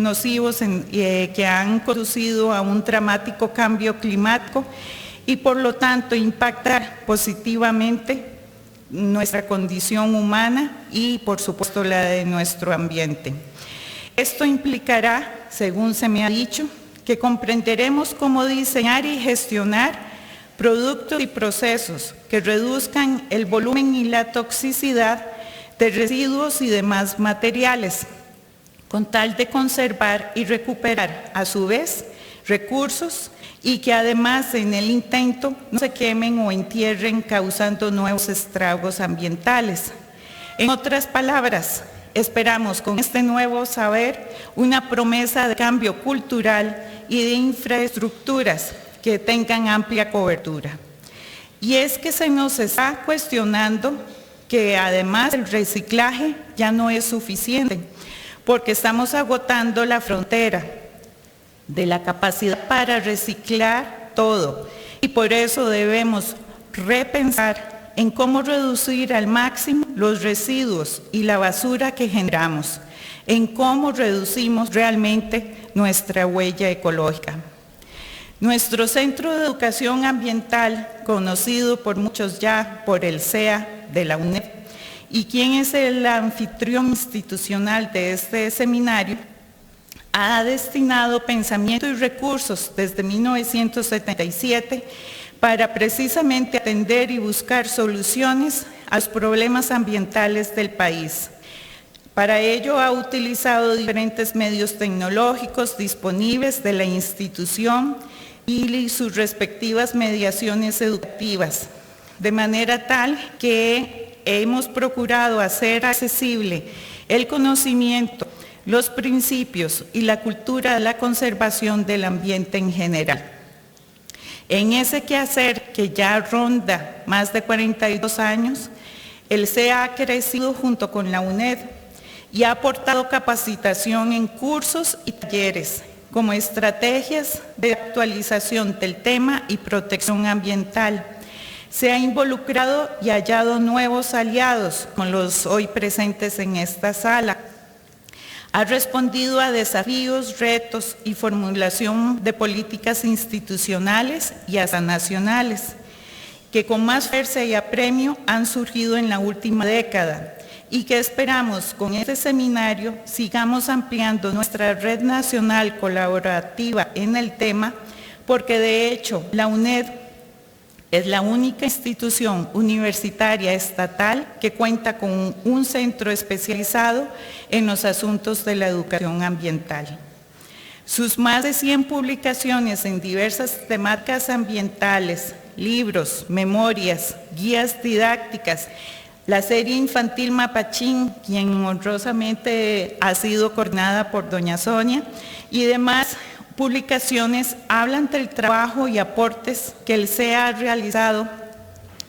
nocivos que han conducido a un dramático cambio climático y por lo tanto impactar positivamente nuestra condición humana y por supuesto la de nuestro ambiente. Esto implicará, según se me ha dicho, que comprenderemos cómo diseñar y gestionar productos y procesos que reduzcan el volumen y la toxicidad de residuos y demás materiales, con tal de conservar y recuperar a su vez recursos y que además en el intento no se quemen o entierren causando nuevos estragos ambientales. En otras palabras, esperamos con este nuevo saber una promesa de cambio cultural y de infraestructuras que tengan amplia cobertura. Y es que se nos está cuestionando que además el reciclaje ya no es suficiente, porque estamos agotando la frontera de la capacidad para reciclar todo y por eso debemos repensar en cómo reducir al máximo los residuos y la basura que generamos, en cómo reducimos realmente nuestra huella ecológica. Nuestro Centro de Educación Ambiental, conocido por muchos ya por el CEA de la UNED, y quien es el anfitrión institucional de este seminario, ha destinado pensamiento y recursos desde 1977 para precisamente atender y buscar soluciones a los problemas ambientales del país. Para ello ha utilizado diferentes medios tecnológicos disponibles de la institución y sus respectivas mediaciones educativas, de manera tal que hemos procurado hacer accesible el conocimiento, los principios y la cultura de la conservación del ambiente en general. En ese quehacer que ya ronda más de 42 años, el CEA ha crecido junto con la UNED y ha aportado capacitación en cursos y talleres como estrategias de actualización del tema y protección ambiental. Se ha involucrado y hallado nuevos aliados con los hoy presentes en esta sala. Ha respondido a desafíos, retos y formulación de políticas institucionales y hasta nacionales, que con más fuerza y apremio han surgido en la última década y que esperamos con este seminario sigamos ampliando nuestra red nacional colaborativa en el tema, porque de hecho la UNED es la única institución universitaria estatal que cuenta con un centro especializado en los asuntos de la educación ambiental. Sus más de 100 publicaciones en diversas temáticas ambientales, libros, memorias, guías didácticas, la serie infantil Mapachín, quien honrosamente ha sido coordinada por doña Sonia, y demás publicaciones hablan del trabajo y aportes que el CEA ha realizado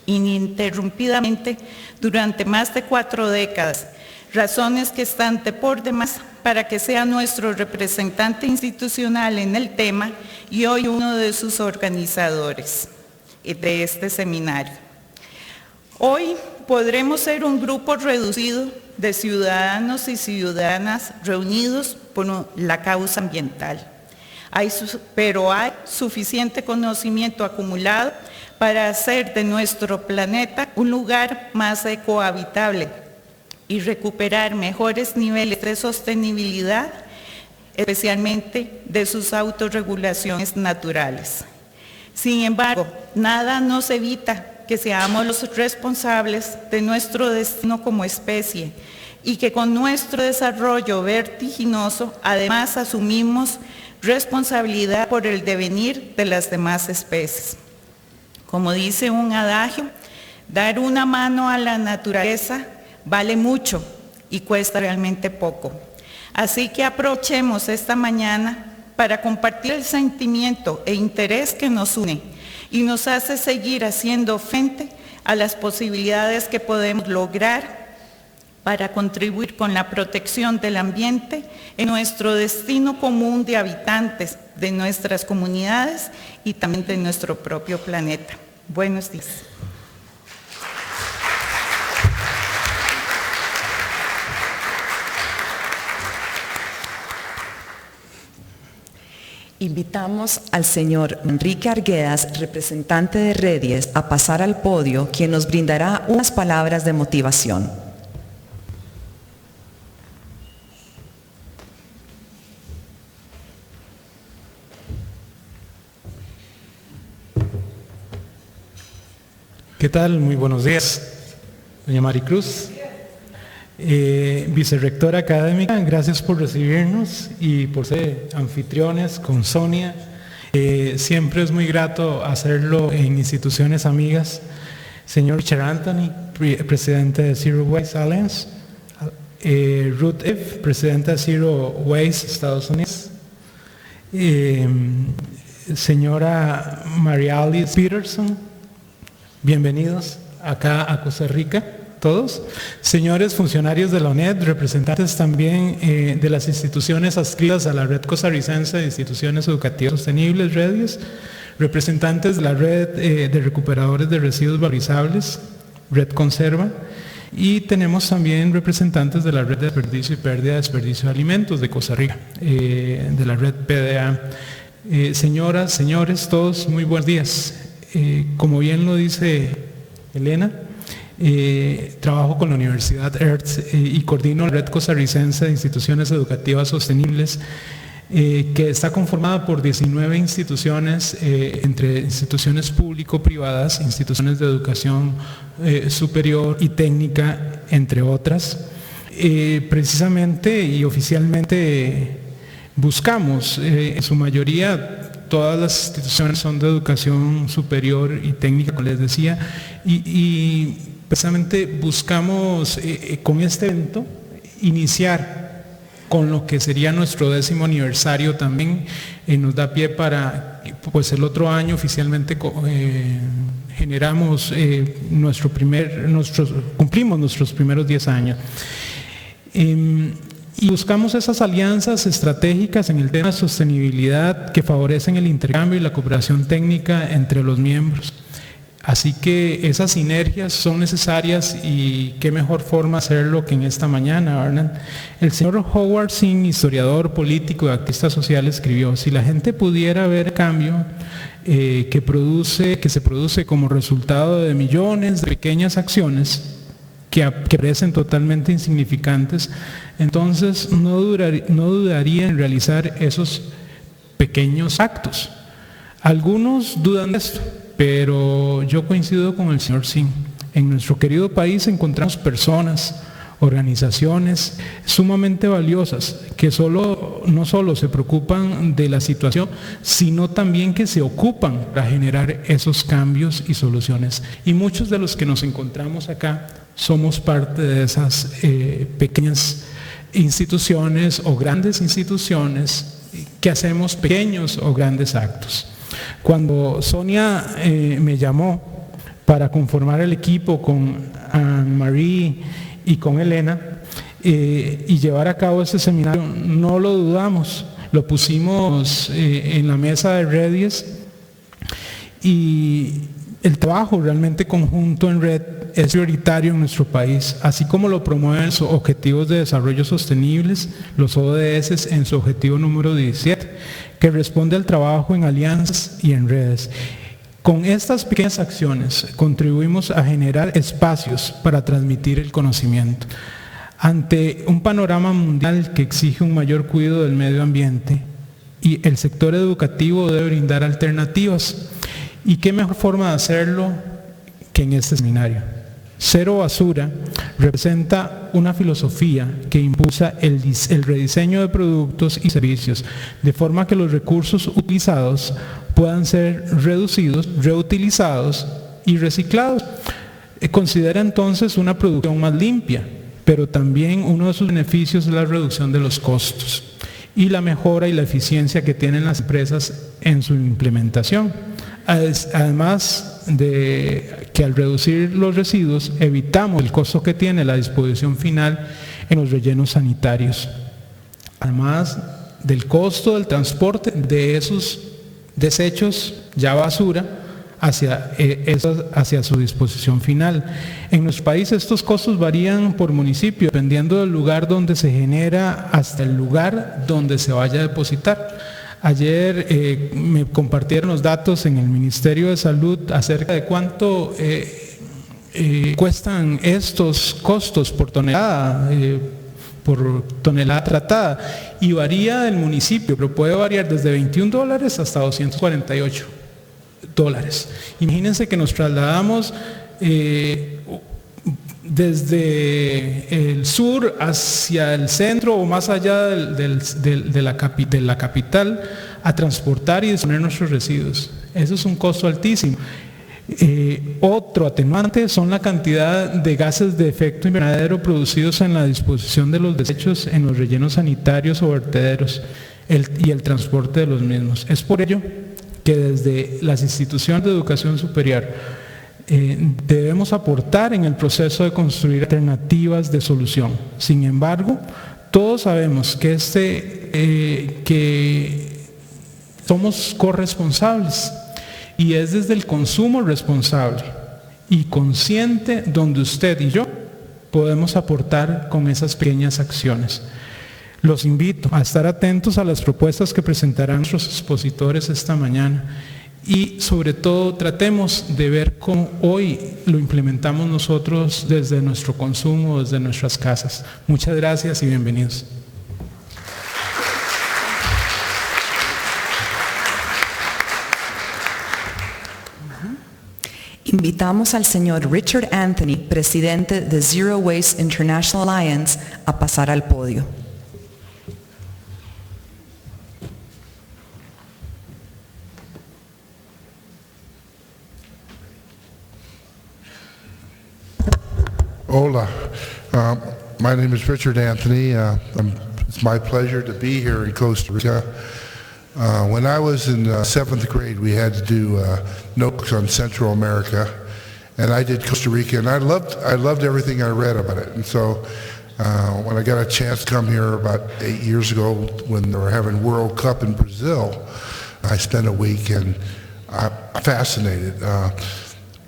ininterrumpidamente durante más de 4 décadas, razones que están de por demás para que sea nuestro representante institucional en el tema y hoy uno de sus organizadores de este seminario. Hoy podremos ser un grupo reducido de ciudadanos y ciudadanas reunidos por la causa ambiental. Pero hay suficiente conocimiento acumulado para hacer de nuestro planeta un lugar más ecohabitable y recuperar mejores niveles de sostenibilidad, especialmente de sus autorregulaciones naturales. Sin embargo, nada nos evita que seamos los responsables de nuestro destino como especie y que con nuestro desarrollo vertiginoso además asumimos responsabilidad por el devenir de las demás especies. Como dice un adagio, dar una mano a la naturaleza vale mucho y cuesta realmente poco. Así que aprovechemos esta mañana para compartir el sentimiento e interés que nos une y nos hace seguir haciendo frente a las posibilidades que podemos lograr para contribuir con la protección del ambiente en nuestro destino común de habitantes de nuestras comunidades y también de nuestro propio planeta. Buenos días. Invitamos al señor Enrique Arguedas, representante de Redies, a pasar al podio, quien nos brindará unas palabras de motivación. ¿Qué tal? Muy buenos días, doña Maricruz. Vicerrectora académica, gracias por recibirnos y por ser anfitriones con Sonia. Siempre es muy grato hacerlo en instituciones amigas. Señor Richard Anthony, presidente de Zero Waste Alliance. Ruth F., presidenta de Zero Waste Estados Unidos. Señora Maria Alice Peterson, bienvenidos acá a Costa Rica. Todos, señores funcionarios de la UNED, representantes también de las instituciones adscritas a la Red Costarricense de Instituciones Educativas Sostenibles, Redies, representantes de la Red de Recuperadores de Residuos Valorizables, Red Conserva, y tenemos también representantes de la Red de Desperdicio y Pérdida de Desperdicio de Alimentos de Costa Rica, de la Red PDA. Señoras, señores, todos, muy buenos días. Como bien lo dice Elena, trabajo con la Universidad EARTH y coordino la Red Costarricense de Instituciones Educativas Sostenibles, que está conformada por 19 instituciones, entre instituciones público-privadas, instituciones de educación superior y técnica, entre otras. Precisamente y oficialmente buscamos, en su mayoría, todas las instituciones son de educación superior y técnica, como les decía, y precisamente buscamos con este evento iniciar con lo que sería nuestro 10º aniversario también. Nos da pie para, pues el otro año oficialmente generamos cumplimos nuestros primeros 10 años. Y buscamos esas alianzas estratégicas en el tema de sostenibilidad que favorecen el intercambio y la cooperación técnica entre los miembros. Así que esas sinergias son necesarias y qué mejor forma hacerlo que en esta mañana, ¿verdad? El señor Howard Singh, historiador político y activista social, escribió: si la gente pudiera ver el cambio que se produce como resultado de millones de pequeñas acciones que parecen totalmente insignificantes, entonces no dudaría en realizar esos pequeños actos. Algunos dudan de esto, pero yo coincido con el señor Singh. En nuestro querido país encontramos personas, organizaciones sumamente valiosas que no solo se preocupan de la situación, sino también que se ocupan para generar esos cambios y soluciones. Y muchos de los que nos encontramos acá somos parte de esas pequeñas instituciones o grandes instituciones que hacemos pequeños o grandes actos. Cuando Sonia me llamó para conformar el equipo con Anne-Marie y con Elena y llevar a cabo este seminario, no lo dudamos, lo pusimos en la mesa de Redies, y el trabajo realmente conjunto en red es prioritario en nuestro país, así como lo promueven los Objetivos de Desarrollo Sostenibles, los ODS, en su objetivo número 17, que responde al trabajo en alianzas y en redes. Con estas pequeñas acciones contribuimos a generar espacios para transmitir el conocimiento. Ante un panorama mundial que exige un mayor cuidado del medio ambiente, y el sector educativo debe brindar alternativas. ¿Y qué mejor forma de hacerlo que en este seminario? Cero basura representa una filosofía que impulsa el rediseño de productos y servicios, de forma que los recursos utilizados puedan ser reducidos, reutilizados y reciclados. Considera entonces una producción más limpia, pero también uno de sus beneficios es la reducción de los costos y la mejora y la eficiencia que tienen las empresas en su implementación. Además de que al reducir los residuos evitamos el costo que tiene la disposición final en los rellenos sanitarios, además del costo del transporte de esos desechos ya basura hacia su disposición final. En nuestro país estos costos varían por municipio, dependiendo del lugar donde se genera hasta el lugar donde se vaya a depositar. Ayer me compartieron los datos en el Ministerio de Salud acerca de cuánto cuestan estos costos por tonelada tratada, y varía del municipio, pero puede variar desde $21 hasta $248. Imagínense que nos trasladamos desde el sur hacia el centro o más allá de la capital a transportar y disponer nuestros residuos. Eso es un costo altísimo. Otro atenuante son la cantidad de gases de efecto invernadero producidos en la disposición de los desechos en los rellenos sanitarios o vertederos y el transporte de los mismos. Es por ello que desde las instituciones de educación superior debemos aportar en el proceso de construir alternativas de solución. Sin embargo, todos sabemos que somos corresponsables, y es desde el consumo responsable y consciente donde usted y yo podemos aportar con esas pequeñas acciones. Los invito a estar atentos a las propuestas que presentarán nuestros expositores esta mañana, y sobre todo tratemos de ver cómo hoy lo implementamos nosotros desde nuestro consumo, desde nuestras casas. Muchas gracias y bienvenidos. Invitamos al señor Richard Anthony, presidente de Zero Waste International Alliance, a pasar al podio. Hola, my name is Richard Anthony. It's my pleasure to be here in Costa Rica. When I was in 7th grade, we had to do notes on Central America, and I did Costa Rica, and I loved everything I read about it. And so when I got a chance to come here about 8 years ago, when they were having World Cup in Brazil, I spent a week, and I'm fascinated.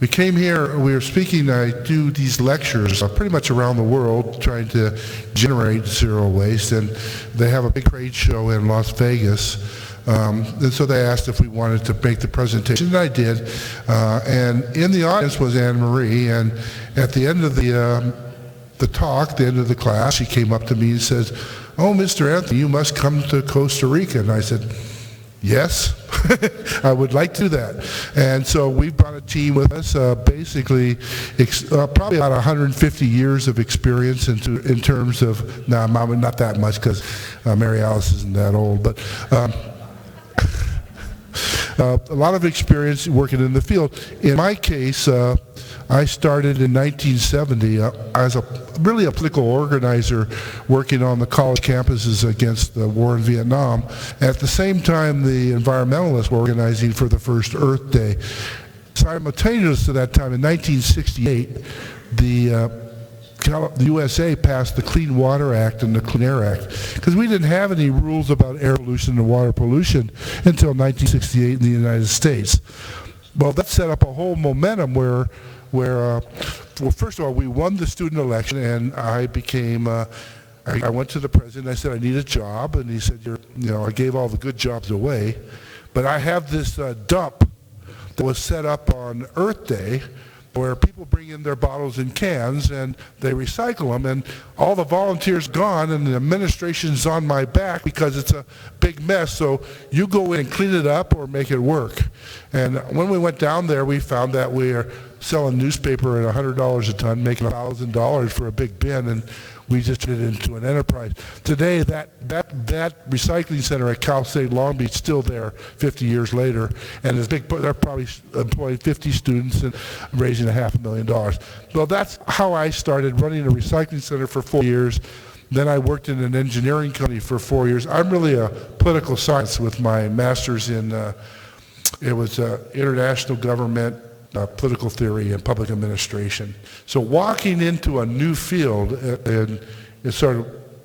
We came here, we were speaking, I do these lectures pretty much around the world trying to generate zero waste, and they have a big trade show in Las Vegas. And so they asked if we wanted to make the presentation, and I did. And in the audience was Anne Marie, and at the end of the talk, the end of the class, she came up to me and says, "Oh, Mr. Anthony, you must come to Costa Rica." And I said, "Yes, I would like to do that." And so we brought a team with us, basically probably about 150 years of experience in terms of, not that much because Mary Alice isn't that old, but a lot of experience working in the field. In my case, I started in 1970 as really a political organizer working on the college campuses against the war in Vietnam. At the same time, the environmentalists were organizing for the first Earth Day. Simultaneous to that time, in 1968, the USA passed the Clean Water Act and the Clean Air Act, because we didn't have any rules about air pollution and water pollution until 1968 in the United States. Well, that set up a whole momentum where well, first of all, we won the student election, and I became, I went to the president, I said, I need a job, and he said, I gave all the good jobs away, but I have this dump that was set up on Earth Day, where people bring in their bottles and cans and they recycle them, and all the volunteers gone and the administration's on my back because it's a big mess, so you go in and clean it up or make it work. And when we went down there, we found that we are selling newspaper at $100 a ton, making $1,000 for a big bin, and we just turned it into an enterprise. Today, that recycling center at Cal State Long Beach is still there 50 years later, and they're probably employing 50 students and raising $500,000. Well, that's how I started running a recycling center for 4 years. Then I worked in an engineering company for 4 years. I'm really a political science with my master's in, it was international government, political theory and public administration. So walking into a new field, and it sort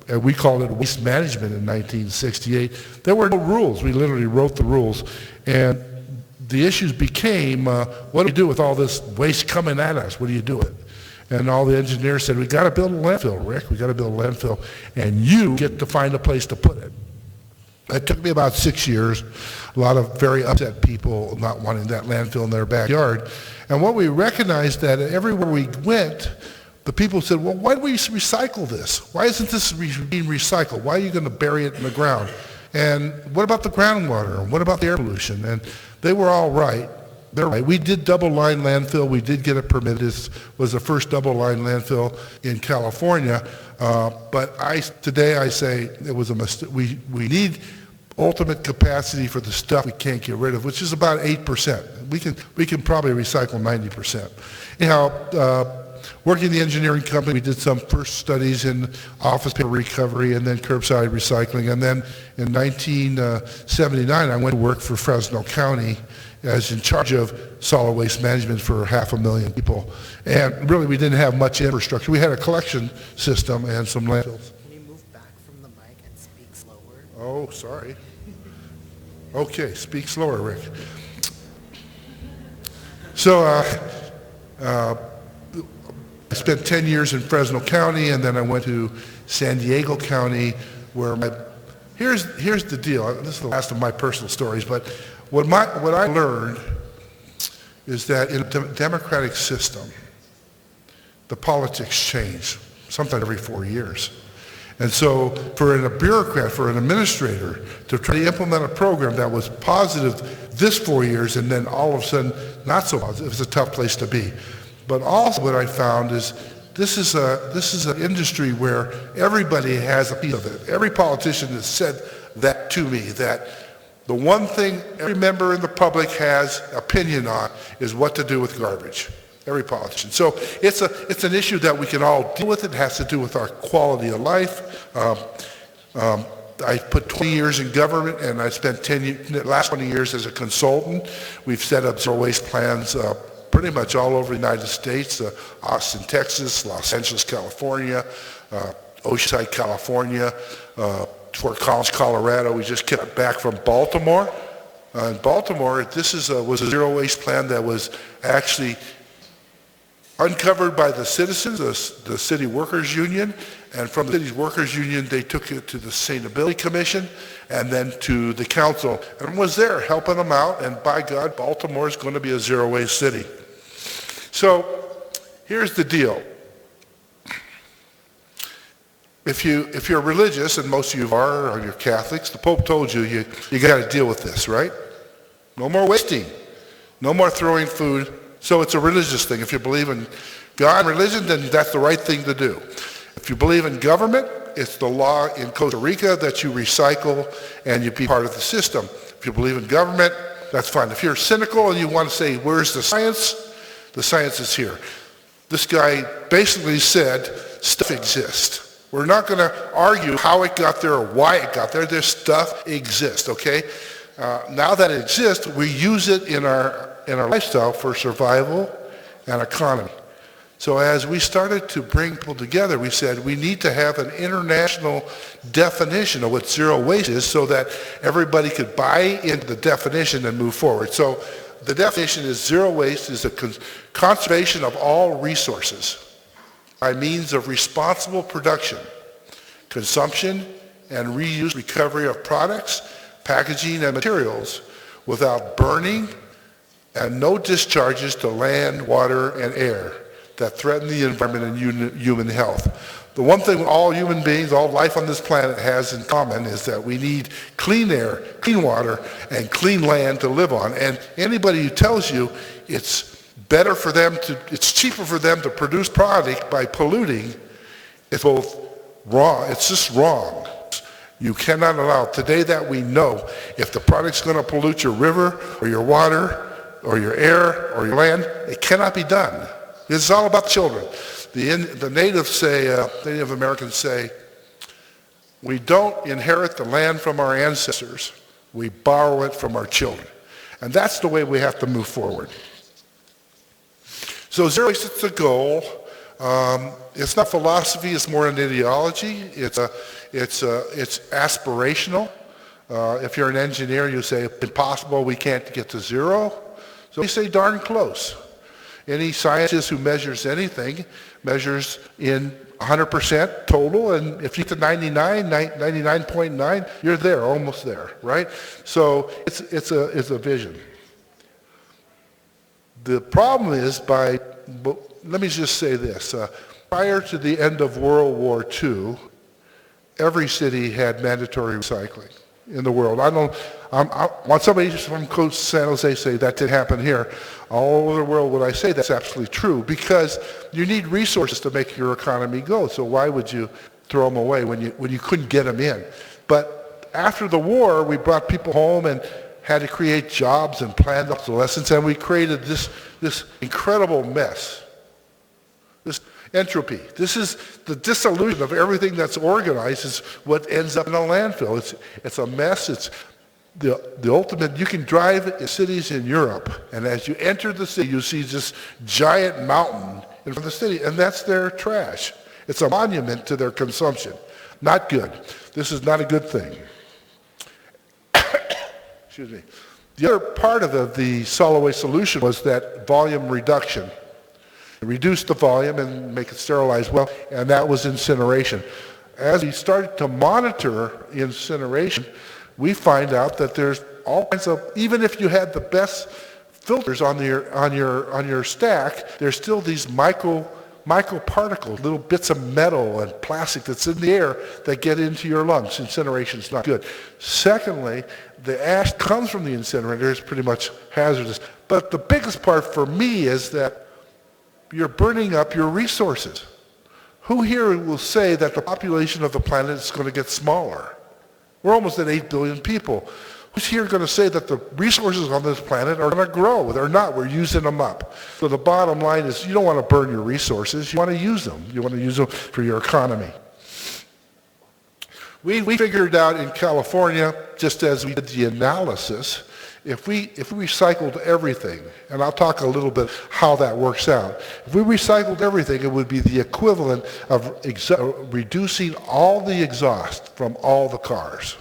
of, we called it waste management in 1968. There were no rules. We literally wrote the rules. And the issues became, what do you do with all this waste coming at us? What do you do with it? And all the engineers said, we got to build a landfill, Rick. We got to build a landfill. And you get to find a place to put it. It took me about 6 years, a lot of very upset people not wanting that landfill in their backyard. And what we recognized that everywhere we went, the people said, well, why do we recycle this? Why isn't this being recycled? Why are you going to bury it in the ground? And what about the groundwater? What about the air pollution? And they were all right. They're right. We did double-line landfill. We did get it permitted. This was the first double-line landfill in California. But today I say it was a mistake. We need ultimate capacity for the stuff we can't get rid of, which is about 8%. We can probably recycle 90%. Anyhow, working in the engineering company, we did some first studies in office paper recovery and then curbside recycling. And then in 1979, I went to work for Fresno County as in charge of solid waste management for 500,000 people. And really, we didn't have much infrastructure. We had a collection system and some landfills. Can you move back from the mic and speak slower? Oh, sorry. Okay, speak slower, Rick. So I spent 10 years in Fresno County, and then I went to San Diego County, where here's the deal. This is the last of my personal stories, but what I learned is that in a democratic system, the politics change, sometimes every 4 years. And so for a bureaucrat, for an administrator, to try to implement a program that was positive this 4 years and then all of a sudden not so positive, it's a tough place to be. But also what I found is this is an industry where everybody has a piece of it. Every politician has said that to me, that the one thing every member in the public has opinion on is what to do with garbage. Every politician. So it's an issue that we can all deal with. It has to do with our quality of life. I put 20 years in government, and I spent the last 20 years as a consultant. We've set up zero waste plans pretty much all over the United States, Austin, Texas, Los Angeles, California, Oceanside, California, Fort Collins, Colorado. We just came back from Baltimore. In Baltimore, this was a zero waste plan that was actually uncovered by the citizens, the City Workers Union, and from the City Workers Union, they took it to the Sustainability Commission and then to the council, and was there helping them out, and by God, Baltimore is going to be a zero waste city. So here's the deal. If you're religious, and most of you are, or you're Catholics, the Pope told you got to deal with this, right? No more wasting, no more throwing food. So it's a religious thing. If you believe in God and religion, then that's the right thing to do. If you believe in government, it's the law in Costa Rica that you recycle and you be part of the system. If you believe in government, that's fine. If you're cynical and you want to say, where's the science? The science is here. This guy basically said, stuff exists. We're not going to argue how it got there or why it got there. This stuff exists, okay? Now that it exists, we use it in our lifestyle for survival and economy. So as we started to bring people together, we said we need to have an international definition of what zero waste is so that everybody could buy into the definition and move forward. So the definition is zero waste is a conservation of all resources by means of responsible production, consumption, and reuse, recovery of products, packaging, and materials without burning, and no discharges to land, water, and air that threaten the environment and human health. The one thing all human beings, all life on this planet has in common is that we need clean air, clean water, and clean land to live on. And anybody who tells you it's cheaper for them to produce product by polluting, it's both wrong, it's just wrong. You cannot allow, today that we know, if the product's going to pollute your river or your water or your air or your land, it cannot be done. It's all about children. The Native Americans say, we don't inherit the land from our ancestors, we borrow it from our children. And that's the way we have to move forward. So zero waste is the goal. It's not philosophy, it's more an ideology. It's aspirational. If you're an engineer, you say, impossible, we can't get to zero. So we say darn close. Any scientist who measures anything measures in 100% total, and if you get to 99.9, you're there, almost there, right? So it's a vision. The problem is let me just say this. Prior to the end of World War II, every city had mandatory recycling in the world. I want somebody from Coast San Jose say that didn't happen here. All over the world would I say that's absolutely true, because you need resources to make your economy go. So why would you throw them away when you couldn't get them in? But after the war, we brought people home and had to create jobs and planned obsolescence, and we created this incredible mess. This entropy. This is the dissolution of everything that's organized is what ends up in a landfill. It's a mess. It's the ultimate. You can drive in cities in Europe, and as you enter the city, you see this giant mountain in front of the city, and that's their trash. It's a monument to their consumption. Not good. This is not a good thing. Excuse me. The other part of the solid waste solution was that volume reduction. Reduce the volume and make it sterilized well, and that was incineration. As we started to monitor incineration, we find out that there's all kinds of, even if you had the best filters on your stack, there's still these microparticles, little bits of metal and plastic that's in the air that get into your lungs. Incineration is not good. Secondly, the ash comes from the incinerator is pretty much hazardous. But the biggest part for me is that you're burning up your resources. Who here will say that the population of the planet is going to get smaller? We're almost at 8 billion people. Who's here going to say that the resources on this planet are going to grow? They're not. We're using them up. So the bottom line is you don't want to burn your resources. You want to use them. You want to use them for your economy. We figured out in California, just as we did the analysis, if we recycled everything, and I'll talk a little bit how that works out. If we recycled everything, it would be the equivalent of reducing all the exhaust from all the cars.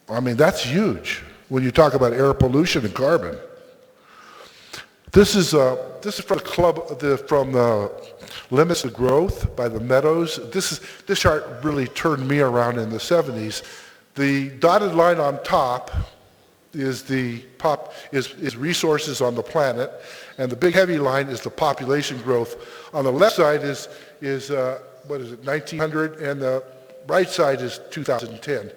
I mean, that's huge when you talk about air pollution and carbon. This is from the Limits to Growth by the Meadows. This chart really turned me around in the 70s. The dotted line on top is resources on the planet, and the big heavy line is the population growth. On the left side is 1900, and the right side is 2010.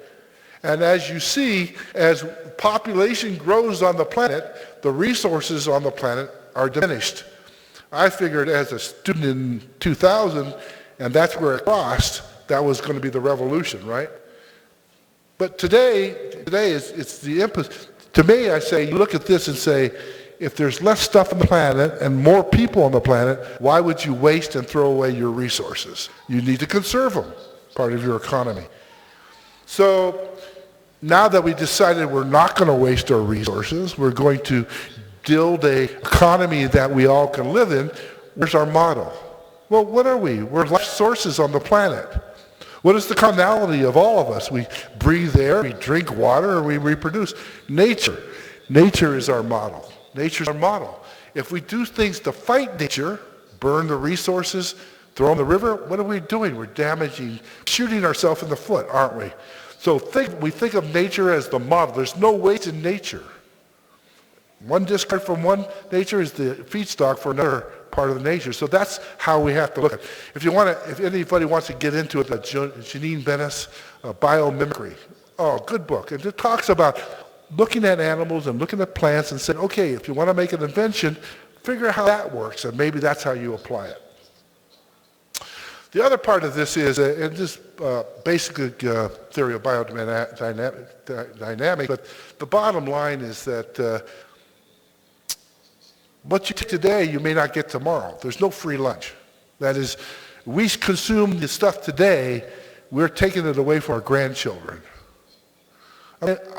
And as you see, as population grows on the planet, the resources on the planet are diminished. I figured as a student in 2000, and that's where it crossed, that was going to be the revolution, right? But today it's the impetus. To me, I say, you look at this and say, if there's less stuff on the planet and more people on the planet, why would you waste and throw away your resources? You need to conserve them, part of your economy. So now that we decided we're not going to waste our resources, we're going to build an economy that we all can live in, where's our model? Well, what are we? We're life sources on the planet. What is the commonality of all of us? We breathe air, we drink water, or we reproduce. Nature is our model. Nature's our model. If we do things to fight nature, burn the resources, throw them in the river, what are we doing? We're damaging, shooting ourselves in the foot, aren't we? So we think of nature as the model. There's no waste in nature. One discard from one nature is the feedstock for another part of the nature. So that's how we have to look at it. If anybody wants to get into it, Janine Benes, Biomimicry. Oh, good book. And it talks about looking at animals and looking at plants and saying, okay, if you want to make an invention, figure out how that works, and maybe that's how you apply it. The other part of this is, and this basic theory of biodynamics, but the bottom line is that what you take today, you may not get tomorrow. There's no free lunch. That is, we consume the stuff today, we're taking it away from our grandchildren.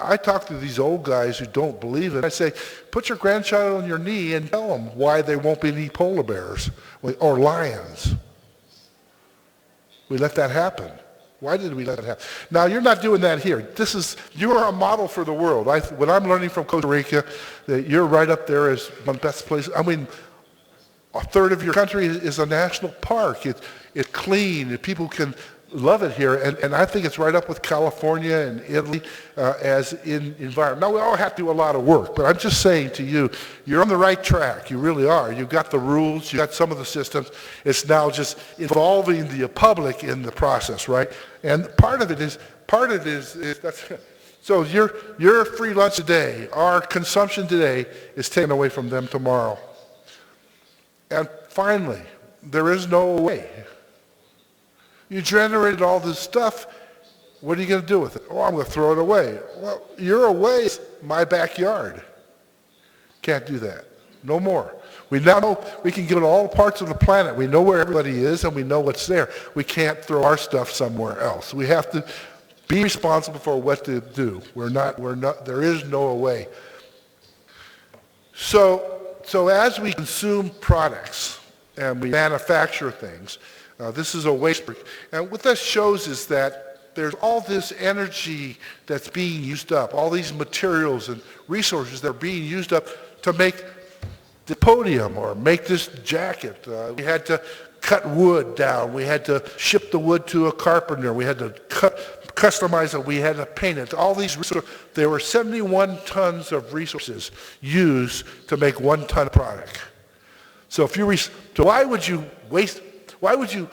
I talk to these old guys who don't believe it. I say, put your grandchild on your knee and tell them why there won't be any polar bears or lions. We let that happen. Why did we let it happen? Now, you're not doing that here. You are a model for the world. What I'm learning from Costa Rica, that you're right up there as one of the best places. I mean, a third of your country is a national park. It's clean, and people can love it here. And I think it's right up with California and Italy as in environment. Now, we all have to do a lot of work, but I'm just saying to you, you're on the right track. You really are. You've got the rules. You've got some of the systems. It's now just involving the public in the process, right? And part of it is that's, so your free lunch today, our consumption today is taken away from them tomorrow. And finally, there is no way. You generated all this stuff. What are you going to do with it? Oh, I'm going to throw it away. Well, your away is my backyard. Can't do that. No more. We now know we can go to all parts of the planet. We know where everybody is and we know what's there. We can't throw our stuff somewhere else. We have to be responsible for what to do. There is no away. So as we consume products and we manufacture things, this is a waste. And what this shows is that there's all this energy that's being used up, all these materials and resources that are being used up to make the podium or make this jacket. We had to cut wood down. We had to ship the wood to a carpenter. We had to customize it. We had to paint it. All these resources. There were 71 tons of resources used to make 1 ton of product. So why would you waste? Why would you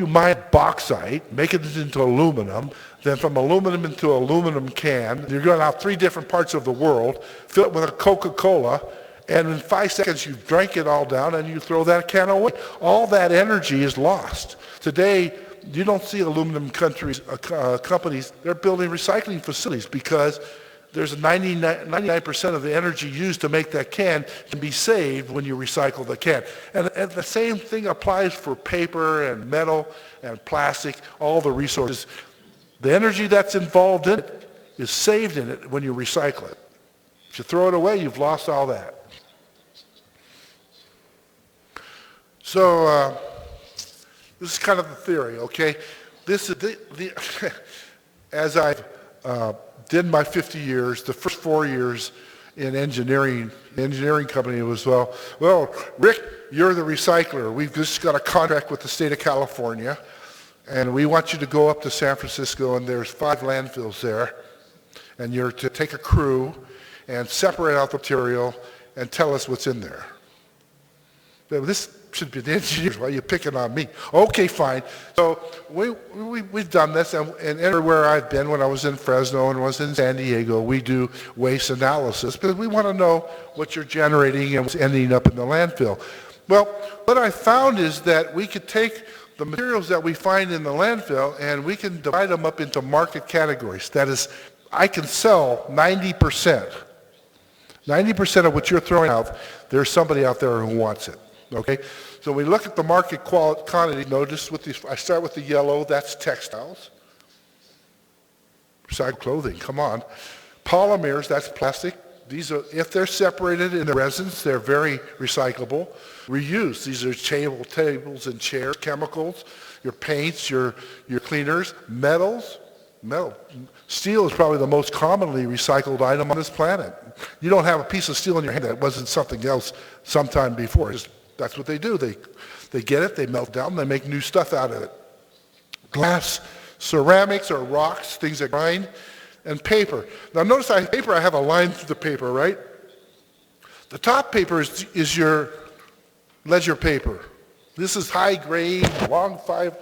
mine bauxite, make it into aluminum, then from aluminum into aluminum can, you're going out 3 different parts of the world, fill it with a Coca-Cola, and in 5 seconds you've drank it all down and you throw that can away. All that energy is lost. Today, you don't see aluminum companies, they're building recycling facilities because there's 99% of the energy used to make that can be saved when you recycle the can. And the same thing applies for paper and metal and plastic, all the resources. The energy that's involved in it is saved in it when you recycle it. If you throw it away, you've lost all that. So this is kind of the theory, okay? This is as I've did my 50 years, the first 4 years in engineering company was, well, Rick, you're the recycler. We've just got a contract with the state of California, and we want you to go up to San Francisco, and there's 5 landfills there, and you're to take a crew and separate out the material and tell us what's in there. This should be the engineers. Why are you picking on me? Okay, fine. So we've done this, and everywhere I've been, when I was in Fresno and was in San Diego, we do waste analysis because we want to know what you're generating and what's ending up in the landfill. Well, what I found is that we could take the materials that we find in the landfill and we can divide them up into market categories. That is, I can sell 90%. 90% of what you're throwing out, there's somebody out there who wants it. Okay, so we look at the market quantity. Notice I start with the yellow. That's textiles. Recycled clothing. Come on. Polymers. That's plastic. These are, if they're separated in the resins, they're very recyclable. Reuse. These are tables and chairs. Chemicals. Your paints. Your cleaners. Metals. Metal. Steel is probably the most commonly recycled item on this planet. You don't have a piece of steel in your hand that wasn't something else sometime before. That's what they do. They get it, they melt it down, they make new stuff out of it. Glass, ceramics or rocks, things that grind, and paper. Now notice I have a line through the paper, right? The top paper is your ledger paper. This is high grain, long fiber,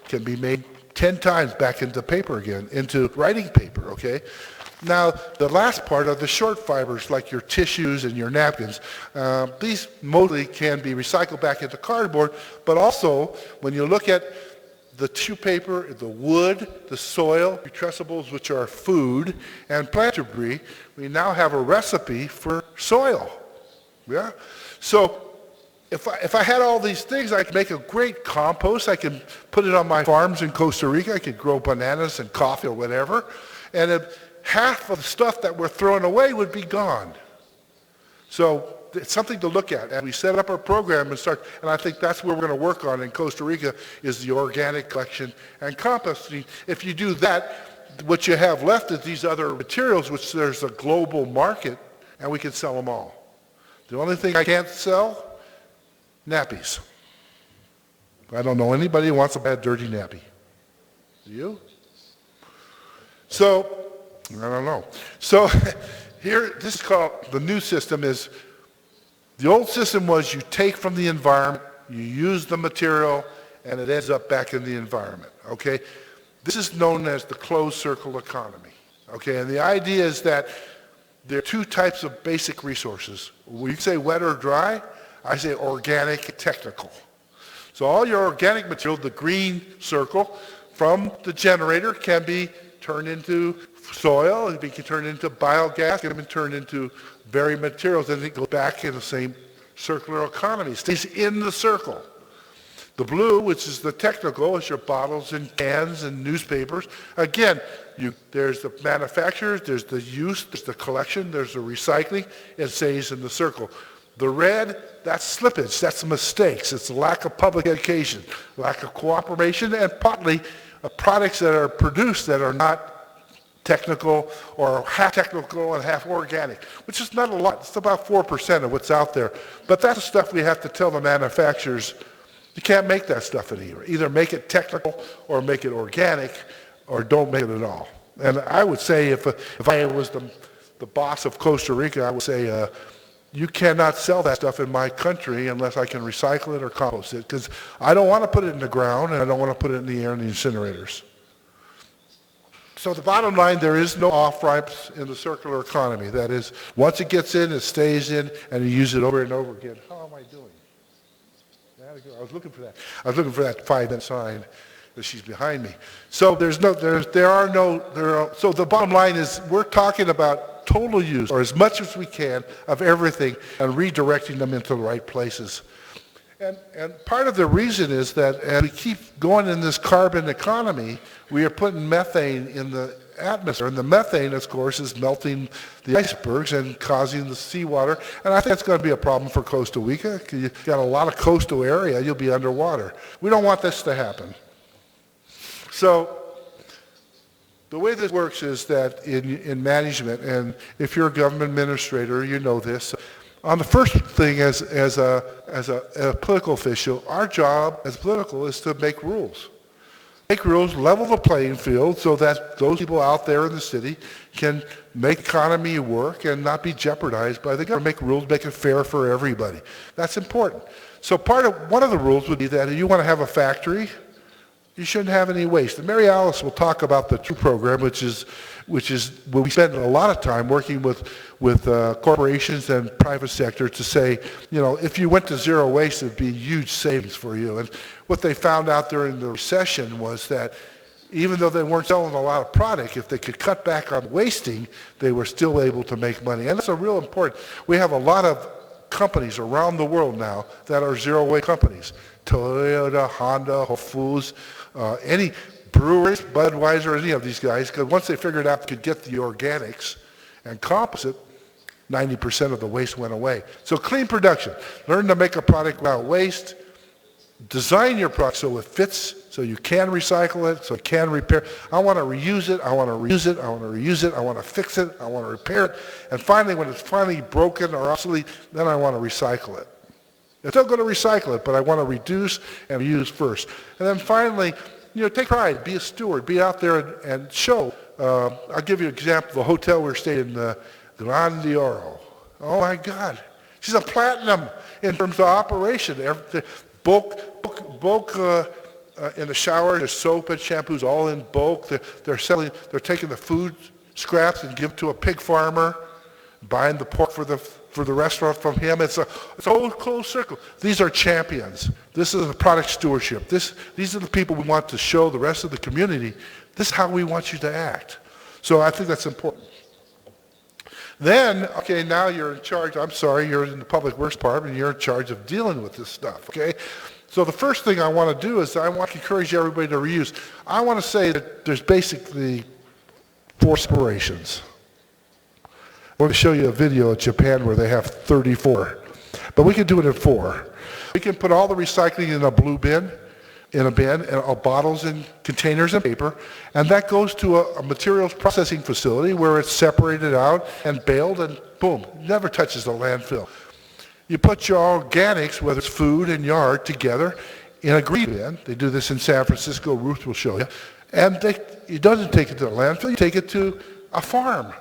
can be made 10 times back into paper again, into writing paper, okay? Now, the last part are the short fibers, like your tissues and your napkins. These mostly can be recycled back into cardboard, but also, when you look at the tissue paper, the wood, the soil, putrescibles, which are food, and plant debris, we now have a recipe for soil. Yeah? So, if I had all these things, I could make a great compost. I could put it on my farms in Costa Rica. I could grow bananas and coffee or whatever. And half of the stuff that we're throwing away would be gone. So it's something to look at. And we set up our program and I think that's where we're going to work on in Costa Rica is the organic collection and composting. If you do that, what you have left is these other materials, which there's a global market, and we can sell them all. The only thing I can't sell, nappies. I don't know anybody who wants a bad, dirty nappy. Do you? So, I don't know. So, here, this is called, the new system is, the old system was you take from the environment, you use the material, and it ends up back in the environment, okay? This is known as the closed circle economy, okay? And the idea is that there are two types of basic resources. When you say wet or dry, I say organic and technical. So all your organic material, the green circle, from the generator can be turned into soil, it can turn into biogas, it can be turned into varied materials, and it goes back in the same circular economy. It stays in the circle. The blue, which is the technical, is your bottles and cans and newspapers. Again, there's the manufacturers, there's the use, there's the collection, there's the recycling. It stays in the circle. The red, that's slippage, that's mistakes, it's lack of public education, lack of cooperation, and partly products that are produced that are not technical or half technical and half organic, which is not a lot. It's about 4% of what's out there. But that's the stuff we have to tell the manufacturers, you can't make that stuff anymore. Either make it technical or make it organic or don't make it at all. And I would say if I was the boss of Costa Rica, I would say, you cannot sell that stuff in my country unless I can recycle it or compost it, because I don't want to put it in the ground and I don't want to put it in the air in the incinerators. So the bottom line, there is no off-ramps in the circular economy. That is, once it gets in, it stays in, and you use it over and over again. How am I doing? I was looking for that. I was looking for that 5-minute sign that she's behind me. So so the bottom line is we're talking about total use, or as much as we can, of everything and redirecting them into the right places. And part of the reason is that as we keep going in this carbon economy, we are putting methane in the atmosphere. And the methane, of course, is melting the icebergs and causing the seawater. And I think that's going to be a problem for Costa Rica. You've got a lot of coastal area, you'll be underwater. We don't want this to happen. So the way this works is that in management, and if you're a government administrator, you know this, on the first thing as a political official, our job as political is to make rules. Make rules, level the playing field so that those people out there in the city can make economy work and not be jeopardized by the government. Make rules, make it fair for everybody. That's important. So one of the rules would be that if you want to have a factory, you shouldn't have any waste. And Mary Alice will talk about the TRUE program, which is where we spend a lot of time working with corporations and private sector to say, you know, if you went to zero waste, it'd be huge savings for you. And what they found out during the recession was that even though they weren't selling a lot of product, if they could cut back on wasting, they were still able to make money. And that's a real important. We have a lot of companies around the world now that are zero waste companies. Toyota, Honda, Whole Foods, any breweries, Budweiser, any of these guys, because once they figured out they could get the organics and composite, 90% of the waste went away. So clean production. Learn to make a product without waste. Design your product so it fits, so you can recycle it, so it can repair. I want to reuse it, I want to reuse it, I want to reuse it, I want to fix it, I want to repair it. And finally, when it's finally broken or obsolete, then I want to recycle it. I'm still going to recycle it, but I want to reduce and reuse first. And then finally, you know, take pride, be a steward, be out there and show. I'll give you an example. The hotel we stayed in, Gran de Oro. Oh my God, she's a platinum in terms of operation. Bulk in the shower, there's soap and shampoos all in bulk. They're taking the food scraps and give to a pig farmer, buying the pork for the restaurant from him. It's a whole closed circle. These are champions. This is the product stewardship. These are the people we want to show the rest of the community. This is how we want you to act. So I think that's important. Then, okay, now you're in charge. I'm sorry, you're in the public works department, and you're in charge of dealing with this stuff, okay? So the first thing I want to do is I want to encourage everybody to reuse. I want to say that there's basically 4 separations. I'm going to show you a video of Japan where they have 34. But we can do it in 4. We can put all the recycling in a blue bin, and all bottles and containers and paper, and that goes to a materials processing facility where it's separated out and baled, and boom, never touches the landfill. You put your organics, whether it's food and yard, together in a green bin. They do this in San Francisco. Ruth will show you. And it doesn't take it to the landfill. You take it to a farm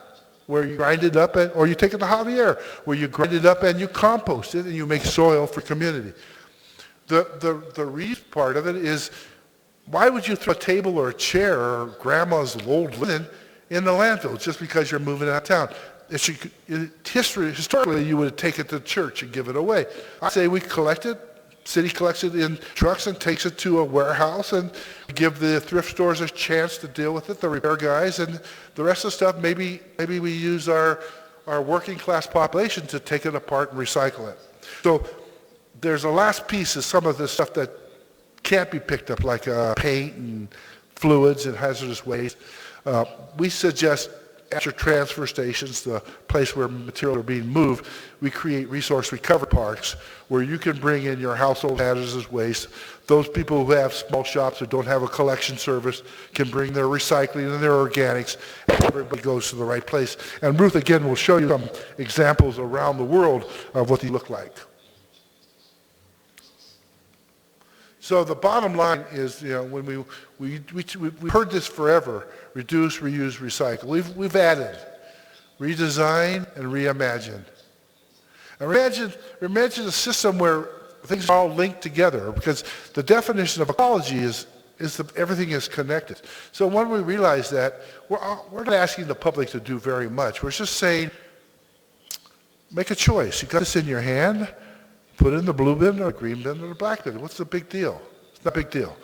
where you grind it up, or you take it to Javier, where you grind it up and you compost it and you make soil for community. The reason part of it is, why would you throw a table or a chair or grandma's old linen in the landfill just because you're moving out of town? Historically, you would take it to church and give it away. I say we collect it. City collects it in trucks and takes it to a warehouse, and give the thrift stores a chance to deal with it, the repair guys, and the rest of the stuff, maybe we use our working class population to take it apart and recycle it. So there's a last piece of some of this stuff that can't be picked up, like paint and fluids and hazardous waste. We suggest at your transfer stations, the place where materials are being moved, we create resource recovery parks where you can bring in your household hazardous waste. Those people who have small shops or don't have a collection service can bring their recycling and their organics, and everybody goes to the right place. And Ruth, again, will show you some examples around the world of what they look like. So the bottom line is, when we've heard this forever: reduce, reuse, recycle. We've added redesign and reimagine. And imagine a system where things are all linked together, because the definition of ecology is that everything is connected. So when we realize that, we're not asking the public to do very much. We're just saying, make a choice. You got this in your hand. Put it in the blue bin or the green bin or the black bin. What's the big deal? It's not a big deal.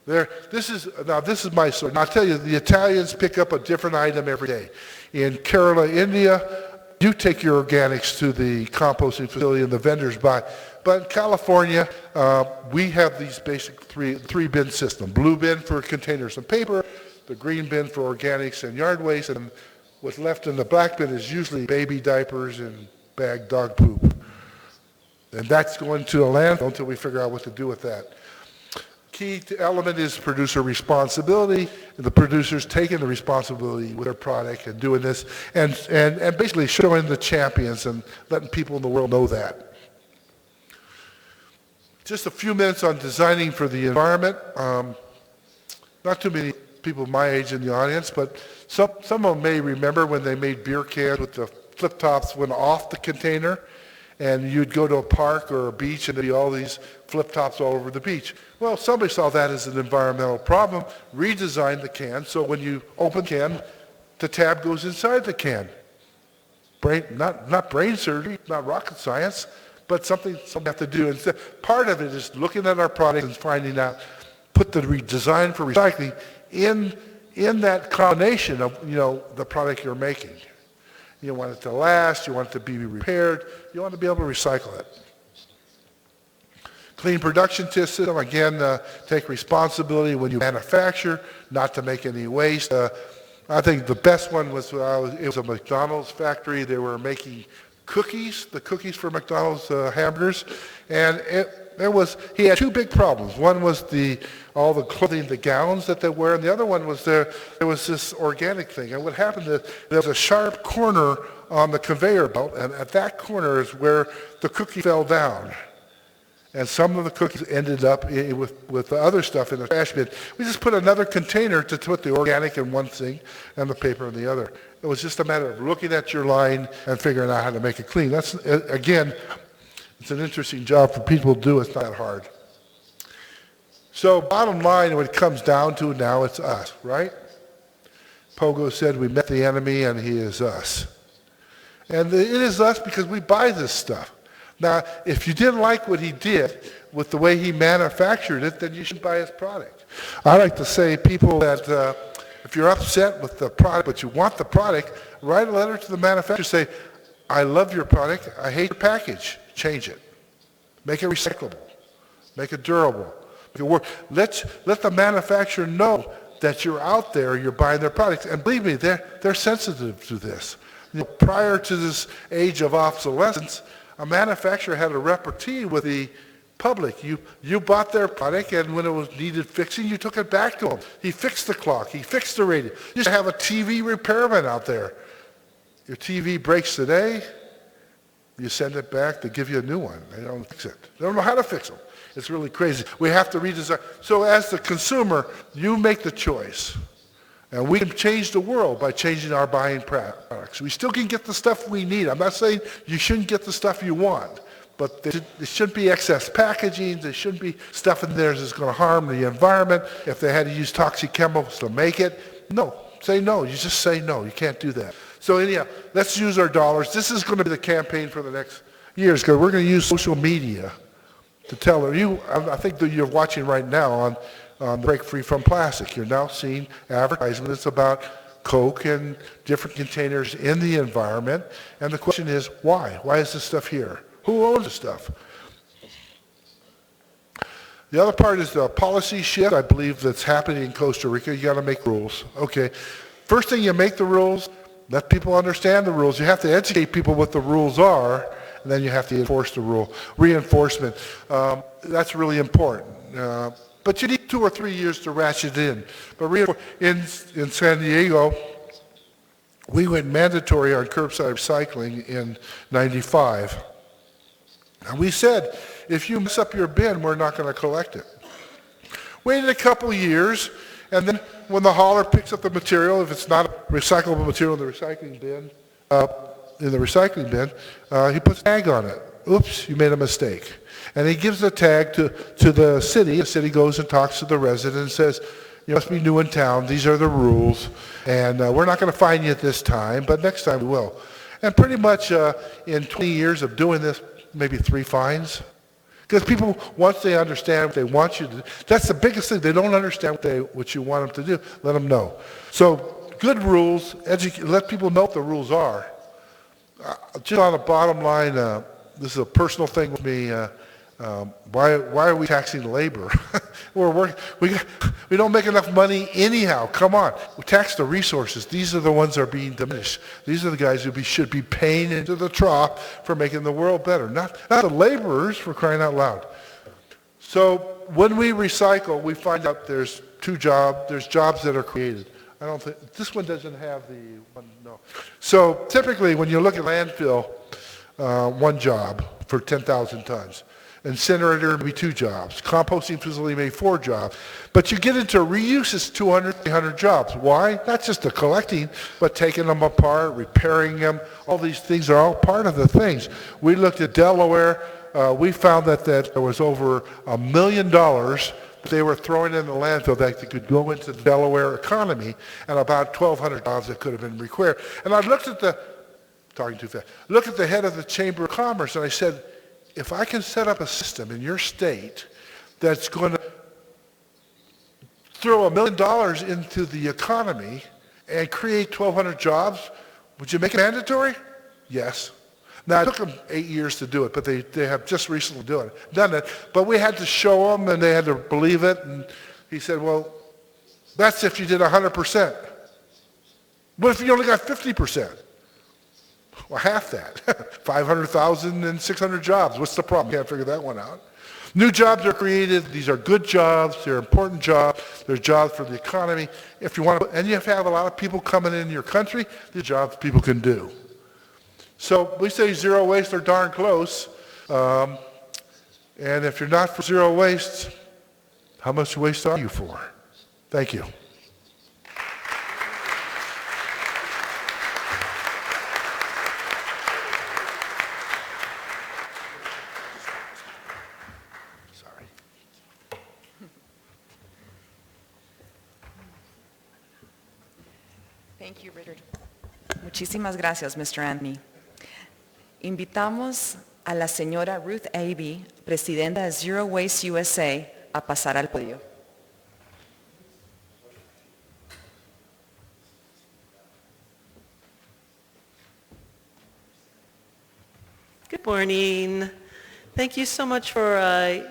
This is my story. Now, I'll tell you, the Italians pick up a different item every day. In Kerala, India, you take your organics to the composting facility and the vendors buy. But in California, we have these basic three bin system. Blue bin for containers and paper, the green bin for organics and yard waste, and what's left in the black bin is usually baby diapers and bagged dog poop. And that's going to the landfill until we figure out what to do with that. Key element is producer responsibility, and the producers taking the responsibility with their product and doing this, and basically showing the champions and letting people in the world know that. Just a few minutes on designing for the environment. Not too many people my age in the audience, but some of them may remember when they made beer cans with the flip tops went off the container, and you'd go to a park or a beach and there'd be all these flip tops all over the beach. Well, somebody saw that as an environmental problem, redesigned the can, so when you open the can, the tab goes inside the can. Not brain surgery, not rocket science, but something have to do. And part of it is looking at our product and finding out, put the design for recycling in that combination of the product you're making. You want it to last, you want it to be repaired, you want to be able to recycle it. Clean production system, again, take responsibility when you manufacture, not to make any waste. I think the best one was, it was a McDonald's factory. They were making cookies, the cookies for McDonald's hamburgers, and he had two big problems. One was all the clothing, the gowns that they wear, and the other one was there was this organic thing. And what happened is there was a sharp corner on the conveyor belt, and at that corner is where the cookie fell down. And some of the cookies ended up with the other stuff in the trash bin. We just put another container to put the organic in one thing and the paper in the other. It was just a matter of looking at your line and figuring out how to make it clean. That's, again, it's an interesting job for people to do. It's not that hard. So bottom line, when it comes down to it now, it's us, right? Pogo said we met the enemy and he is us. And it is us because we buy this stuff. Now, if you didn't like what he did with the way he manufactured it, then you shouldn't buy his product. I like to say people that if you're upset with the product, but you want the product, write a letter to the manufacturer, say, I love your product, I hate your package, change it. Make it recyclable, make it durable, make it work. Let the manufacturer know that you're out there, you're buying their products. And believe me, they're sensitive to this. Prior to this age of obsolescence, a manufacturer had a repartee with the public. You bought their product, and when it was needed fixing, you took it back to him. He fixed the clock. He fixed the radio. You used to have a TV repairman out there. Your TV breaks today, you send it back, they give you a new one. They don't fix it. They don't know how to fix them. It's really crazy. We have to redesign. So as the consumer, you make the choice. And we can change the world by changing our buying products. We still can get the stuff we need. I'm not saying you shouldn't get the stuff you want, but there shouldn't be excess packaging. There shouldn't be stuff in there that's going to harm the environment. If they had to use toxic chemicals to make it, no. Say no. You just say no. You can't do that. So anyhow, let's use our dollars. This is going to be the campaign for the next years, because we're going to use social media to tell her. I think that you're watching right now on Break Free from Plastic. You're now seeing advertisements about Coke and different containers in the environment. And the question is, why? Why is this stuff here? Who owns this stuff? The other part is the policy shift, I believe, that's happening in Costa Rica. You got to make rules. Okay. First thing, you make the rules. Let people understand the rules. You have to educate people what the rules are, and then you have to enforce the rule. Reinforcement, that's really important. But you need 2 or 3 years to ratchet in. But in San Diego, we went mandatory on curbside recycling in '95. And we said, if you mess up your bin, we're not going to collect it. Waited a couple years, and then when the hauler picks up the material, if it's not a recyclable material in the recycling bin, he puts a tag on it. Oops, you made a mistake. And he gives the tag to the city. The city goes and talks to the resident and says, you must be new in town. These are the rules. And we're not going to fine you at this time, but next time we will. And pretty much in 20 years of doing this, maybe 3 fines. Because people, once they understand what they want you to do, that's the biggest thing. They don't understand what you want them to do. Let them know. So good rules, let people know what the rules are. Just on the bottom line, this is a personal thing with me. Why are we taxing labor? We don't make enough money anyhow. Come on. We tax the resources. These are the ones that are being diminished. These are the guys who should be paying into the trough for making the world better. Not the laborers, for crying out loud. So when we recycle, we find out there's jobs that are created. I don't think, this one doesn't have the one, no. So typically when you look at landfill, 1 job for 10,000 tons. Incinerator would be 2 jobs. Composting facility maybe 4 jobs. But you get into reuse, it's 200, 300 jobs. Why? Not just the collecting, but taking them apart, repairing them. All these things are all part of the things. We looked at Delaware. We found that there was over $1 million they were throwing in the landfill that could go into the Delaware economy, and about 1,200 jobs that could have been required. And I looked at looked at the head of the Chamber of Commerce, and I said, if I can set up a system in your state that's going to throw $1 million into the economy and create 1,200 jobs, would you make it mandatory? Yes. Now, it took them 8 years to do it, but they have just recently done it. But we had to show them, and they had to believe it. And he said, well, that's if you did 100%. What if you only got 50%? Well, half that. 500,000 and 600 jobs. What's the problem? Can't figure that one out. New jobs are created. These are good jobs. They're important jobs. They're jobs for the economy. If you want to, and you have to have a lot of people coming in your country, the jobs people can do. So we say zero waste or darn close. And if you're not for zero waste, how much waste are you for? Thank you. Thank you, Richard. Muchísimas gracias, Mr. Anthony. Invitamos a la señora Ruth Abey, presidenta de Zero Waste USA, a pasar al podio. Good morning. Thank you so much for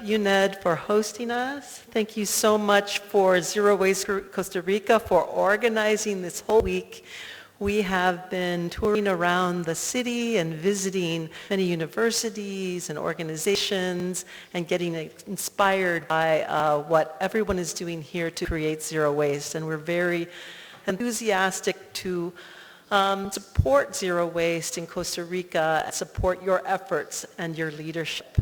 UNED for hosting us. Thank you so much for Zero Waste Costa Rica for organizing this whole week. We have been touring around the city and visiting many universities and organizations and getting inspired by what everyone is doing here to create zero waste. And we're very enthusiastic to support zero waste in Costa Rica and support your efforts and your leadership.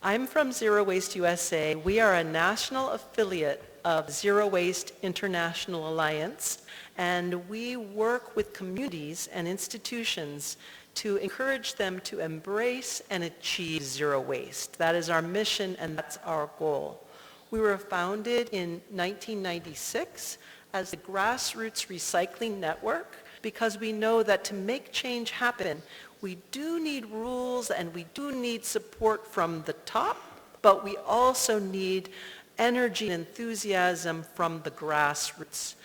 I'm from Zero Waste USA. We are a national affiliate of Zero Waste International Alliance, and we work with communities and institutions to encourage them to embrace and achieve zero waste. That is our mission and that's our goal. We were founded in 1996 as the Grassroots Recycling Network because we know that to make change happen, we do need rules and we do need support from the top, but we also need energy and enthusiasm from the grassroots.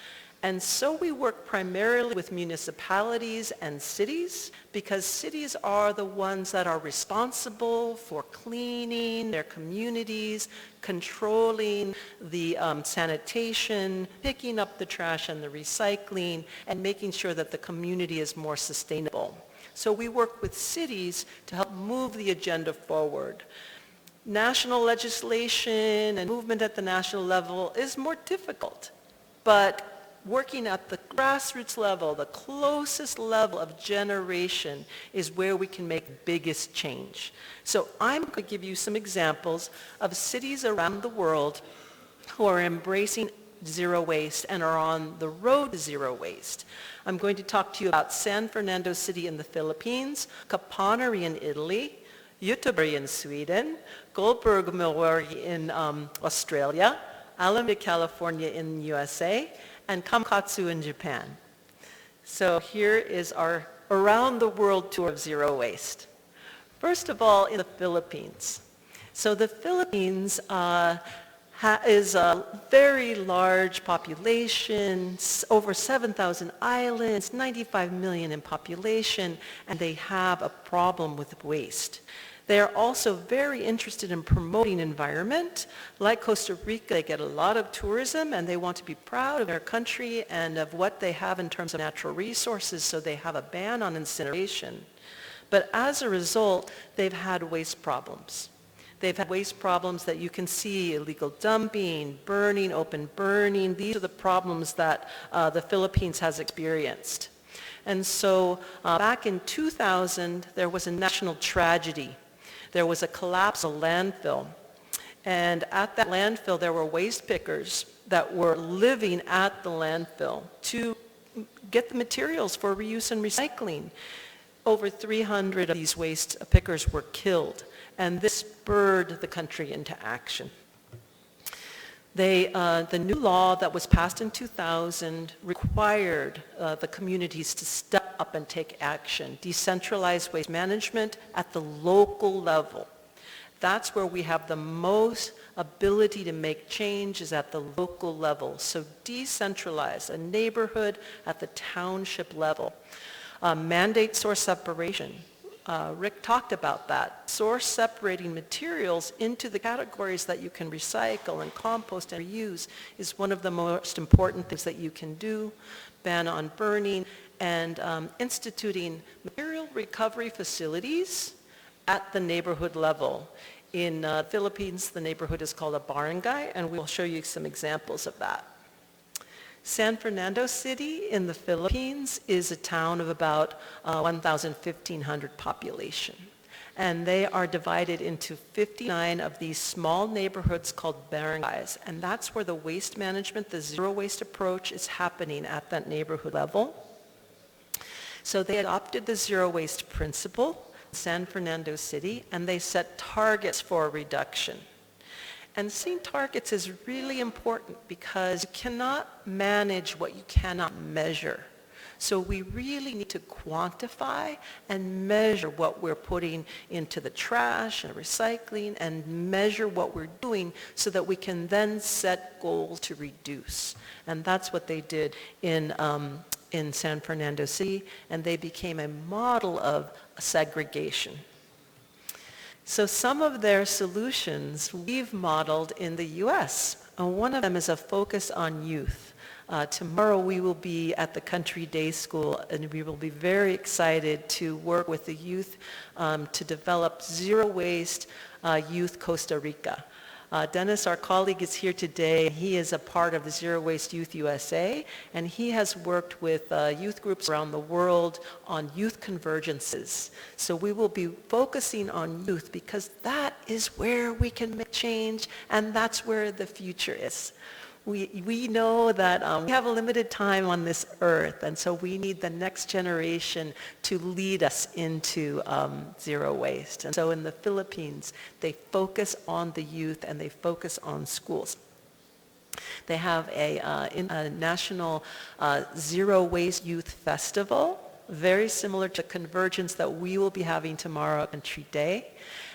And so we work primarily with municipalities and cities because cities are the ones that are responsible for cleaning their communities, controlling the sanitation, picking up the trash and the recycling, and making sure that the community is more sustainable. So we work with cities to help move the agenda forward. National legislation and movement at the national level is more difficult, but working at the grassroots level, the closest level of generation is where we can make the biggest change. So I'm going to give you some examples of cities around the world who are embracing zero waste and are on the road to zero waste. I'm going to talk to you about San Fernando City in the Philippines, Caponari in Italy, Göteborg in Sweden, Goldberg Milwaukee in Australia, Alameda, California in the USA, and Kamakatsu in Japan. So here is our around the world tour of zero waste. First of all, in the Philippines. So the Philippines is a very large population, over 7,000 islands, 95 million in population, and they have a problem with waste. They are also very interested in promoting environment. Like Costa Rica, they get a lot of tourism and they want to be proud of their country and of what they have in terms of natural resources, so they have a ban on incineration. But as a result, they've had waste problems. They've had waste problems that you can see: illegal dumping, burning, open burning. These are the problems that the Philippines has experienced. And so back in 2000, there was a national tragedy. There was a collapse of a landfill. And at that landfill, there were waste pickers that were living at the landfill to get the materials for reuse and recycling. Over 300 of these waste pickers were killed, and this spurred the country into action. The new law that was passed in 2000 required the communities to step up and take action, decentralized waste management at the local level. That's where we have the most ability to make change, is at the local level. So decentralize a neighborhood at the township level. Mandate source separation. Rick talked about that. Source separating materials into the categories that you can recycle and compost and reuse is one of the most important things that you can do. Ban on burning and instituting material recovery facilities at the neighborhood level. In the Philippines, the neighborhood is called a barangay, and we'll show you some examples of that. San Fernando City in the Philippines is a town of about 1,500 population. And they are divided into 59 of these small neighborhoods called barangays. And that's where the waste management, the zero waste approach, is happening at that neighborhood level. So they adopted the zero waste principle in San Fernando City, and they set targets for reduction. And setting targets is really important because you cannot manage what you cannot measure. So we really need to quantify and measure what we're putting into the trash and recycling, and measure what we're doing so that we can then set goals to reduce. And that's what they did in San Fernando City, and they became a model of segregation. So some of their solutions we've modeled in the U.S. And one of them is a focus on youth. Tomorrow we will be at the Country Day School, and we will be very excited to work with the youth to develop Zero Waste Youth Costa Rica. Dennis, our colleague, is here today. He is a part of the Zero Waste Youth USA, and he has worked with youth groups around the world on youth convergences. So we will be focusing on youth because that is where we can make change, and that's where the future is. We know that we have a limited time on this earth, and so we need the next generation to lead us into zero waste. And so in the Philippines, they focus on the youth and they focus on schools. They have a national Zero Waste Youth Festival, very similar to Convergence that we will be having tomorrow at Country Day.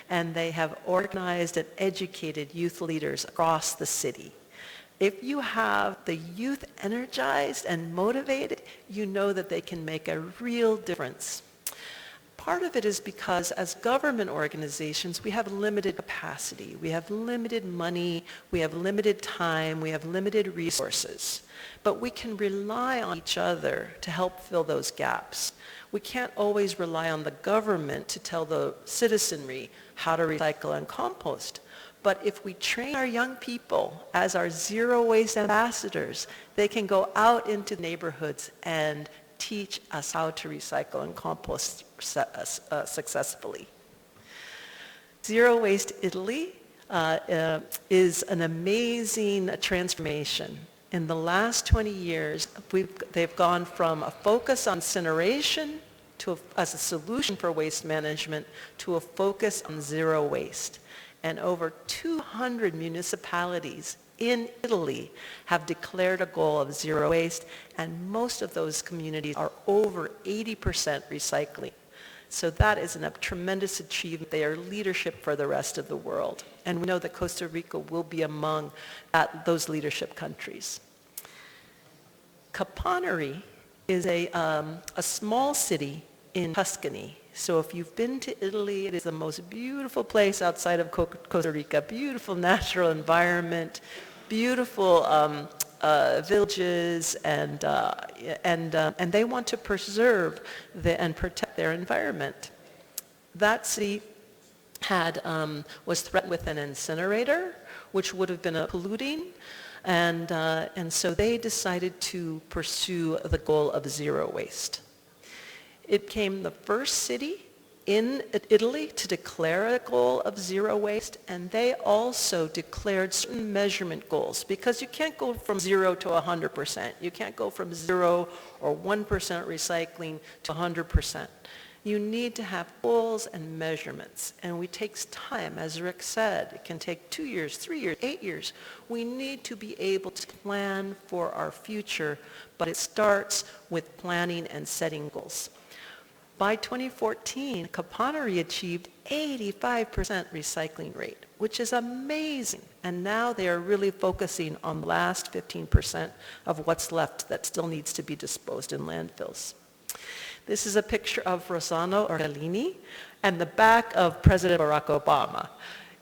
And they have organized and educated youth leaders across the city. If you have the youth energized and motivated, you know that they can make a real difference. Part of it is because as government organizations, we have limited capacity. We have limited money, we have limited time, we have limited resources. But we can rely on each other to help fill those gaps. We can't always rely on the government to tell the citizenry how to recycle and compost. But if we train our young people as our zero waste ambassadors, they can go out into neighborhoods and teach us how to recycle and compost successfully. Zero Waste Italy is an amazing transformation. In the last 20 years, they've gone from a focus on incineration as a solution for waste management to a focus on zero waste. And over 200 municipalities in Italy have declared a goal of zero waste, and most of those communities are over 80% recycling. So that is a tremendous achievement. They are leadership for the rest of the world. And we know that Costa Rica will be among those leadership countries. Caponari is a small city in Tuscany. So if you've been to Italy, it is the most beautiful place outside of Costa Rica. Beautiful natural environment, beautiful villages, and they want to preserve and protect their environment. That city was threatened with an incinerator, which would have been polluting, and so they decided to pursue the goal of zero waste. It became the first city in Italy to declare a goal of zero waste, and they also declared certain measurement goals, because you can't go from 0 to 100%. You can't go from 0 or 1% recycling to 100%. You need to have goals and measurements, and it takes time. As Rick said, it can take 2 years, 3 years, 8 years. We need to be able to plan for our future, but it starts with planning and setting goals. By 2014, Caponari achieved 85% recycling rate, which is amazing. And now they are really focusing on the last 15% of what's left that still needs to be disposed in landfills. This is a picture of Rossano Orellini and the back of President Barack Obama.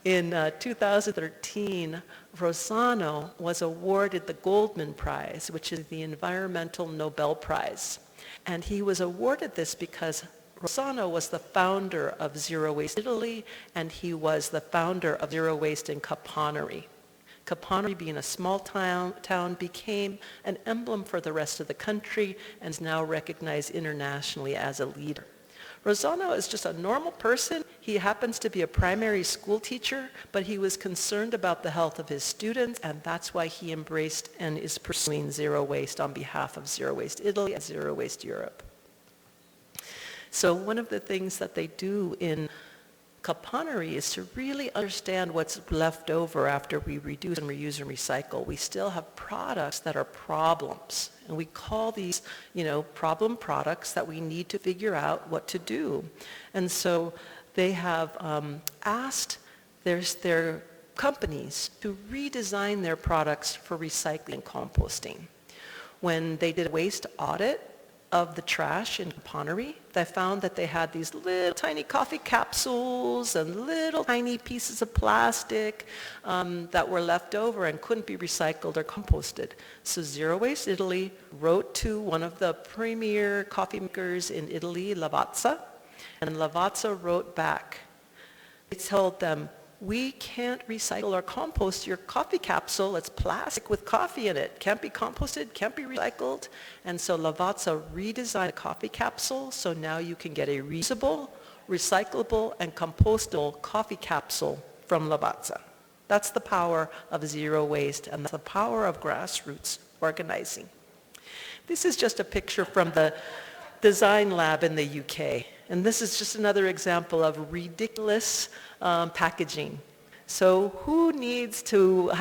In 2013, Rossano was awarded the Goldman Prize, which is the Environmental Nobel Prize. And he was awarded this because Rossano was the founder of Zero Waste Italy, and he was the founder of Zero Waste in Caponari. Caponari, being a small town, became an emblem for the rest of the country and is now recognized internationally as a leader. Rossano is just a normal person. He happens to be a primary school teacher, but he was concerned about the health of his students, and that's why he embraced and is pursuing zero waste on behalf of Zero Waste Italy and Zero Waste Europe. So one of the things that they do in Caponari is to really understand what's left over after we reduce and reuse and recycle. We still have products that are problems, and we call these, problem products that we need to figure out what to do. And so they have asked their companies to redesign their products for recycling and composting. When they did a waste audit, of the trash in Kapaneri. They found that they had these little tiny coffee capsules and little tiny pieces of plastic that were left over and couldn't be recycled or composted. So Zero Waste Italy wrote to one of the premier coffee makers in Italy, Lavazza, and Lavazza wrote back. It told them, we can't recycle or compost your coffee capsule. It's plastic with coffee in it. Can't be composted, can't be recycled. And so Lavazza redesigned a coffee capsule, so now you can get a reusable, recyclable, and compostable coffee capsule from Lavazza. That's the power of zero waste, and that's the power of grassroots organizing. This is just a picture from the design lab in the UK. And this is just another example of ridiculous packaging. So who needs to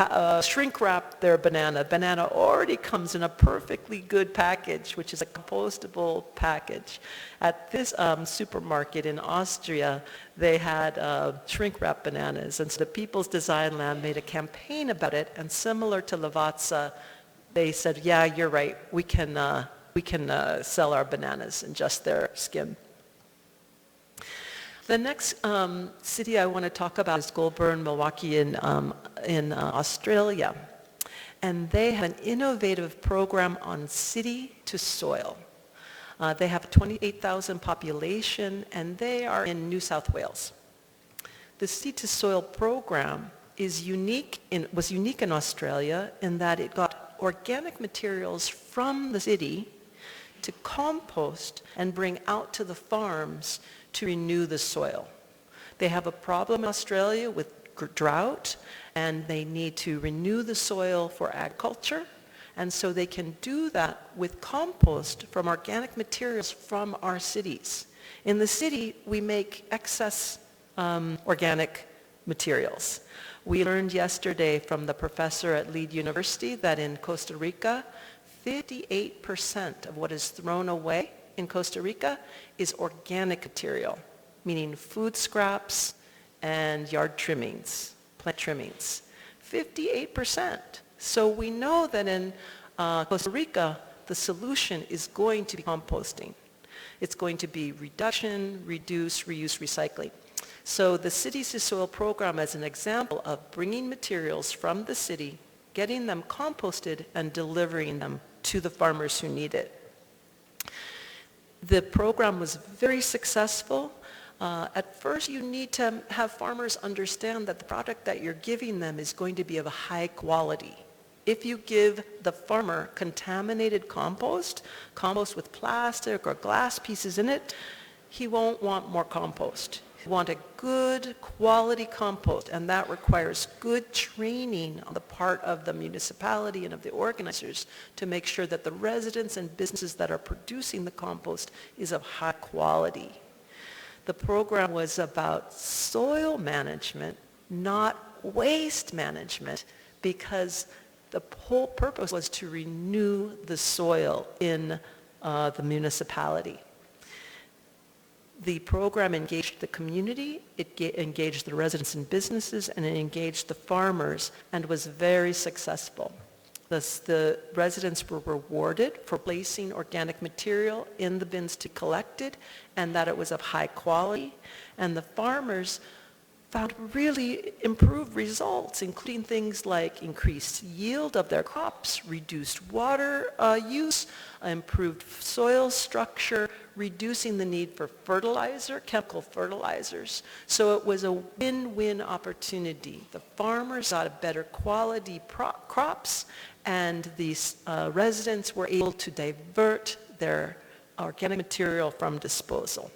shrink wrap their banana? Banana already comes in a perfectly good package, which is a compostable package. At this supermarket in Austria, they had shrink wrap bananas. And so the People's Design Lab made a campaign about it. And similar to Lavazza, they said, yeah, you're right. We can sell our bananas in just their skin. The next city I want to talk about is Goulburn, Milwaukee in Australia. And they have an innovative program on city to soil. They have a 28,000 population, and they are in New South Wales. The City to Soil program was unique in Australia in that it got organic materials from the city to compost and bring out to the farms to renew the soil. They have a problem in Australia with drought, and they need to renew the soil for agriculture, and so they can do that with compost from organic materials from our cities. In the city, we make excess organic materials. We learned yesterday from the professor at Leeds University that in Costa Rica, 58% of what is thrown away in Costa Rica is organic material, meaning food scraps and yard trimmings, plant trimmings. 58%. So we know that in Costa Rica, the solution is going to be composting. It's going to be reduction, reduce, reuse, recycling. So the Cities to Soil program is an example of bringing materials from the city, getting them composted, and delivering them to the farmers who need it. The program was very successful. At first, you need to have farmers understand that the product that you're giving them is going to be of a high quality. If you give the farmer contaminated compost with plastic or glass pieces in it, he won't want more compost. He wants a good quality compost, and that requires good training on the part of the municipality and of the organizers to make sure that the residents and businesses that are producing the compost is of high quality. The program was about soil management, not waste management, because the whole purpose was to renew the soil in the municipality. The program engaged the community, it engaged the residents and businesses, and it engaged the farmers, and was very successful. The residents were rewarded for placing organic material in the bins to collect it, and that it was of high quality, and the farmers found really improved results, including things like increased yield of their crops, reduced water use, improved soil structure, reducing the need for chemical fertilizers. So it was a win-win opportunity. The farmers got a better quality crops, and the residents were able to divert their organic material from disposal.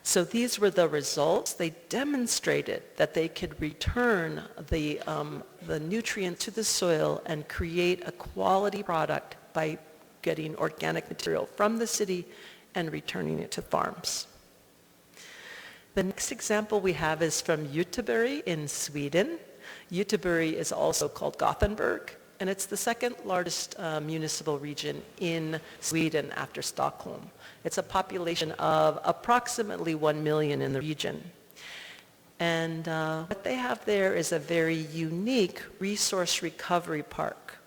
So these were the results. They demonstrated that they could return the nutrient to the soil and create a quality product by getting organic material from the city and returning it to farms. The next example we have is from Göteborg in Sweden. Göteborg is also called Gothenburg, and it's the second largest municipal region in Sweden after Stockholm. It's a population of approximately 1 million in the region. And what they have there is a very unique resource recovery park.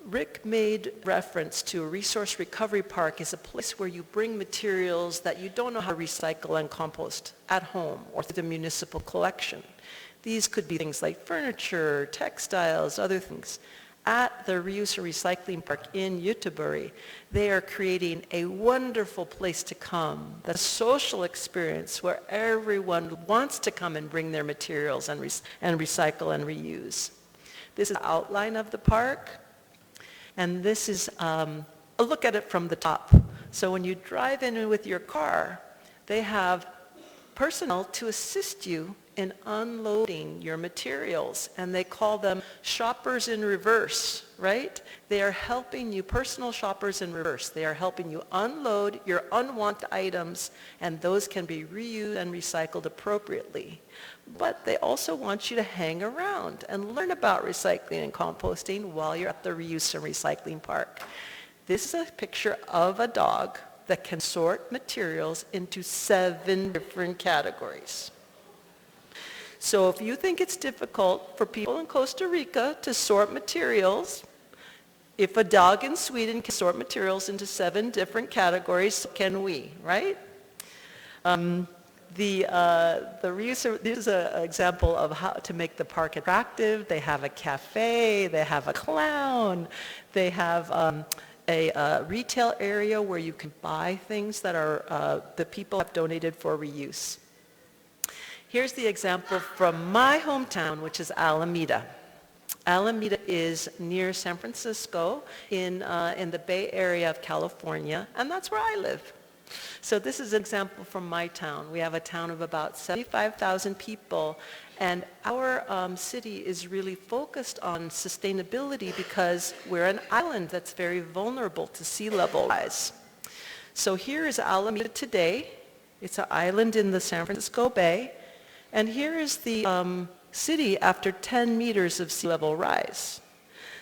Rick made reference to a resource recovery park as a place where you bring materials that you don't know how to recycle and compost at home or through the municipal collection. These could be things like furniture, textiles, other things. At the Reuse and Recycling Park in Utebury, they are creating a wonderful place to come, a social experience where everyone wants to come and bring their materials and recycle and reuse. This is the outline of the park. And this is a look at it from the top. So when you drive in with your car, they have personnel to assist you in unloading your materials. And they call them shoppers in reverse, right? They are helping you, personal shoppers in reverse. They are helping you unload your unwanted items, and those can be reused and recycled appropriately. But they also want you to hang around and learn about recycling and composting while you're at the Reuse and Recycling Park. This is a picture of a dog that can sort materials into 7 different categories. So if you think it's difficult for people in Costa Rica to sort materials, if a dog in Sweden can sort materials into 7 different categories, so can we, right? This is an example of how to make the park attractive. They have a cafe, they have a clown, they have a retail area where you can buy things that are the people have donated for reuse. Here's the example from my hometown, which is Alameda. Alameda is near San Francisco in the Bay Area of California, and that's where I live. So this is an example from my town. We have a town of about 75,000 people, and our city is really focused on sustainability because we're an island that's very vulnerable to sea level rise. So here is Alameda today. It's an island in the San Francisco Bay, and here is the city after 10 meters of sea level rise.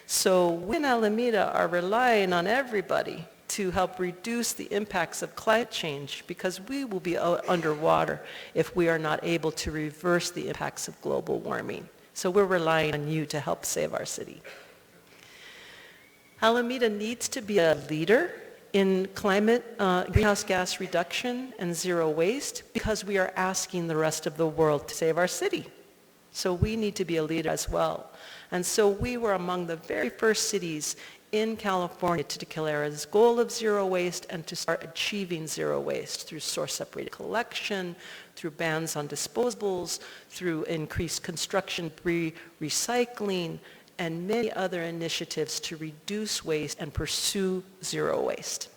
So we in Alameda are relying on everybody to help reduce the impacts of climate change because we will be underwater if we are not able to reverse the impacts of global warming. So we're relying on you to help save our city. Alameda needs to be a leader in climate, greenhouse gas reduction and zero waste because we are asking the rest of the world to save our city. So we need to be a leader as well. And so we were among the very first cities in California to declare a goal of zero waste and to start achieving zero waste through source-separated collection, through bans on disposables, through increased construction debris recycling, and many other initiatives to reduce waste and pursue zero waste.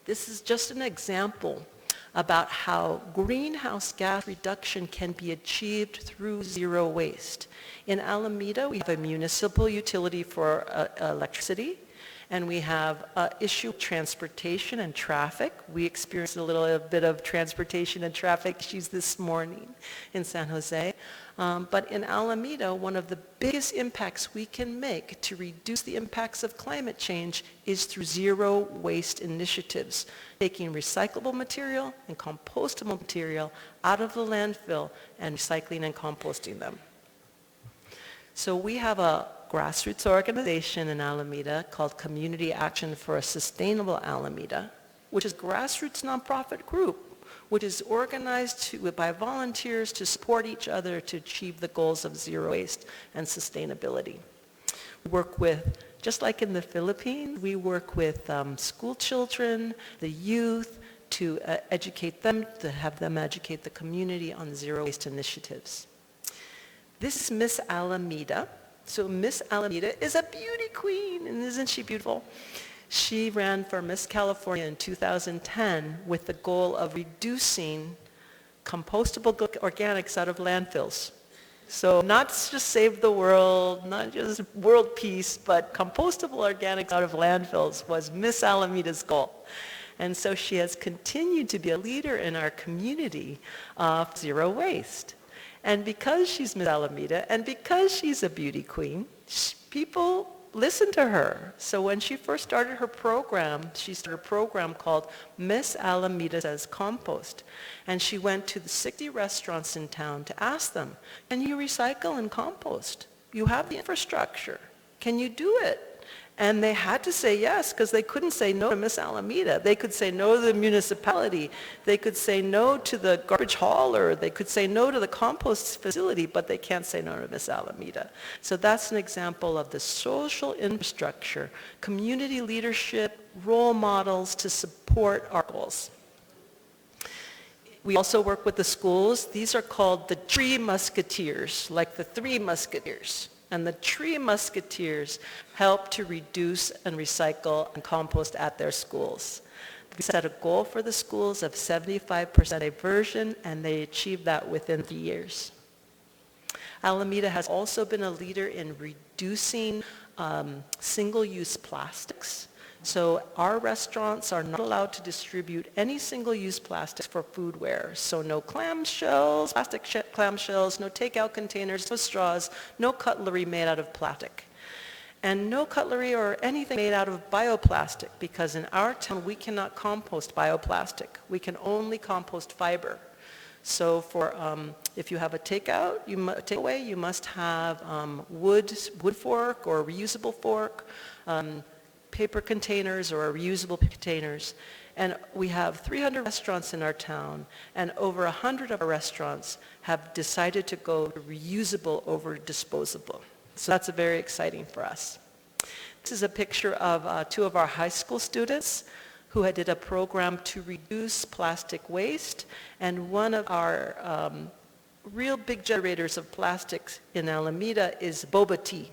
This is just an example about how greenhouse gas reduction can be achieved through zero waste. In Alameda, we have a municipal utility for electricity, and we have issue transportation and traffic. We experienced a little bit of transportation and traffic issues this morning in San Jose. But in Alameda, one of the biggest impacts we can make to reduce the impacts of climate change is through zero waste initiatives, taking recyclable material and compostable material out of the landfill and recycling and composting them. So we have a grassroots organization in Alameda called Community Action for a Sustainable Alameda, which is a grassroots nonprofit group which is organized by volunteers to support each other to achieve the goals of zero waste and sustainability. We work with, just like in the Philippines, we work with school children, the youth, to educate them, to have them educate the community on zero waste initiatives. This is Miss Alameda. So Miss Alameda is a beauty queen, and isn't she beautiful? She ran for Miss California in 2010 with the goal of reducing compostable organics out of landfills. So not just save the world, not just world peace, but compostable organics out of landfills was Miss Alameda's goal. And so she has continued to be a leader in our community of zero waste. And because she's Miss Alameda, and because she's a beauty queen, people listen to her. So when she first started her program, she started a program called Miss Alameda Says Compost. And she went to the 60 restaurants in town to ask them, can you recycle and compost? You have the infrastructure. Can you do it? And they had to say yes because they couldn't say no to Miss Alameda. They could say no to the municipality. They could say no to the garbage hauler. They could say no to the compost facility, but they can't say no to Miss Alameda. So that's an example of the social infrastructure, community leadership, role models to support our goals. We also work with the schools. These are called the Tree Musketeers, like the Three Musketeers. And the Tree Musketeers help to reduce and recycle and compost at their schools. We set a goal for the schools of 75% diversion, and they achieved that within 3 years. Alameda has also been a leader in reducing single-use plastics. So our restaurants are not allowed to distribute any single-use plastics for foodware. So no clamshells, plastic clamshells, no takeout containers, no straws, no cutlery made out of plastic. And no cutlery or anything made out of bioplastic, because in our town we cannot compost bioplastic. We can only compost fiber. So for if you have a takeaway, you must have wood fork or reusable fork, paper containers or reusable containers. And we have 300 restaurants in our town, and over 100 of our restaurants have decided to go to reusable over disposable. So that's very exciting for us. This is a picture of 2 of our high school students who did a program to reduce plastic waste, and one of our real big generators of plastics in Alameda is boba tea.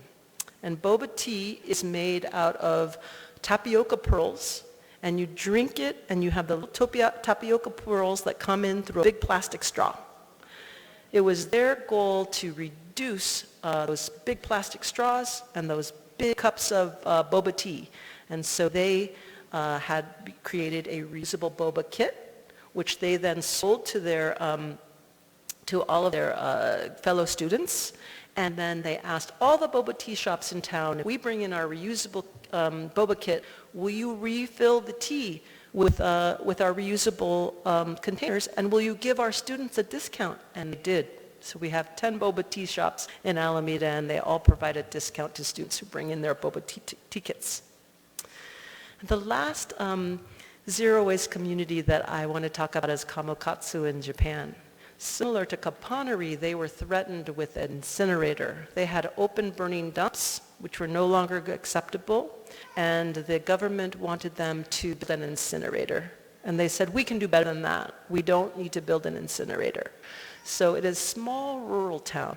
And boba tea is made out of tapioca pearls, and you drink it and you have the little tapioca pearls that come in through a big plastic straw. It was their goal to reduce those big plastic straws and those big cups of boba tea. And so they had created a reusable boba kit, which they then sold to their to all of their fellow students. And then they asked all the boba tea shops in town, if we bring in our reusable boba kit, will you refill the tea with our reusable containers, and will you give our students a discount? And they did. So we have 10 boba tea shops in Alameda, and they all provide a discount to students who bring in their boba tea kits. The last zero waste community that I want to talk about is Kamokatsu in Japan. Similar to Kapaneri, they were threatened with an incinerator. They had open burning dumps, which were no longer acceptable, and the government wanted them to build an incinerator. And they said, we can do better than that. We don't need to build an incinerator. So it is a small rural town.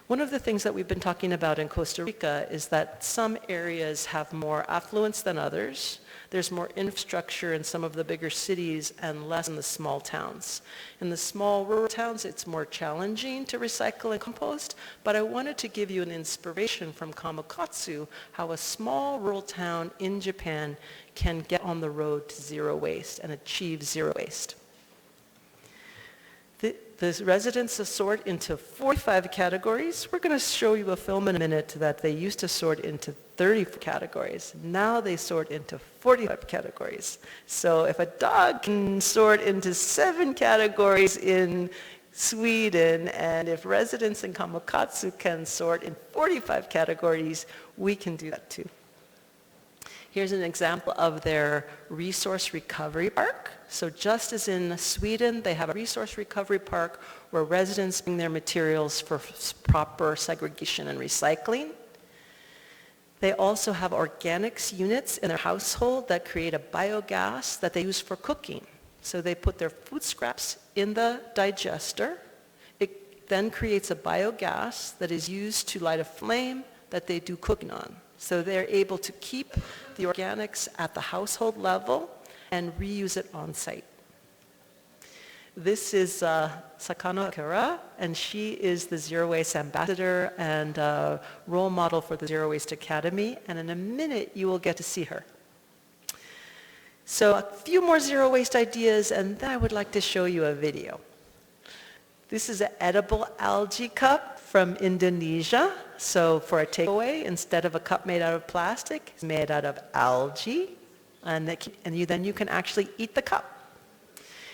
One of the things that we've been talking about in Costa Rica is that some areas have more affluence than others. There's more infrastructure in some of the bigger cities and less in the small towns. In the small rural towns, it's more challenging to recycle and compost, but I wanted to give you an inspiration from Kamokatsu, how a small rural town in Japan can get on the road to zero waste and achieve zero waste. The residents are sorted into 45 categories. We're going to show you a film in a minute that they used to sort into 30 categories. Now they sort into 45 categories. So if a dog can sort into 7 categories in Sweden, and if residents in Kamokatsu can sort in 45 categories, we can do that too. Here's an example of their resource recovery park. So just as in Sweden, they have a resource recovery park where residents bring their materials for proper segregation and recycling. They also have organics units in their household that create a biogas that they use for cooking. So they put their food scraps in the digester. It then creates a biogas that is used to light a flame that they do cooking on. So they're able to keep the organics at the household level and reuse it on site. This is Sakano Akira, and she is the Zero Waste Ambassador and role model for the Zero Waste Academy, and in a minute you will get to see her. So a few more zero waste ideas, and then I would like to show you a video. This is an edible algae cup from Indonesia. So for a takeaway, instead of a cup made out of plastic, it's made out of algae, and then you can actually eat the cup.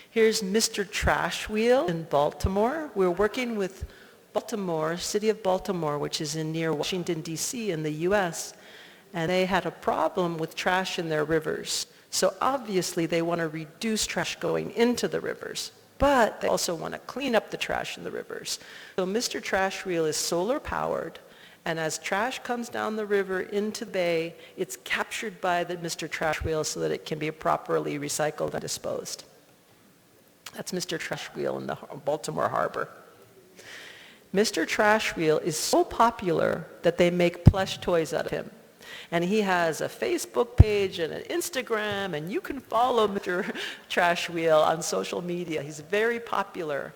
Here's Mr. Trash Wheel in Baltimore. We're working with Baltimore, City of Baltimore, which is near Washington, D.C. in the U.S., and they had a problem with trash in their rivers. So obviously they want to reduce trash going into the rivers, but they also want to clean up the trash in the rivers. So Mr. Trash Wheel is solar powered, and as trash comes down the river into the bay, it's captured by the Mr. Trash Wheel so that it can be properly recycled and disposed. That's Mr. Trash Wheel in the Baltimore Harbor. Mr. Trash Wheel is so popular that they make plush toys out of him. And he has a Facebook page and an Instagram, and you can follow Mr. Trash Wheel on social media. He's very popular.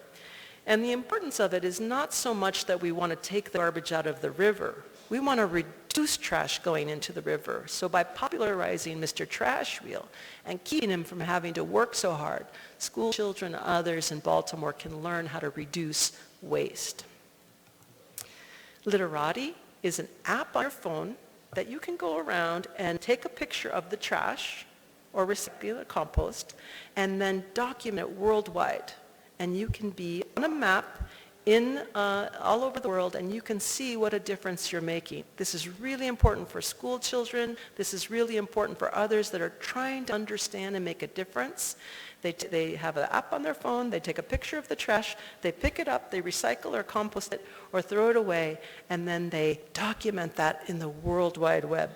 And the importance of it is not so much that we want to take the garbage out of the river. We want to reduce trash going into the river. So by popularizing Mr. Trash Wheel and keeping him from having to work so hard, school children and others in Baltimore can learn how to reduce waste. Literati is an app on your phone that you can go around and take a picture of the trash or recycling or compost and then document it worldwide. And you can be on a map all over the world, and you can see what a difference you're making. This is really important for school children. This is really important for others that are trying to understand and make a difference. They have an app on their phone, they take a picture of the trash, they pick it up, they recycle or compost it or throw it away, and then they document that in the World Wide Web.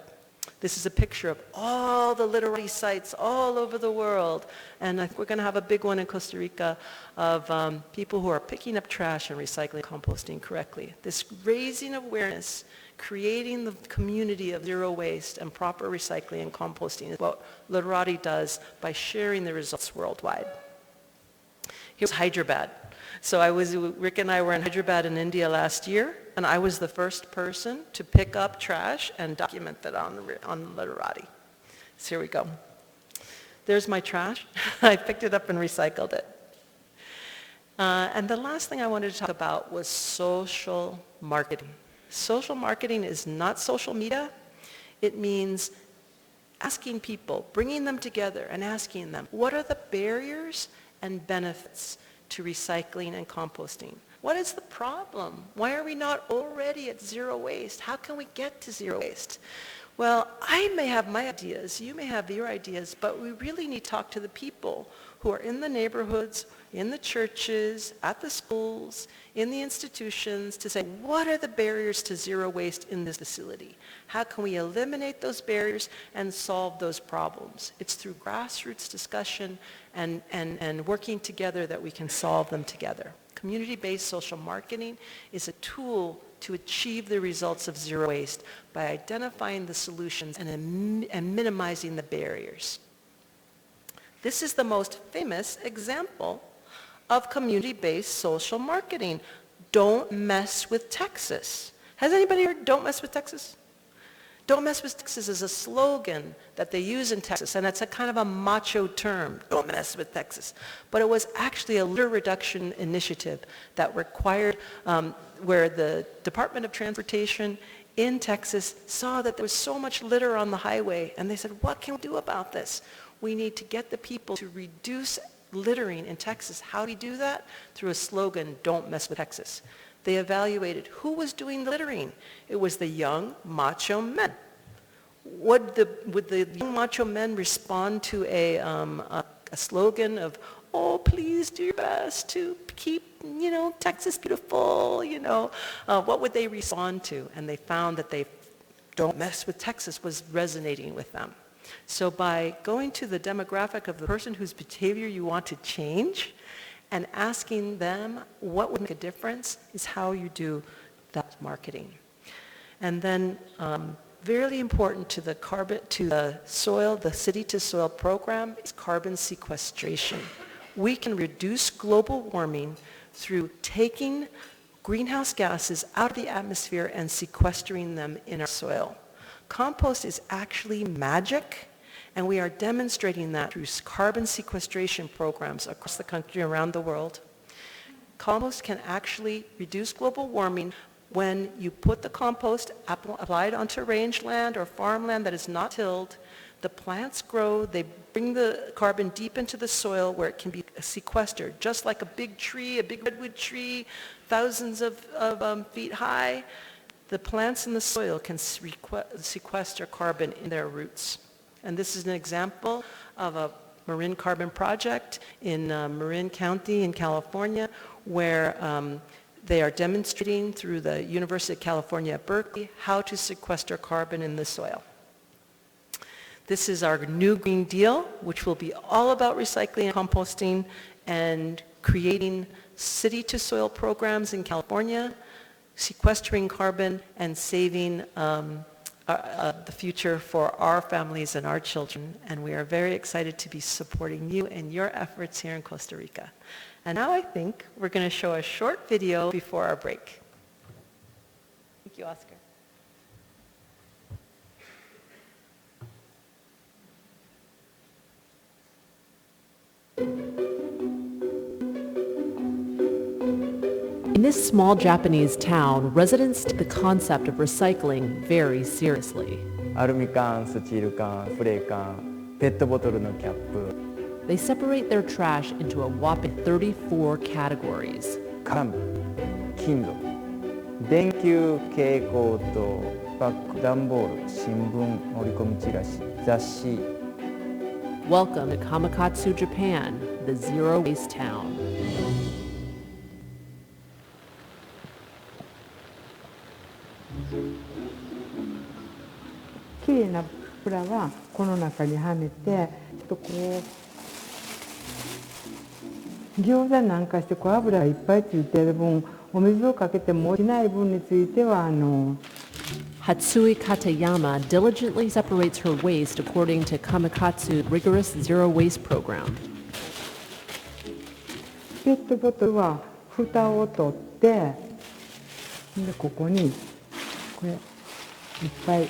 This is a picture of all the literati sites all over the world. And I think we're going to have a big one in Costa Rica of people who are picking up trash and recycling and composting correctly. This raising awareness, creating the community of zero waste and proper recycling and composting is what Literati does by sharing the results worldwide. Here's Hyderabad. So Rick and I were in Hyderabad in India last year, and I was the first person to pick up trash and document that on Literati. So here we go. There's my trash. I picked it up and recycled it. And the last thing I wanted to talk about was social marketing. Social marketing is not social media. It means asking people, bringing them together and asking them, what are the barriers and benefits to recycling and composting? What is the problem? Why are we not already at zero waste? How can we get to zero waste? Well, I may have my ideas, you may have your ideas, but we really need to talk to the people who are in the neighborhoods, in the churches, at the schools, in the institutions to say, what are the barriers to zero waste in this facility? How can we eliminate those barriers and solve those problems? It's through grassroots discussion and working together that we can solve them together. Community-based social marketing is a tool to achieve the results of zero waste by identifying the solutions and minimizing the barriers. This is the most famous example of community-based social marketing. Don't mess with Texas. Has anybody heard Don't Mess with Texas? Don't Mess with Texas is a slogan that they use in Texas, and it's a kind of a macho term, don't mess with Texas. But it was actually a litter reduction initiative that required, where the Department of Transportation in Texas saw that there was so much litter on the highway, and they said, what can we do about this? We need to get the people to reduce littering in Texas. How do we do that? Through a slogan, don't mess with Texas. They evaluated who was doing the littering. It was the young macho men. Would the young macho men respond to a slogan of, oh, please do your best to keep, Texas beautiful, what would they respond to? And they found that don't mess with Texas was resonating with them. So by going to the demographic of the person whose behavior you want to change and asking them what would make a difference is how you do that marketing. And then very important to the soil, the city to soil program is carbon sequestration. We can reduce global warming through taking greenhouse gases out of the atmosphere and sequestering them in our soil. Compost is actually magic, and we are demonstrating that through carbon sequestration programs across the country, around the world. Compost can actually reduce global warming when you put the compost applied onto rangeland or farmland that is not tilled. The plants grow, they bring the carbon deep into the soil where it can be sequestered, just like a big tree, a big redwood tree, thousands of feet high. The plants in the soil can sequester carbon in their roots. And this is an example of a Marin carbon project in Marin County in California, where they are demonstrating through the University of California at Berkeley how to sequester carbon in the soil. This is our new Green Deal, which will be all about recycling and composting and creating city-to-soil programs in California, sequestering carbon, and saving the future for our families and our children. And we are very excited to be supporting you and your efforts here in Costa Rica. And now I think we're going to show a short video before our break. Thank you, Oscar. In this small Japanese town, residents take the concept of recycling very seriously. アルミ缶、スチール缶、スプレー缶、ペットボトルのキャップ、 They separate their trash into a whopping 34 categories. 紙、金属、電球、蛍光灯、バッグ、段ボール、新聞、折り込みチラシ、雑誌。 Welcome to Kamakatsu, Japan, the zero waste town. きれいなプラはこの中にはめて、こう餃子なんかして油がいっぱいついている分、お水をかけても落ちない分についてはHatsui Katayama diligently separates her waste according to Kamakatsu's rigorous zero waste program. ペットボトルは蓋を取って、でここにこれいっぱい。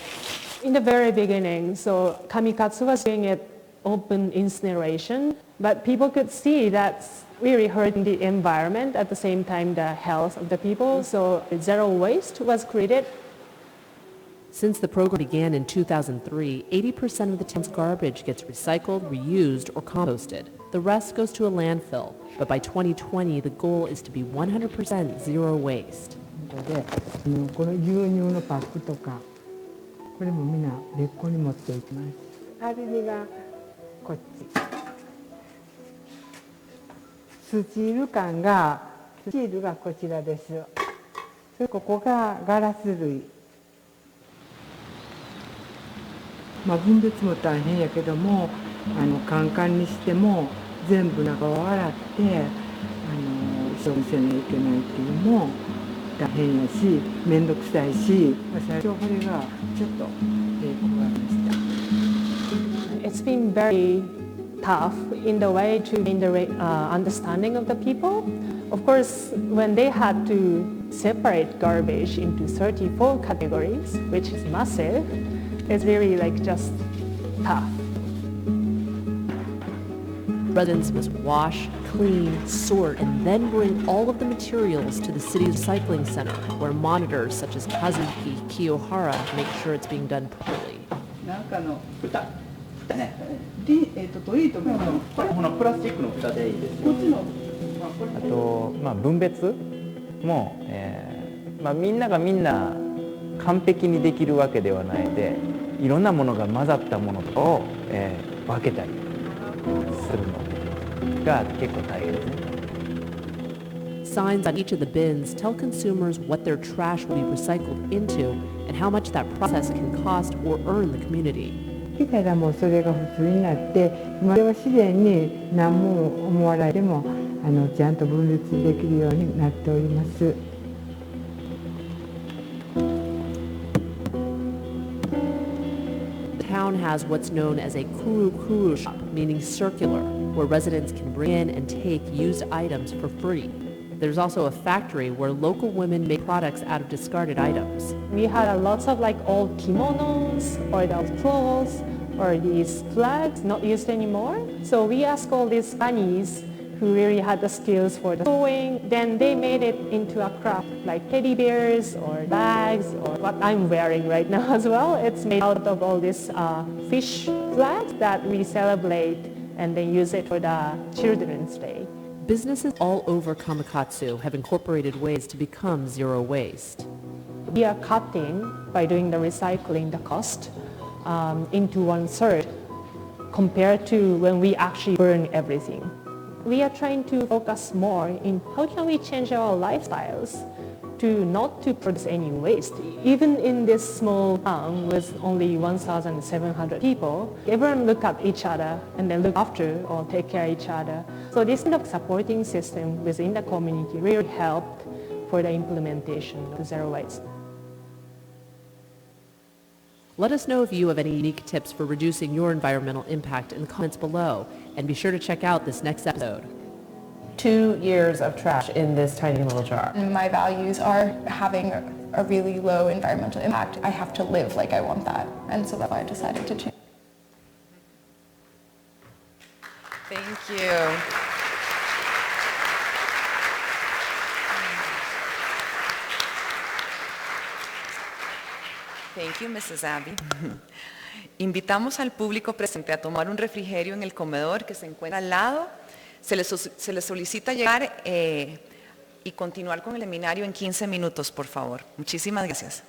In the very beginning, so Kamikatsu was doing it open incineration, but people could see that's really hurting the environment, at the same time the health of the people, so zero waste was created. Since the program began in 2003, 80% of the town's garbage gets recycled, reused, or composted. The rest goes to a landfill, but by 2020, the goal is to be 100% zero waste. この牛乳のパックとか、これもみんなレッコに持っていきます。アルミがこっち。スチール缶が、スチールがこちらです。それここがガラス類。分別も大変やけども、カンカンにしても全部中を洗って処分せないといけないっていうのも大変やし、面倒くさいし、最初これがちょっと抵抗がありました。 It's been very tough in the way to gain the understanding of the people. Of course, when they had to separate garbage into 34 categories, which is massive, it's really like just tough. Residents must wash, clean, sort, and then bring all of the materials to the city's recycling center, where monitors such as Kazuki Kiyohara make sure it's being done properly. あと、分別も、みんながみんな完璧にできるわけではないで、いろんなものが混ざったものを、分けたりするのが結構大変ですね。Signs on each of the bins tell consumers what their trash will be recycled into and how much that process can cost or earn the community. 来たらもうそれが普通になって、今では自然に何も思わないでもちゃんと分別できるようになっております。The town has what's known as a kuru-kuru shop, meaning circular, where residents can bring in and take used items for free. There's also a factory where local women make products out of discarded items. We had lots of like old kimonos or those clothes or these flags not used anymore. So we asked all these bunnies who really had the skills for the sewing. Then they made it into a craft like teddy bears or bags or what I'm wearing right now as well. It's made out of all these fish flags that we celebrate and then use it for the Children's Day. Businesses all over Kamakatsu have incorporated ways to become zero waste. we are cutting, by doing the recycling, the cost into 1/3 compared to when we actually burn everything. We are trying to focus more in how can we change our lifestyles to not to produce any waste. Even in this small town with only 1,700 people, everyone look at each other and then look after or take care of each other. So this kind of supporting system within the community really helped for the implementation of zero waste. Let us know if you have any unique tips for reducing your environmental impact in the comments below, and be sure to check out this next episode. 2 years of trash in this tiny little jar. My values are having a really low environmental impact. I have to live like I want that, and so that's why I decided to change. Thank you. Thank you, Mrs. Abby. Invitamos al público presente a tomar un refrigerio en el comedor que se encuentra al lado. Se les solicita llegar y continuar con el seminario en 15 minutos, por favor. Muchísimas gracias.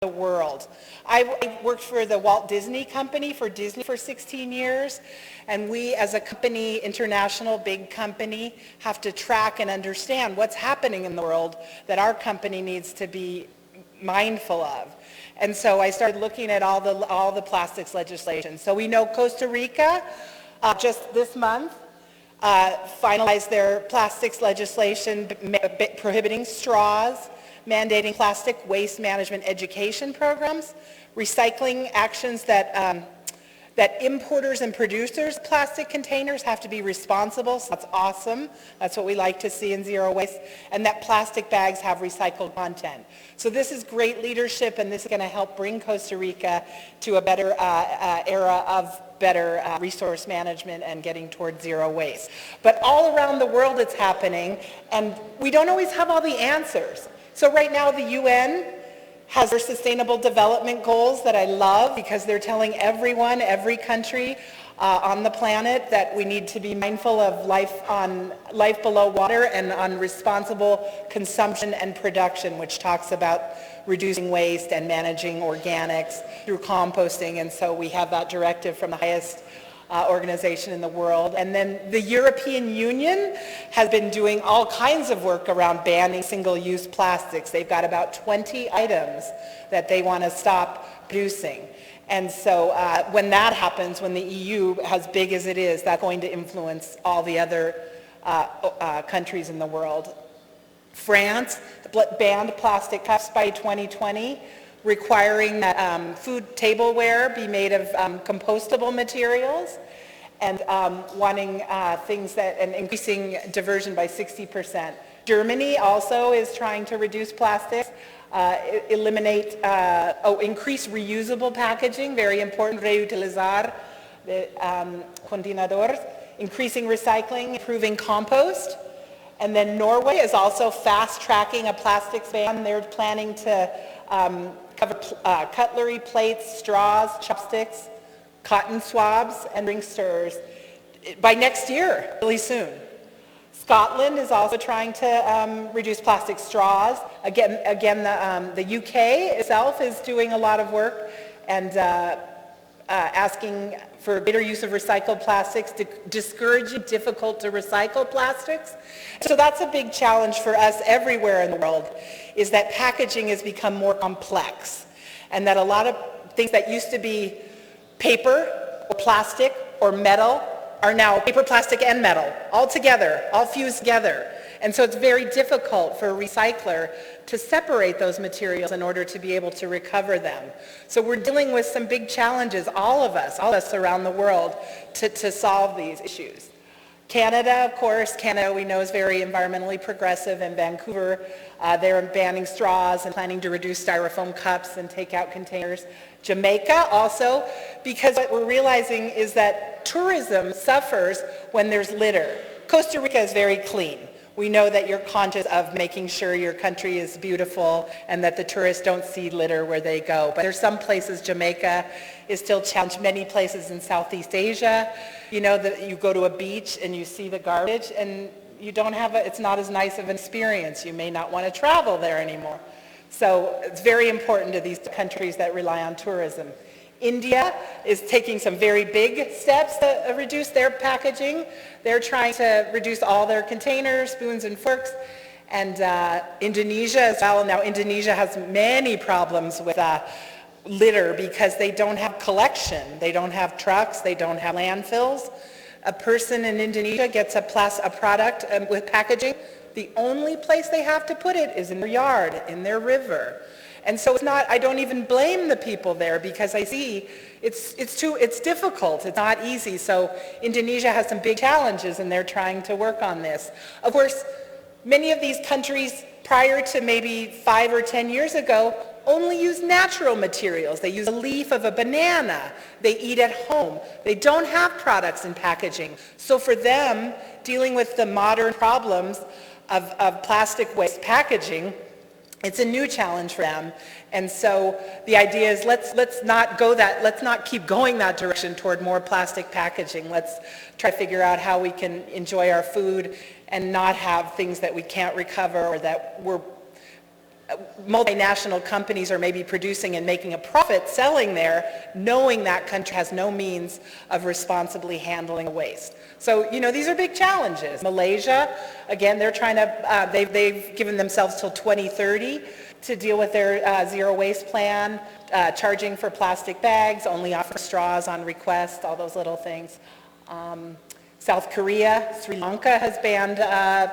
the world. I worked for the Walt Disney Company for Disney for 16 years, and we as a company, international big company, have to track and understand what's happening in the world that our company needs to be mindful of. And so I started looking at all the plastics legislation. So we know Costa Rica just this month finalized their plastics legislation prohibiting straws, mandating plastic waste management education programs, recycling actions that importers and producers of plastic containers have to be responsible. So that's awesome. That's what we like to see in zero waste. And that plastic bags have recycled content. So this is great leadership, and this is going to help bring Costa Rica to a better era of better resource management and getting towards zero waste. But all around the world it's happening, and we don't always have all the answers. So right now the UN has their sustainable development goals that I love, because they're telling everyone, every country on the planet that we need to be mindful of life below water and on responsible consumption and production, which talks about reducing waste and managing organics through composting. And so we have that directive from the highest organization in the world. And then the European Union has been doing all kinds of work around banning single-use plastics. They've got about 20 items that they want to stop producing. And so when that happens, when the EU, as big as it is, that's going to influence all the other countries in the world. France banned plastic cups by 2020, requiring that food tableware be made of compostable materials, and wanting things that, and increasing diversion by 60%. Germany also is trying to reduce plastics, increase reusable packaging, very important, reutilizar the contenedores, increasing recycling, improving compost. And then Norway is also fast-tracking a plastics ban. They're planning to cover cutlery, plates, straws, chopsticks, cotton swabs, and drink stirrers by next year, really soon. Scotland is also trying to reduce plastic straws. Again, the UK itself is doing a lot of work and asking for greater use of recycled plastics, discouraging difficult to recycle plastics. So that's a big challenge for us everywhere in the world, is that packaging has become more complex, and that a lot of things that used to be paper or plastic or metal are now paper, plastic, and metal, all together, all fused together. And so it's very difficult for a recycler to separate those materials in order to be able to recover them. So we're dealing with some big challenges, all of us around the world, to solve these issues. Canada, of course, Canada we know is very environmentally progressive, and Vancouver, they're banning straws and planning to reduce styrofoam cups and takeout containers. Jamaica also, because what we're realizing is that tourism suffers when there's litter. Costa Rica is very clean. We know that you're conscious of making sure your country is beautiful and that the tourists don't see litter where they go. But there's some places, Jamaica is still challenged. Many places in Southeast Asia, you know, that you go to a beach and you see the garbage and you don't have it's not as nice of an experience. You may not want to travel there anymore. So it's very important to these countries that rely on tourism. India is taking some very big steps to reduce their packaging. They're trying to reduce all their containers, spoons and forks. And Indonesia as well. Now Indonesia has many problems with litter because they don't have collection. They don't have trucks. They don't have landfills. A person in Indonesia gets a product with packaging. The only place they have to put it is in their yard, in their river. And so it's not, I don't even blame the people there because I see it's difficult, it's not easy. So Indonesia has some big challenges and they're trying to work on this. Of course, many of these countries prior to maybe 5 or 10 years ago only use natural materials. They use a leaf of a banana. They eat at home. They don't have products in packaging. So for them, dealing with the modern problems of plastic waste packaging, it's a new challenge for them. And so the idea is let's not keep going that direction toward more plastic packaging. Let's try to figure out how we can enjoy our food and not have things that we can't recover or that we're multinational companies are maybe producing and making a profit selling there, knowing that country has no means of responsibly handling waste. So, these are big challenges. Malaysia, again, they're trying to, they've given themselves till 2030 to deal with their zero waste plan, charging for plastic bags, only offering straws on request, all those little things. South Korea, Sri Lanka has banned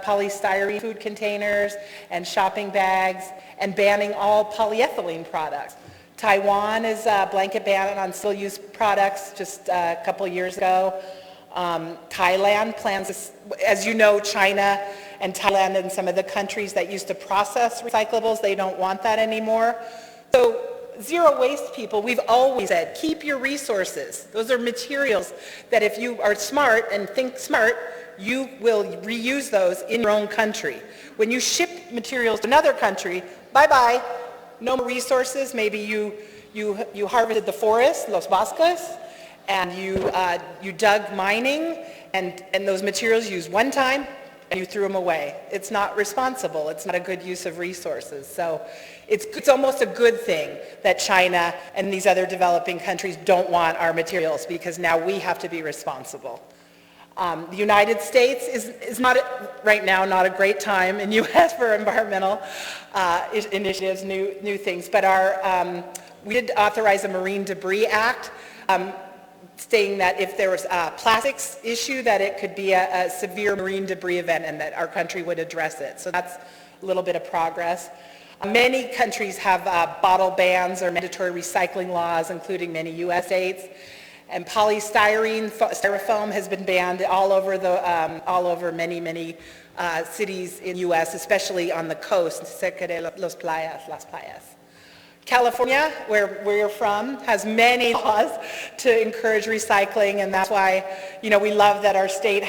polystyrene food containers and shopping bags and banning all polyethylene products. Taiwan is a blanket ban on single-use products just a couple years ago. Thailand plans, as you know, China and Thailand and some of the countries that used to process recyclables, they don't want that anymore. So zero waste people, we've always said, keep your resources. Those are materials that if you are smart and think smart, you will reuse those in your own country. When you ship materials to another country, bye-bye, no more resources. Maybe you harvested the forest, Los Bosques, and you dug mining, and those materials used one time, and you threw them away. It's not responsible. It's not a good use of resources. So it's almost a good thing that China and these other developing countries don't want our materials, because now we have to be responsible. The United States is not, right now, not a great time in U.S. for environmental initiatives, new things, but we did authorize a Marine Debris Act, stating that if there was a plastics issue, that it could be a severe marine debris event and that our country would address it. So that's a little bit of progress. Many countries have bottle bans or mandatory recycling laws, including many U.S. states. And styrofoam has been banned all over many cities in U.S., especially on the coast, cerca de las playas. California, where we're from, has many laws to encourage recycling, and that's why, we love that our state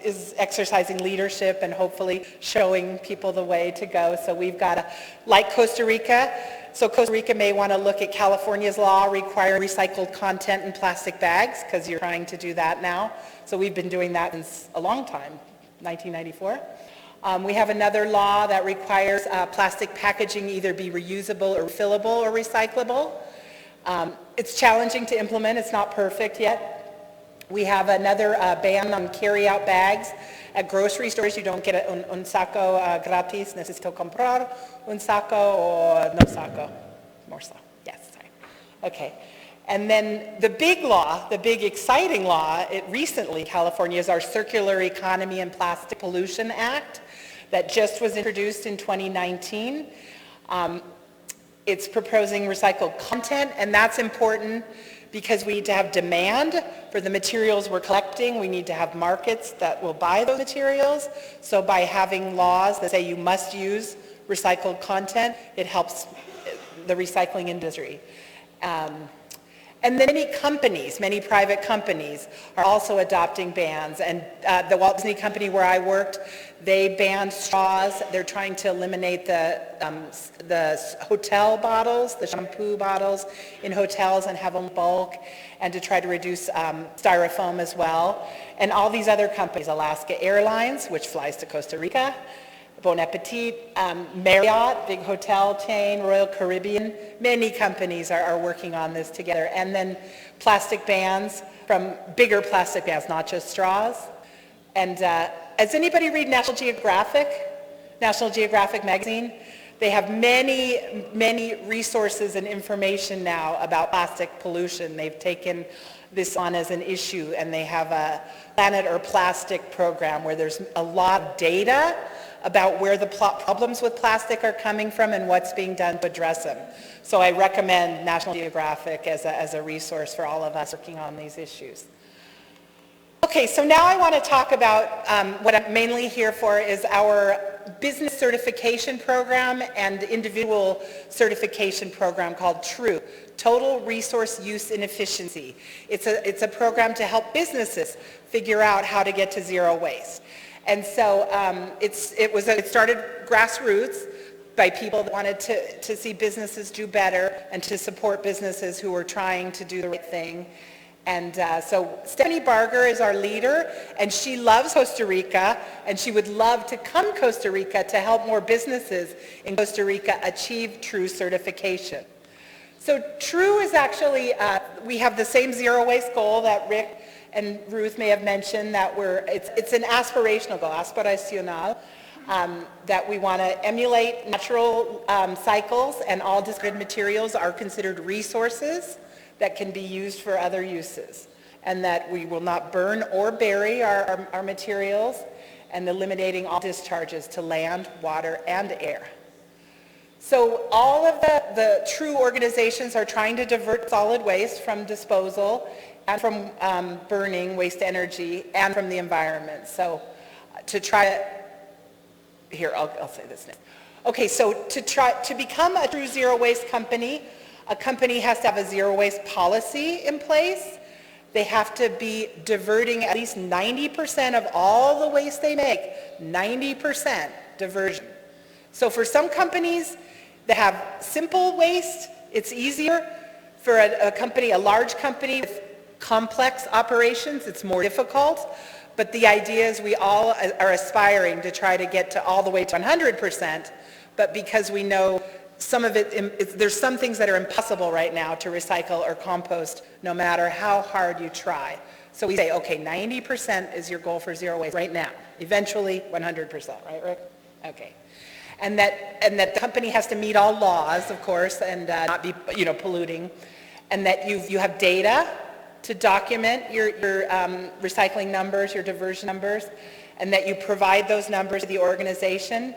is exercising leadership and hopefully showing people the way to go. So we've got like Costa Rica. So Costa Rica may want to look at California's law requiring recycled content in plastic bags, because you're trying to do that now. So we've been doing that since a long time, 1994. We have another law that requires plastic packaging either be reusable or refillable or recyclable. It's challenging to implement. It's not perfect yet. We have another ban on carry-out bags. At grocery stores, you don't get un saco gratis. Necesito comprar un saco o no saco. More so. Yes, sorry. Okay. And then the big law, the big exciting law, recently California, is our Circular Economy and Plastic Pollution Act that just was introduced in 2019. It's proposing recycled content, and that's important because we need to have demand for the materials we're collecting. We need to have markets that will buy those materials. So by having laws that say you must use recycled content, it helps the recycling industry. And then many private companies are also adopting bans. And the Walt Disney Company where I worked, they banned straws. They're trying to eliminate the hotel bottles, the shampoo bottles in hotels, and have them bulk, and to try to reduce styrofoam as well. And all these other companies, Alaska Airlines, which flies to Costa Rica, Bon Appetit, Marriott, big hotel chain, Royal Caribbean, many companies are working on this together. And then plastic bans, from bigger plastic bans, not just straws. And has anybody read National Geographic magazine? They have many resources and information now about plastic pollution. They've taken this on as an issue, and they have a Planet or Plastic program where there's a lot of data about where the problems with plastic are coming from and what's being done to address them. So I recommend National Geographic as a resource for all of us working on these issues. Okay, so now I want to talk about what I'm mainly here for is our business certification program and individual certification program called TRUE, Total Resource Use and Efficiency. It's a program to help businesses figure out how to get to zero waste. And so it started grassroots by people that wanted to see businesses do better and to support businesses who were trying to do the right thing. And so Stephanie Barger is our leader, and she loves Costa Rica, and she would love to come to Costa Rica to help more businesses in Costa Rica achieve TRUE certification. So TRUE is actually, we have the same zero waste goal that Rick and Ruth may have mentioned, that it's an aspirational goal, aspiracional, that we want to emulate natural cycles, and all discarded materials are considered resources that can be used for other uses, and that we will not burn or bury our materials, and eliminating all discharges to land, water, and air. So all of the TRUE organizations are trying to divert solid waste from disposal and from burning waste energy and from the environment. So to try to, here, I'll say this next. Okay, so to become a true zero waste company, a company has to have a zero waste policy in place. They have to be diverting at least 90% of all the waste they make, 90% diversion. So for some companies that have simple waste, it's easier. For a large company with complex operations, it's more difficult. But the idea is we all are aspiring to try to get to all the way to 100%, but because we know some of it, there's some things that are impossible right now to recycle or compost, no matter how hard you try. So we say, okay, 90% is your goal for zero waste right now. Eventually, 100%, right, Rick? Okay. And that the company has to meet all laws, of course, and not be, polluting, and that you have data to document your recycling numbers, your diversion numbers, and that you provide those numbers to the organization,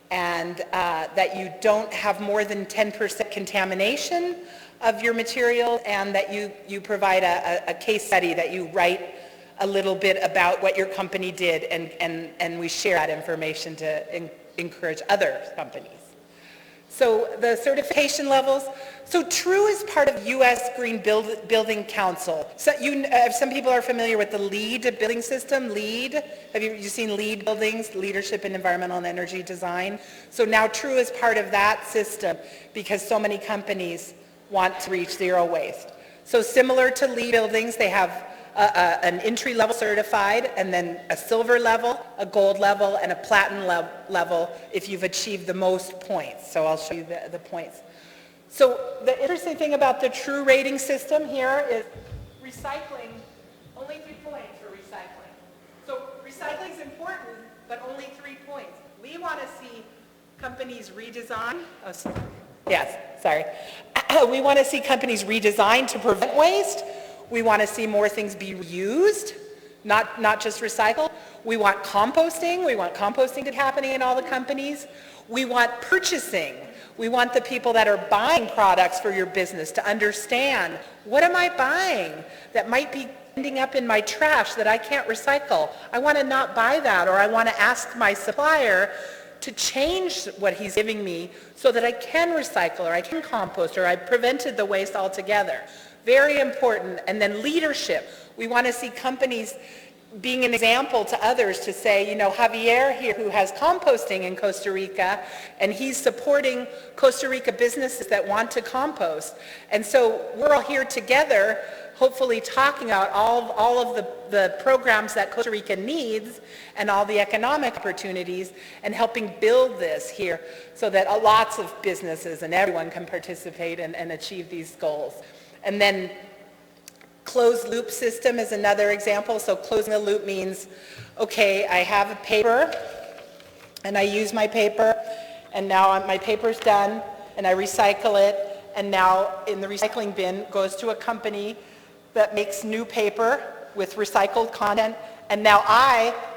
and that you don't have more than 10% contamination of your material, and that you provide a case study, that you write a little bit about what your company did, and we share that information to encourage other companies. So the certification levels, so TRUE is part of U.S. Green Building Council. So some people are familiar with the LEED building system, LEED. Have you seen LEED buildings, Leadership in Environmental and Energy Design? So now TRUE is part of that system because so many companies want to reach zero waste. So similar to LEED buildings, they have an entry-level certified, and then a silver level, a gold level, and a platinum level if you've achieved the most points. So I'll show you the points. So the interesting thing about the TRUE rating system here is recycling, only 3 points for recycling. So recycling is important, but only 3 points. We want to see companies redesign. Oh, sorry. Yes, sorry. We want to see companies redesign to prevent waste. We want to see more things be reused, not just recycled. We want composting. We want composting to be happening in all the companies. We want purchasing. We want the people that are buying products for your business to understand, what am I buying that might be ending up in my trash that I can't recycle? I want to not buy that, or I want to ask my supplier to change what he's giving me so that I can recycle, or I can compost, or I prevented the waste altogether. Very important. And then leadership. We want to see companies being an example to others to say, Javier here, who has composting in Costa Rica, and he's supporting Costa Rica businesses that want to compost. And so we're all here together, hopefully talking about all of the programs that Costa Rica needs and all the economic opportunities, and helping build this here so that lots of businesses and everyone can participate and achieve these goals. And then closed loop system is another example. So closing the loop means, okay, I have a paper and I use my paper, and now my paper's done and I recycle it, and now in the recycling bin goes to a company that makes new paper with recycled content, and now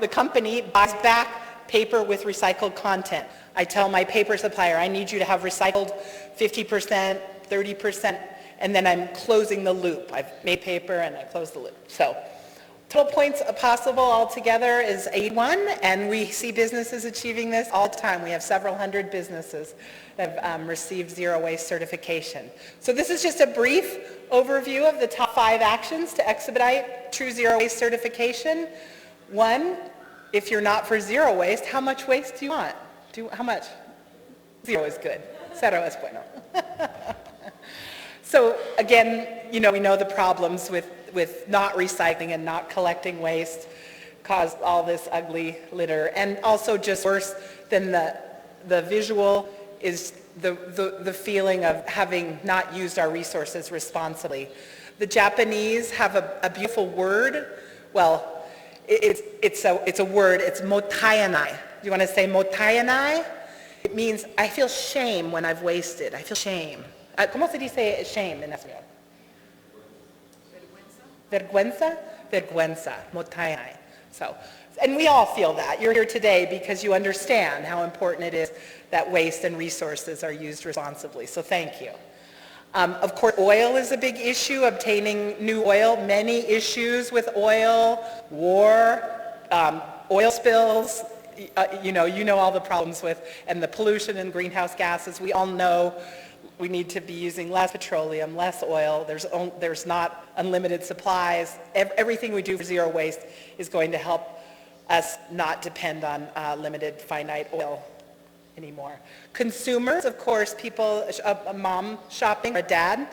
the company, buys back paper with recycled content. I tell my paper supplier, I need you to have recycled 50%, 30%, and then I'm closing the loop. I've made paper and I close the loop. So total points possible altogether is 81, and we see businesses achieving this all the time. We have several hundred businesses that have received zero waste certification. So this is just a brief overview of the top 5 actions to expedite true zero waste certification. 1, if you're not for zero waste, how much waste do you want? How much? 0 is good. 0 es bueno. So again, we know the problems with not recycling and not collecting waste cause all this ugly litter. And also just worse than the visual is the feeling of having not used our resources responsibly. The Japanese have a beautiful word. Well, it's a word. It's mottainai. Do you want to say mottainai? It means I feel shame when I've wasted. I feel shame. ¿Cómo se dice shame en español? Vergüenza. Vergüenza. Mottainai. So, and we all feel that. You're here today because you understand how important it is that waste and resources are used responsibly. So thank you. Of course, oil is a big issue, obtaining new oil. Many issues with oil, war, oil spills. You know all the problems with, and the pollution and greenhouse gases. We all know we need to be using less petroleum, less oil. There's not unlimited supplies. Everything we do for zero waste is going to help us not depend on limited finite oil anymore. Consumers, of course, people, a mom shopping, or a dad,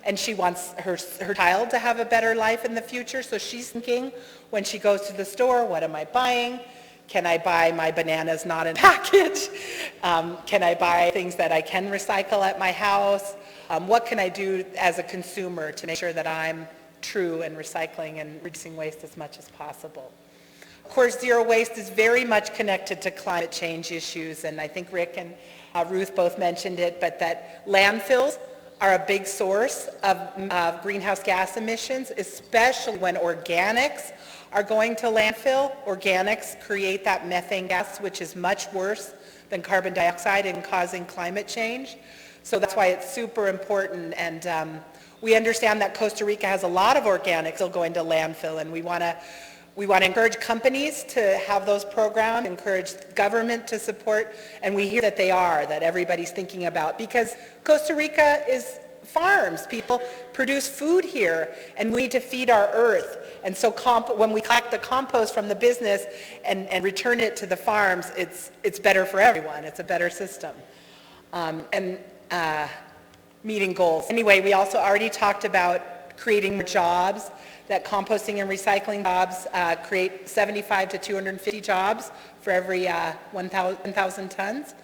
and she wants her child to have a better life in the future, so she's thinking when she goes to the store, what am I buying? Can I buy my bananas not in a package? Can I buy things that I can recycle at my house? What can I do as a consumer to make sure that I'm true in recycling and reducing waste as much as possible? Of course, zero waste is very much connected to climate change issues, and I think Rick and Ruth both mentioned it, but that landfills are a big source of greenhouse gas emissions, especially when organics are going to landfill. Organics create that methane gas, which is much worse than carbon dioxide in causing climate change. So that's why it's super important, and we understand that Costa Rica has a lot of organics still going to landfill, and we want to encourage companies to have those programs, encourage government to support, and we hear that they are, that everybody's thinking about, because Costa Rica is farms. People produce food here, and we need to feed our earth. And so when we collect the compost from the business and return it to the farms, it's better for everyone. It's a better system. Meeting goals. Anyway, we also already talked about creating more jobs, that composting and recycling jobs create 75 to 250 jobs for every 1,000 tons.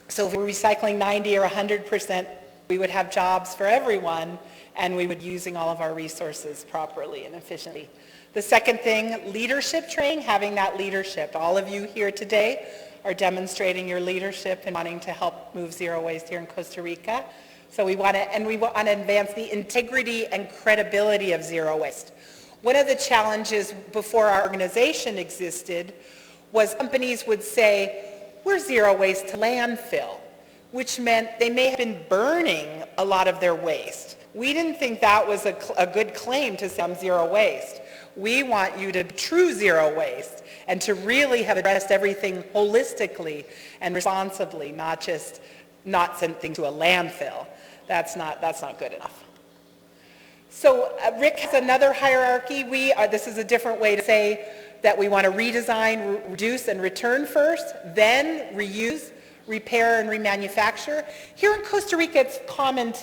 So if we're recycling 90 or 100%, we would have jobs for everyone, and we would be using all of our resources properly and efficiently. The second thing, leadership training, having that leadership. All of you here today are demonstrating your leadership and wanting to help move zero waste here in Costa Rica. So we want to advance the integrity and credibility of zero waste. One of the challenges before our organization existed was companies would say, we're zero waste to landfill, which meant they may have been burning a lot of their waste. We didn't think that was a good claim to say I'm zero waste. We want you to be true zero waste and to really have addressed everything holistically and responsibly, not send things to a landfill. That's not good enough. So Rick has another hierarchy. This is a different way to say that we want to redesign, reduce, and return first, then reuse, repair, and remanufacture. Here in Costa Rica, it's common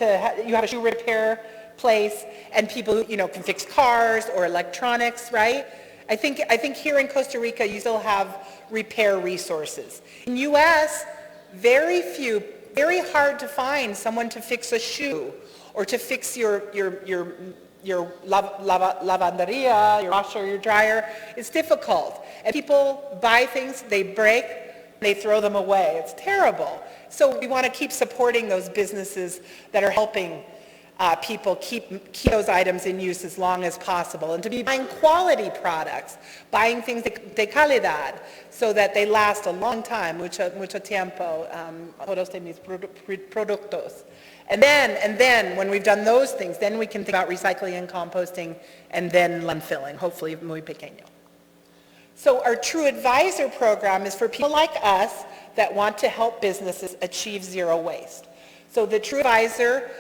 you have a shoe repair place, and people can fix cars or electronics, right? I think here in Costa Rica, you still have repair resources. In U.S., very hard to find someone to fix a shoe or to fix your lavanderia, your washer, your dryer. It's difficult. And people buy things, they break, they throw them away. It's terrible. So we want to keep supporting those businesses that are helping people keep those items in use as long as possible, and to be buying quality products, buying things de calidad, so that they last a long time, mucho tiempo, todos de mis productos. And then, when we've done those things, then we can think about recycling and composting, and then landfilling, hopefully muy pequeño. So our True Advisor program is for people like us that want to help businesses achieve zero waste. So the True Advisor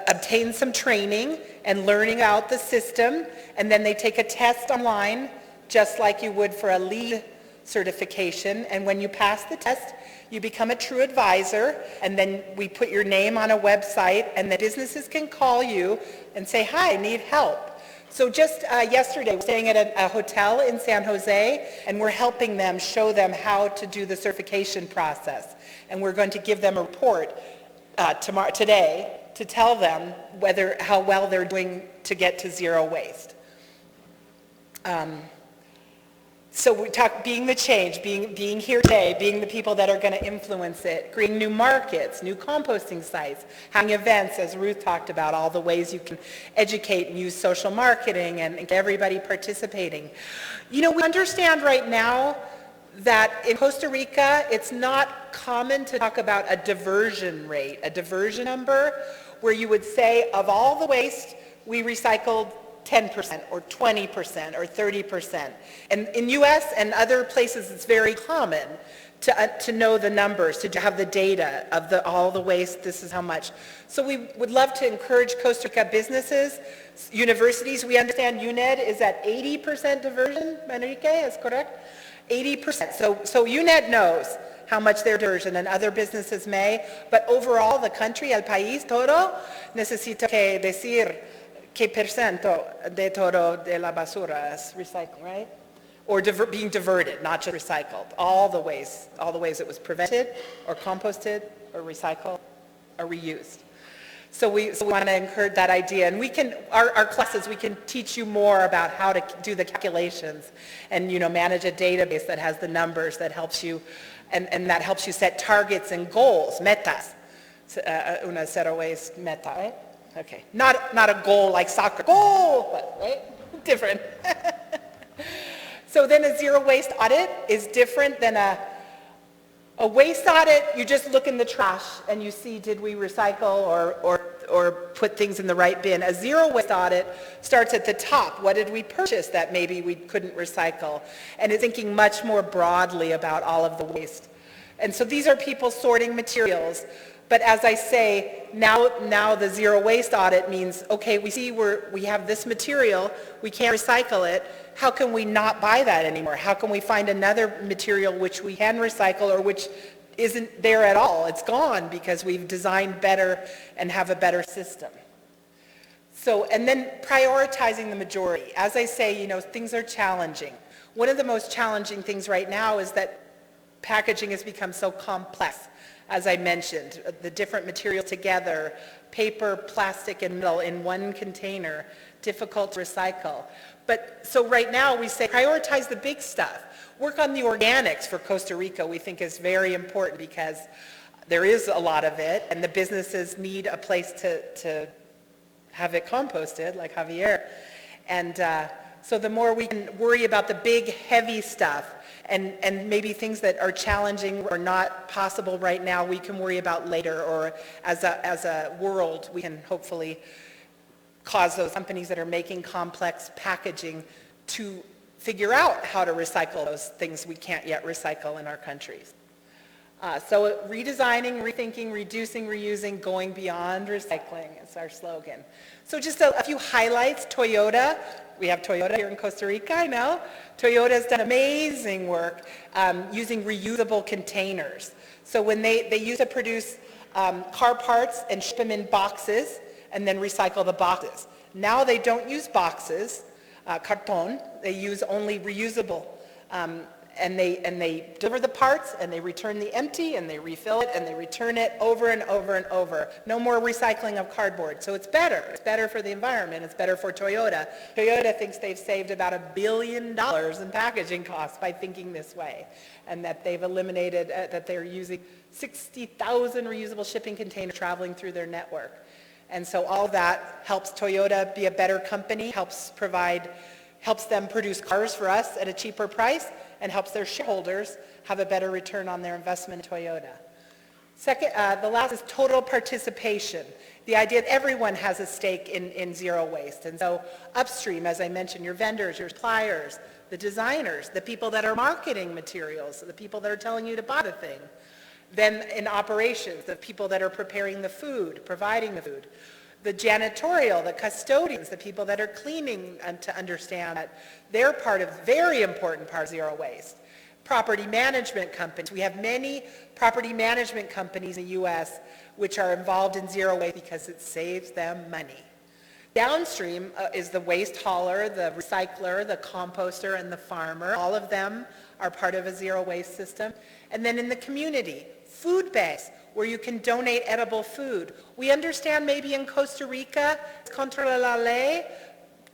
obtains some training and learning about the system, and then they take a test online, just like you would for a LEED certification, and when you pass the test, you become a true advisor, and then we put your name on a website, and the businesses can call you and say, hi, I need help. So just yesterday, we're staying at a hotel in San Jose, and we're helping them, show them how to do the certification process. And we're going to give them a report today to tell them how well they're doing to get to zero waste. So we talk being the change, being here today, being the people that are going to influence it, creating new markets, new composting sites, having events, as Ruth talked about, all the ways you can educate and use social marketing and get everybody participating. You know, we understand right now that in Costa Rica, it's not common to talk about a diversion rate, a diversion number, where you would say of all the waste, we recycled 10% or 20% or 30%. And in US and other places, it's very common to know the numbers, to have the data of all the waste, this is how much. So we would love to encourage Costa Rica businesses, universities. We understand UNED is at 80% diversion, Enrique, is correct? 80%. So UNED knows how much their diversion, and other businesses may, but overall the country, el país todo, necesita que decir qué porcentaje de todo de la basura es recycled, right? Or being diverted, not just recycled. All the ways it was prevented, or composted, or recycled, or reused. So we want to encourage that idea, and we can, our classes, we can teach you more about how to do the calculations, and manage a database that has the numbers that helps you, and that helps you set targets and goals, metas, una zero waste meta, right? Okay, not a goal like soccer, goal, but, right? Different. So then a zero waste audit is different than a waste audit. You just look in the trash and you see, did we recycle or put things in the right bin. A zero waste audit starts at the top. What did we purchase that maybe we couldn't recycle? And it's thinking much more broadly about all of the waste. And so these are people sorting materials. But as I say, now the zero waste audit means, okay, we see we have this material, we can't recycle it. How can we not buy that anymore? How can we find another material which we can recycle or which isn't there at all? It's gone because we've designed better and have a better system. So, and then prioritizing the majority. As I say, things are challenging. One of the most challenging things right now is that packaging has become so complex. As I mentioned, the different materials together, paper, plastic, and metal in one container, difficult to recycle. But so right now we say prioritize the big stuff. Work on the organics for Costa Rica, we think is very important because there is a lot of it and the businesses need a place to have it composted, like Javier. And so the more we can worry about the big, heavy stuff, and maybe things that are challenging or not possible right now, we can worry about later, or as a world, we can hopefully cause those companies that are making complex packaging to figure out how to recycle those things we can't yet recycle in our countries. So redesigning, rethinking, reducing, reusing, going beyond recycling is our slogan. So just a few highlights. Toyota. We have Toyota here in Costa Rica, I know. Toyota has done amazing work using reusable containers. So when they used to produce car parts and ship them in boxes and then recycle the boxes. Now they don't use boxes, carton, they use only reusable. And they deliver the parts and they return the empty and they refill it and they return it over and over and over. No more recycling of cardboard. So it's better. It's better for the environment. It's better for Toyota. Toyota thinks they've saved about $1 billion in packaging costs by thinking this way, and that they've eliminated, that they're using 60,000 reusable shipping containers traveling through their network. And so all that helps Toyota be a better company, helps them produce cars for us at a cheaper price, and helps their shareholders have a better return on their investment in Toyota. Second, the last is total participation. The idea that everyone has a stake in zero waste. And so upstream, as I mentioned, your vendors, your suppliers, the designers, the people that are marketing materials, the people that are telling you to buy the thing. Then in operations, the people that are preparing the food, providing the food. The janitorial, the custodians, the people that are cleaning, and to understand that they're very important part of zero waste. property management companies. We have many property management companies in the U.S. which are involved in zero waste because it saves them money. Downstream is the waste hauler, the recycler, the composter, and the farmer. All of them are part of a zero waste system. And then in the community, food banks, where you can donate edible food. We understand maybe in Costa Rica, contra la ley,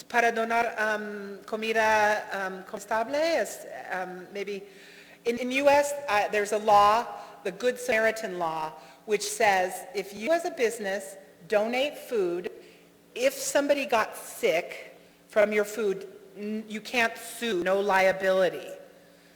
para donar comida comestable, maybe. In U.S., there's a law, the Good Samaritan law, which says if you as a business donate food, if somebody got sick from your food, you can't sue, no liability.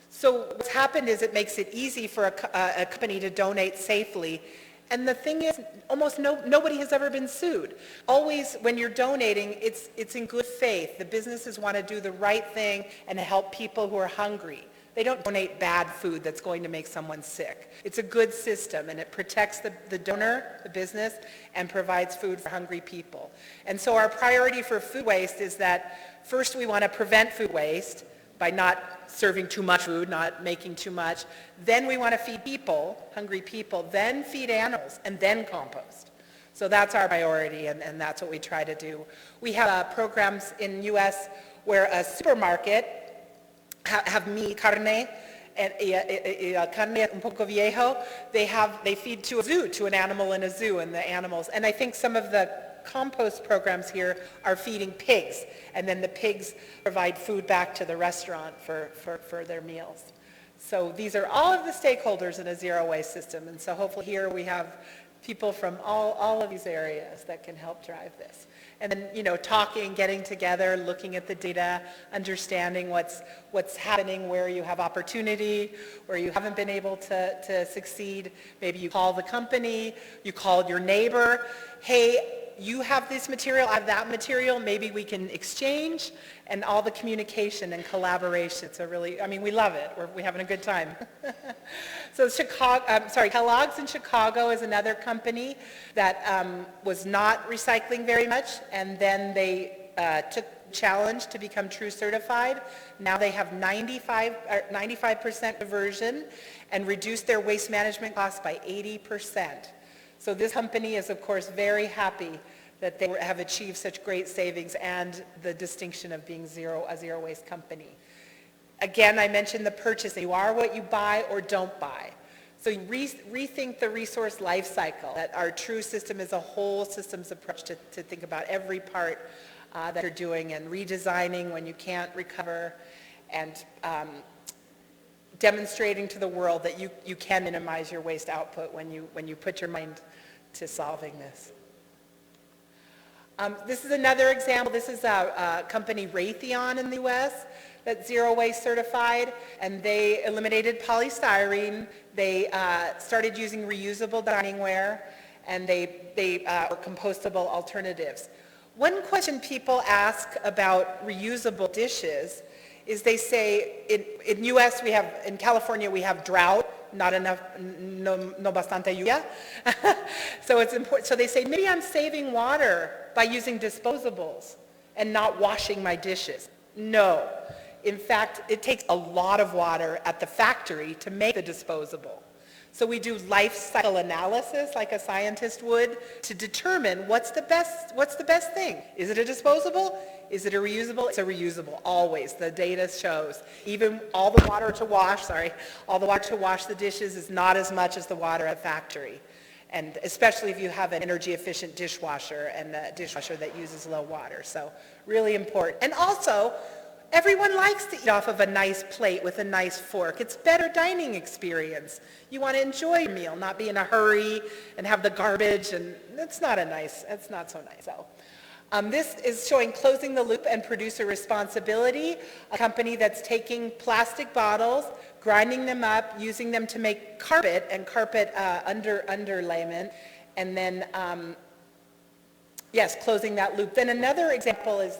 So what's happened is it makes it easy for a company to donate safely. And the thing is, almost nobody has ever been sued. Always when you're donating, it's in good faith. The businesses want to do the right thing and help people who are hungry. They don't donate bad food that's going to make someone sick. It's a good system, and it protects the donor, the business, and provides food for hungry people. And so our priority for food waste is that first we want to prevent food waste by not serving too much food, not making too much. Then we want to feed people, hungry people, then feed animals, and then compost. So that's our priority, and that's what we try to do. We have programs in U.S. where a supermarket have mi carne, and carne un poco viejo. They feed to a zoo, to an animal in a zoo, and the animals. And I think some of the compost programs here are feeding pigs, and then the pigs provide food back to the restaurant for their meals. So these are all of the stakeholders in a zero waste system, and so hopefully here we have people from all of these areas that can help drive this. And then, talking, getting together, looking at the data, understanding what's happening, where you have opportunity, where you haven't been able to succeed. Maybe you call the company, you call your neighbor, hey, you have this material, I have that material, maybe we can exchange, and all the communication and collaboration. So really, we love it. We're having a good time. So Kellogg's in Chicago is another company that was not recycling very much, and then they took challenge to become True Certified. Now they have 95% diversion and reduced their waste management costs by 80%. So this company is, of course, very happy that they have achieved such great savings and the distinction of being a zero waste company. Again, I mentioned the purchasing. You are what you buy or don't buy. So you rethink the resource life cycle, that our True system is a whole systems approach to think about every part that you're doing, and redesigning when you can't recover, and demonstrating to the world that you can minimize your waste output when you put your mind to solving this. This is another example. This is a company, Raytheon, in the U.S. that's zero waste certified, and they eliminated polystyrene. They started using reusable diningware, and they were compostable alternatives. One question people ask about reusable dishes is they say in U.S. in California we have drought, not enough, no bastante lluvia. So it's important. So they say, maybe I'm saving water by using disposables and not washing my dishes. No. In fact, it takes a lot of water at the factory to make the disposable. So we do life cycle analysis like a scientist would to determine what's the best thing. Is it a disposable? Is it a reusable? It's a reusable, always. The data shows. Even all the water to wash the dishes is not as much as the water at the factory. And especially if you have an energy efficient dishwasher and a dishwasher that uses low water. So really important. And also, everyone likes to eat off of a nice plate with a nice fork. It's better dining experience. You want to enjoy your meal, not be in a hurry and have the garbage, and it's not so nice. So this is showing Closing the Loop and Producer Responsibility, a company that's taking plastic bottles, grinding them up, using them to make carpet and carpet underlayment, and then, closing that loop. Then another example is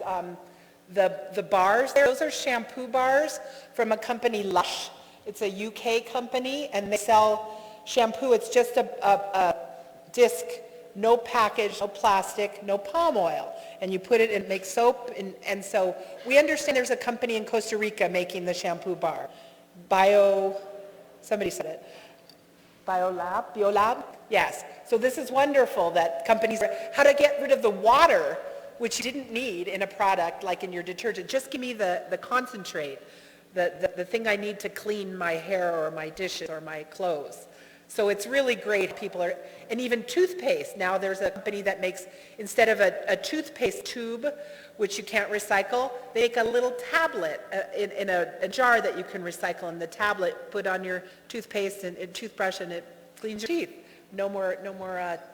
the bars there. Those are shampoo bars from a company, Lush. It's a UK company, and they sell shampoo. It's just a disc, no package, no plastic, no palm oil. And you put it in, make soap. And so we understand there's a company in Costa Rica making the shampoo bar. somebody said it, Biolab? Yes. So this is wonderful that companies are, how to get rid of the water, which you didn't need in a product like in your detergent. Just give me the concentrate, the thing I need to clean my hair or my dishes or my clothes. So it's really great. People are, and even toothpaste. Now there's a company that makes, instead of a toothpaste tube, which you can't recycle, they make a little tablet in a jar that you can recycle, and the tablet put on your toothpaste and toothbrush, and it cleans your teeth. No more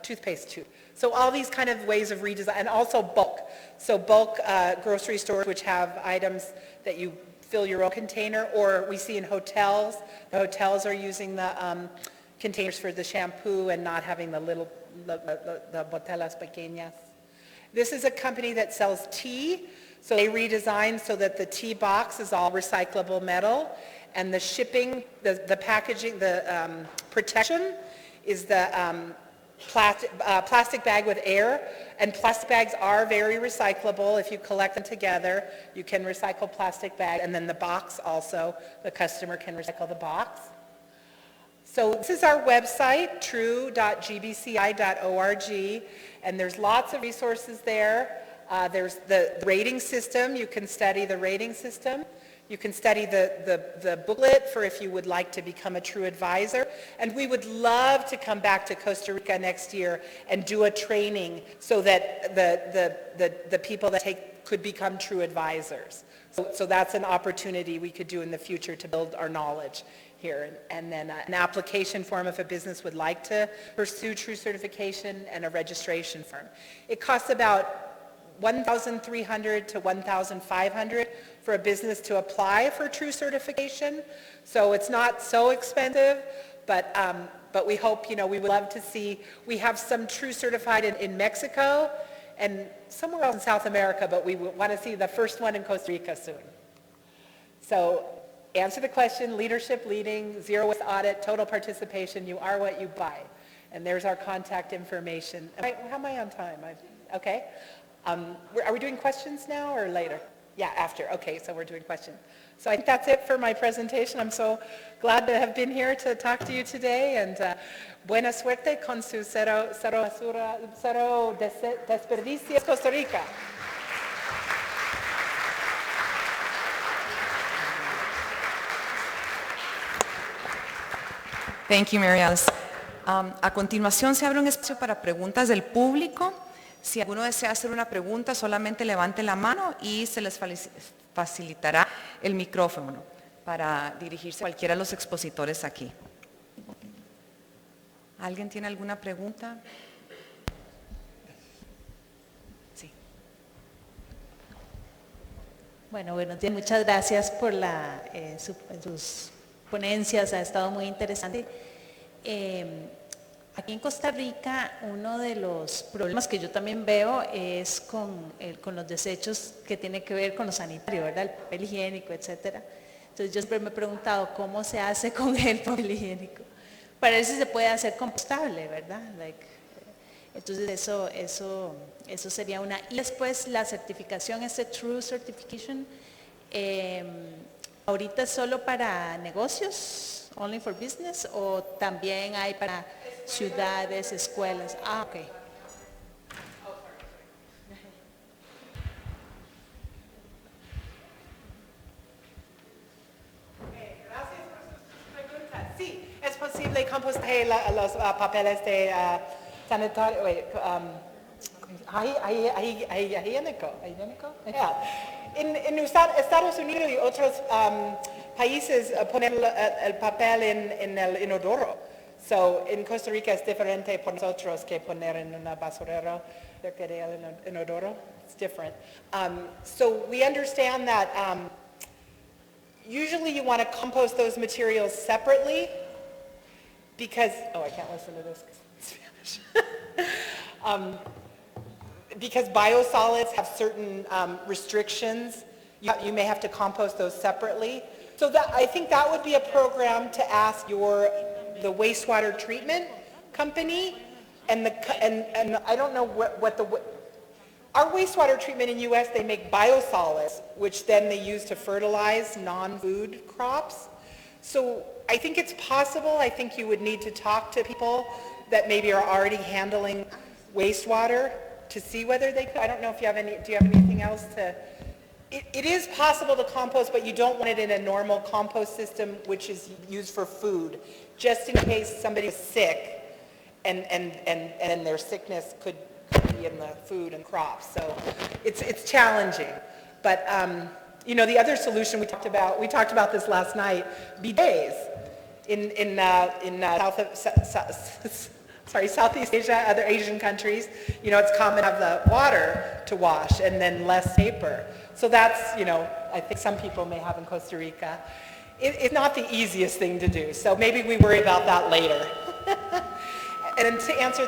toothpaste tube. So all these kind of ways of redesign, and also bulk. So bulk grocery stores which have items that you fill your own container, or we see in hotels. The hotels are using the containers for the shampoo and not having the little the botellas pequeñas. This is a company that sells tea. So they redesigned so that the tea box is all recyclable metal, and the shipping, the packaging, the protection is the plastic bag with air. And plastic bags are very recyclable. If you collect them together, you can recycle plastic bags. And then the box also, the customer can recycle the box. So this is our website, true.gbci.org, and there's lots of resources there. There's the rating system. You can study the rating system. You can study the booklet for if you would like to become a true advisor. And we would love to come back to Costa Rica next year and do a training so that the people that could become true advisors. So that's an opportunity we could do in the future to build our knowledge here. And then an application form if a business would like to pursue true certification, and a registration form. It costs about $1,300 to $1,500 for a business to apply for true certification. So it's not so expensive, but we hope, we would love to see, we have some true certified in Mexico and somewhere else in South America, but we want to see the first one in Costa Rica soon. So answer the question, leadership, leading, zero waste audit, total participation, you are what you buy. And there's our contact information. How am I on time? Okay. Are we doing questions now or later? Yeah, after. Okay, so we're doing questions. So I think that's it for my presentation. I'm so glad to have been here to talk to you today, and buena suerte con su cero desperdicios Costa Rica. Thank you, Mary Alice. A continuación se abre un espacio para preguntas del público. Si alguno desea hacer una pregunta, solamente levante la mano y se les facilitará el micrófono para dirigirse a cualquiera de los expositores aquí. ¿Alguien tiene alguna pregunta? Sí. Bueno, buenos días. Muchas gracias por sus ponencias. Ha estado muy interesante. Aquí en Costa Rica, uno de los problemas que yo también veo es con los desechos que tiene que ver con lo sanitario, ¿verdad? El papel higiénico, etcétera. Entonces yo siempre me he preguntado cómo se hace con el papel higiénico. Para ver si se puede hacer compostable, ¿verdad? Entonces eso sería una. Y después la certificación, True Certification, ahorita es solo para negocios, only for business, o también hay para ciudades, escuelas. Ah, ok. Gracias por sus preguntas. Sí, es posible compostar los papeles de sanitario, higiénico. Yeah. En Estados Unidos y otros países ponen el papel en el inodoro. So, en Costa Rica es diferente por nosotros que poner en una basurero cerca del inodoro. It's different. So we understand that usually you want to compost those materials separately because, I can't listen to this because it's Spanish. Because biosolids have certain restrictions, you may have to compost those separately. So I think that would be a program to ask the wastewater treatment company, and I don't know our wastewater treatment in U.S., they make biosolids, which then they use to fertilize non-food crops. So I think it's possible. I think you would need to talk to people that maybe are already handling wastewater to see whether they could. I don't know if you have any, do you have anything else to? It is possible to compost, but you don't want it in a normal compost system, which is used for food, just in case somebody is sick and their sickness could be in the food and crops. So it's challenging. But you know, the other solution we talked about this last night, bidets in Southeast Asia, other Asian countries. You know, it's common to have the water to wash and then less paper. So that's, you know, I think some people may have in Costa Rica. It's not the easiest thing to do, so maybe we worry about that later. And to answer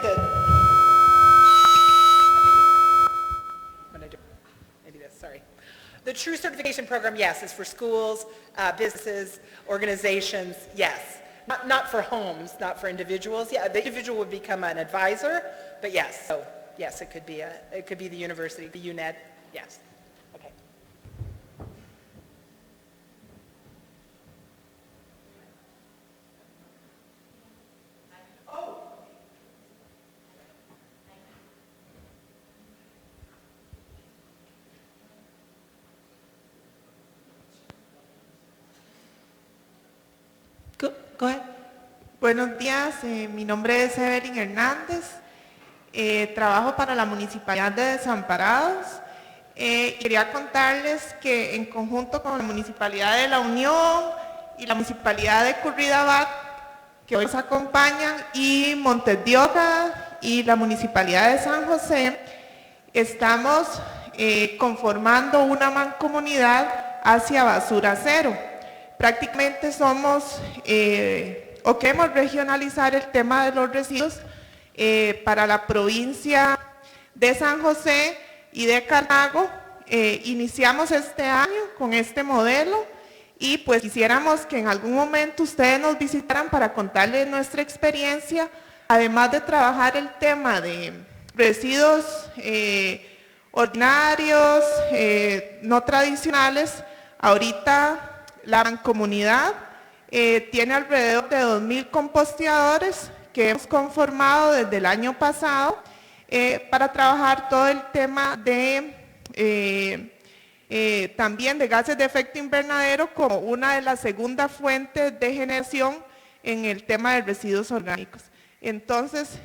the True Certification Program, yes, is for schools, businesses, organizations, yes. Not for homes, not for individuals. Yeah, the individual would become an advisor, but yes, so yes, it could be the university, the UNED, yes. Okay. Go ahead. Buenos días, mi nombre es Evelyn Hernández, trabajo para la Municipalidad de Desamparados. Quería contarles que en conjunto con la Municipalidad de La Unión y la Municipalidad de Curridabat, que hoy nos acompañan, y Montes de Oca y la Municipalidad de San José, estamos conformando una mancomunidad hacia basura cero. Prácticamente somos, o queremos regionalizar el tema de los residuos para la provincia de San José y de Cartago. Iniciamos este año con este modelo y pues quisiéramos que en algún momento ustedes nos visitaran para contarles nuestra experiencia, además de trabajar el tema de residuos ordinarios, no tradicionales. Ahorita la mancomunidad tiene alrededor de 2.000 composteadores que hemos conformado desde el año pasado para trabajar todo el tema de también de gases de efecto invernadero como una de las segundas fuentes de generación en el tema de residuos orgánicos. Entonces,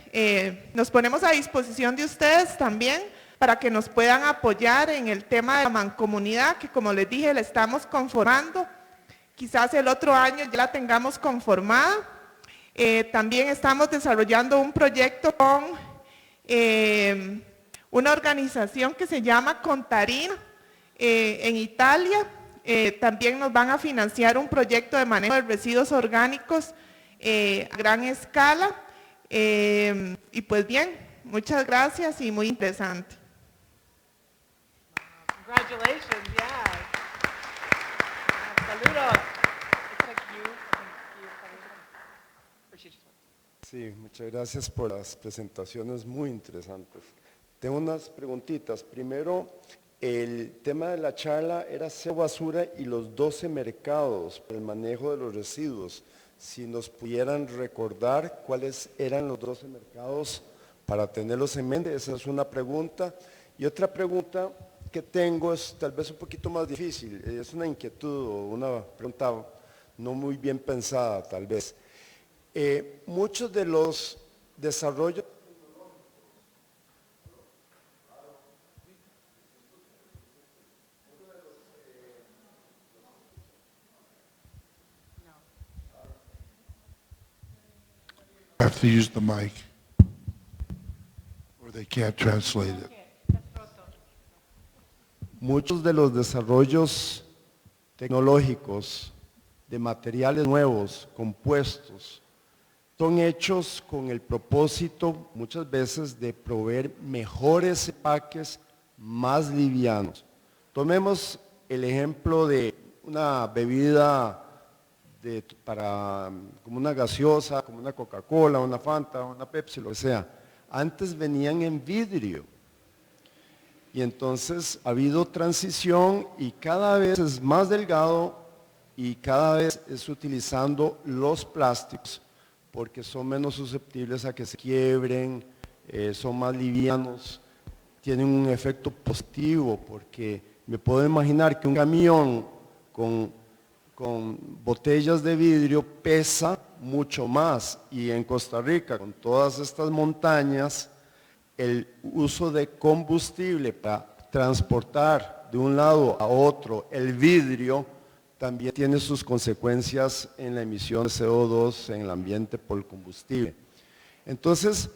nos ponemos a disposición de ustedes también para que nos puedan apoyar en el tema de la mancomunidad, que como les dije, la estamos conformando. Quizás el otro año ya la tengamos conformada. También estamos desarrollando un proyecto con una organización que se llama Contarina en Italia. También nos van a financiar un proyecto de manejo de residuos orgánicos a gran escala. Y pues bien, muchas gracias y muy interesante. Congratulations, yeah. Saludos. Sí, muchas gracias por las presentaciones muy interesantes. Tengo unas preguntitas. Primero, el tema de la charla era cero basura y los 12 mercados para el manejo de los residuos. Si nos pudieran recordar cuáles eran los 12 mercados para tenerlos en mente, esa es una pregunta. Y otra pregunta que tengo es tal vez un poquito más difícil, es una inquietud o una pregunta no muy bien pensada tal vez. Muchos de los desarrollos have to use the mic or they can't translate it. Muchos de los desarrollos tecnológicos de materiales nuevos, compuestos, son hechos con el propósito muchas veces de proveer mejores empaques más livianos. Tomemos el ejemplo de una bebida como una gaseosa, como una Coca-Cola, una Fanta, una Pepsi, lo que sea. Antes venían en vidrio. Y entonces ha habido transición y cada vez es más delgado y cada vez es utilizando los plásticos porque son menos susceptibles a que se quiebren, son más livianos, tienen un efecto positivo porque me puedo imaginar que un camión con botellas de vidrio pesa mucho más y en Costa Rica con todas estas montañas el uso de combustible para transportar de un lado a otro el vidrio también tiene sus consecuencias en la emisión de CO2 en el ambiente por el combustible. Entonces,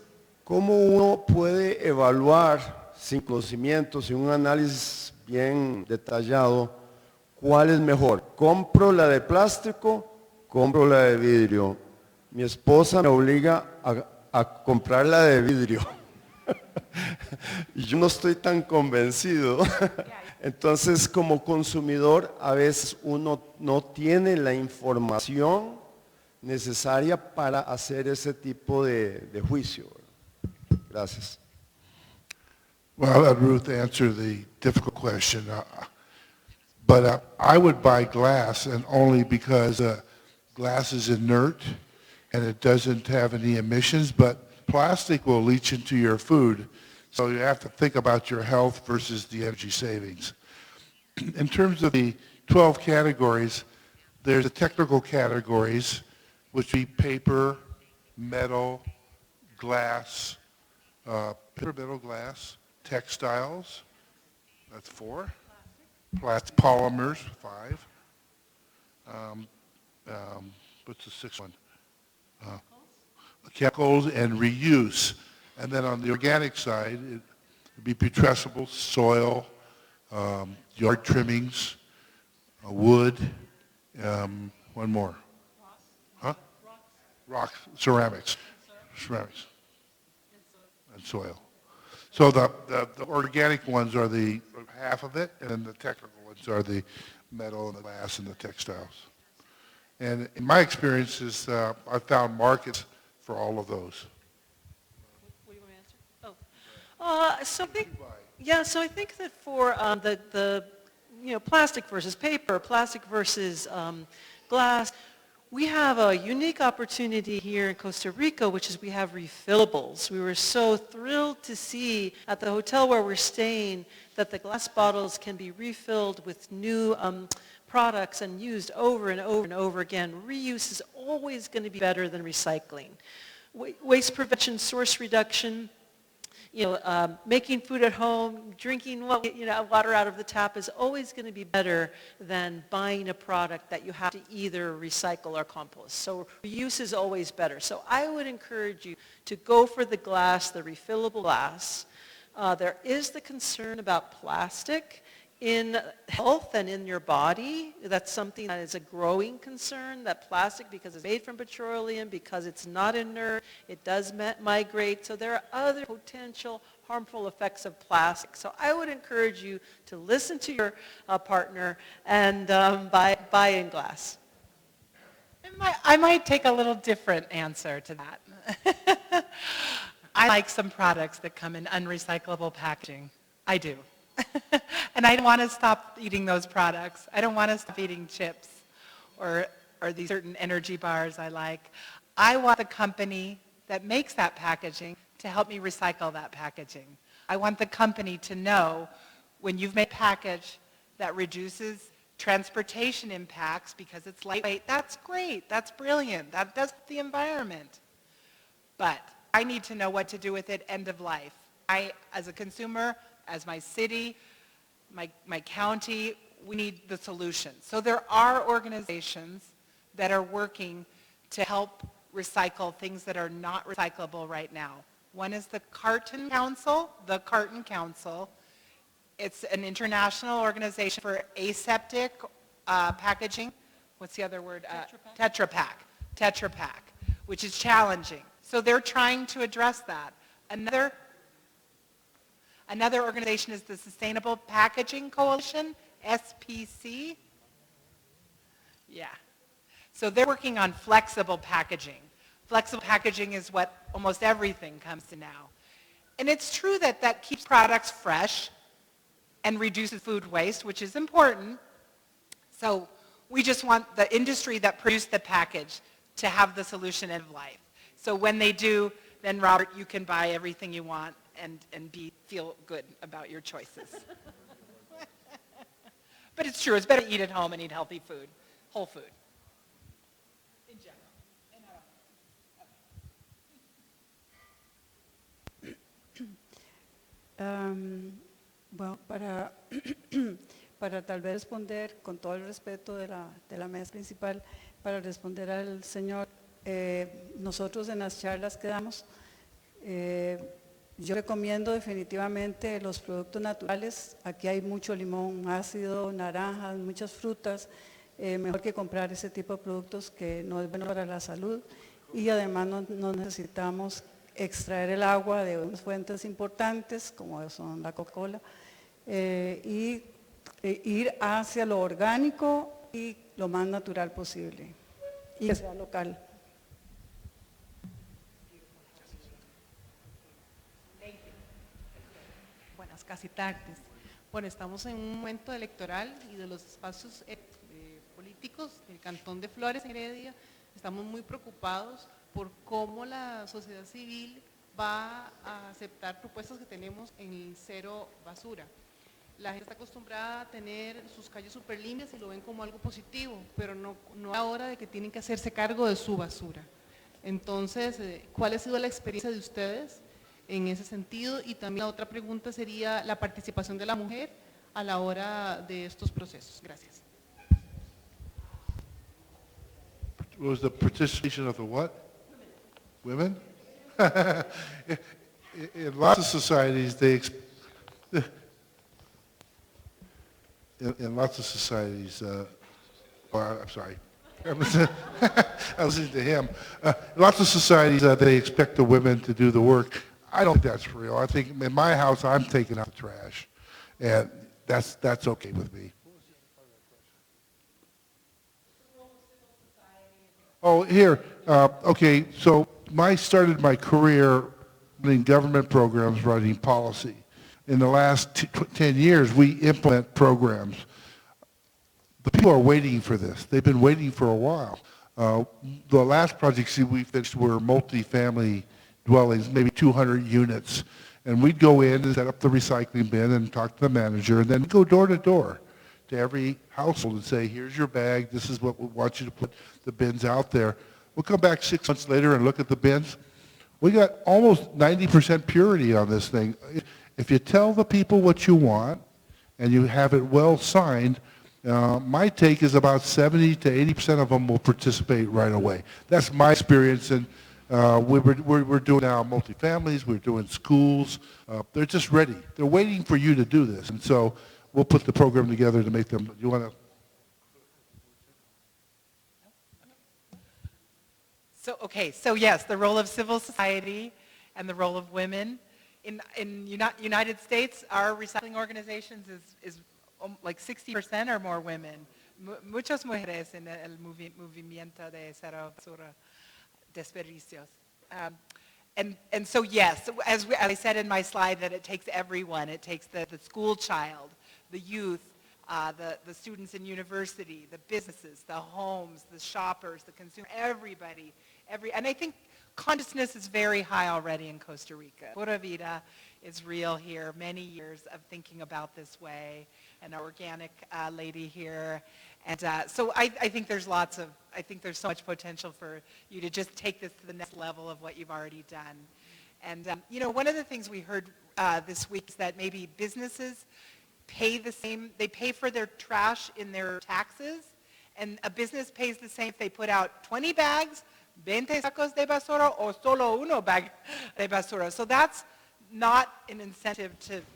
¿cómo uno puede evaluar sin conocimiento, sin un análisis bien detallado, cuál es mejor? ¿Compro la de plástico? ¿Compro la de vidrio? Mi esposa me obliga a comprar la de vidrio. Y yo no estoy tan convencido. Entonces, como consumidor, a veces uno no tiene la información necesaria para hacer ese tipo de juicio. Gracias. Well, I'll let Ruth answer the difficult question. But I would buy glass, and only because glass is inert and it doesn't have any emissions, but plastic will leach into your food. So you have to think about your health versus the energy savings. In terms of the 12 categories, there's the technical categories, which would be paper, metal, glass, metal, glass, textiles, that's 4. Plastic, polymers, 5. What's the 6th one? Chemicals and reuse. And then on the organic side, it would be putrescible, soil, yard trimmings, wood, one more. Huh? Rocks, ceramics, and soil. So the organic ones are the half of it, and then the technical ones are the metal and the glass and the textiles. And in my experiences, I found markets for all of those. What do you want to answer? So I think that for the plastic versus paper, plastic versus glass, we have a unique opportunity here in Costa Rica, which is we have refillables. We were so thrilled to see at the hotel where we're staying that the glass bottles can be refilled with new products and used over and over and over again. Reuse is always going to be better than recycling. Waste prevention, source reduction, making food at home, drinking water out of the tap is always going to be better than buying a product that you have to either recycle or compost. So reuse is always better. So I would encourage you to go for the glass, the refillable glass. There is the concern about plastic in health and in your body. That's something that is a growing concern, that plastic, because it's made from petroleum, because it's not inert, it does migrate. So there are other potential harmful effects of plastic. So I would encourage you to listen to your partner and buy in glass. I might take a little different answer to that. I like some products that come in unrecyclable packaging. I do. And I don't want to stop eating those products. I don't want to stop eating chips or these certain energy bars I like. I want the company that makes that packaging to help me recycle that packaging. I want the company to know when you've made a package that reduces transportation impacts because it's lightweight, that's great, that's brilliant, that does the environment. But I need to know what to do with it end of life. I, as a consumer, as my city, my county, we need the solution. So there are organizations that are working to help recycle things that are not recyclable right now. One is the Carton Council, It's an international organization for aseptic packaging. What's the other word? Tetra Pak, which is challenging. So they're trying to address that. Another organization is the Sustainable Packaging Coalition, SPC. Yeah. So they're working on flexible packaging. Flexible packaging is what almost everything comes to now. And it's true that that keeps products fresh and reduces food waste, which is important. So We just want the industry that produced the package to have the solution end of life. So when they do, then Robert, you can buy everything you want and feel good about your choices. But it's true, it's better to eat at home and eat healthy food, whole food. In general. Bueno, para tal vez responder con todo el respeto de la mesa principal, para responder al señor, nosotros en las charlas que damos, yo recomiendo definitivamente los productos naturales. Aquí hay mucho limón ácido, naranjas, muchas frutas. Mejor que comprar ese tipo de productos que no es bueno para la salud. Y además no necesitamos extraer el agua de unas fuentes importantes como son la Coca-Cola y ir hacia lo orgánico y lo más natural posible y que sea local. Buenas, casi tardes. Bueno, estamos en un momento electoral y de los espacios políticos del Cantón de Flores, Heredia, estamos muy preocupados por cómo la sociedad civil va a aceptar propuestas que tenemos en el cero basura. La gente está acostumbrada a tener sus calles súper limpias y lo ven como algo positivo, pero no a la hora de que tienen que hacerse cargo de su basura. Entonces, ¿cuál ha sido la experiencia de ustedes en ese sentido? Y también la otra pregunta sería la participación de la mujer a la hora de estos procesos. Gracias. Was the participation of the what? Women? In lots of societies, in lots of societies, I'm sorry, I was listening to him. Lots of societies, they expect the women to do the work. I don't think that's real. I think in my house, I'm taking out the trash, and that's okay with me. Oh, here, okay, so I started my career in government programs writing policy. In the last 10 years, we implement programs. The people are waiting for this. They've been waiting for a while. The last projects we finished were multi-family dwellings, maybe 200 units. And we'd go in and set up the recycling bin and talk to the manager, and then go door to door to every household and say, here's your bag, this is what we want you to put the bins out there. We'll come back 6 months later and look at the bins. We got almost 90% purity on this thing. If you tell the people what you want and you have it well signed, my take is about 70 to 80% of them will participate right away. That's my experience, and we're doing now multifamilies, we're doing schools. They're just ready. They're waiting for you to do this, and so we'll put the program together to make them. You want to? So yes, the role of civil society and the role of women. In United States, our recycling organizations is like 60% or more women. Muchas mujeres en el movimiento de cero basura desperdicios. And so yes, as I said in my slide, that it takes everyone. It takes the school child, the youth, the students in university, the businesses, the homes, the shoppers, the consumer, everybody. And I think consciousness is very high already in Costa Rica. Pura Vida is real here, many years of thinking about this way, an organic lady here. And so I think there's there's so much potential for you to just take this to the next level of what you've already done. And one of the things we heard this week is that maybe businesses pay the same, they pay for their trash in their taxes, and a business pays the same if they put out 20 bags, 20 sacos de basura, or solo uno bag de basura. So that's not an incentive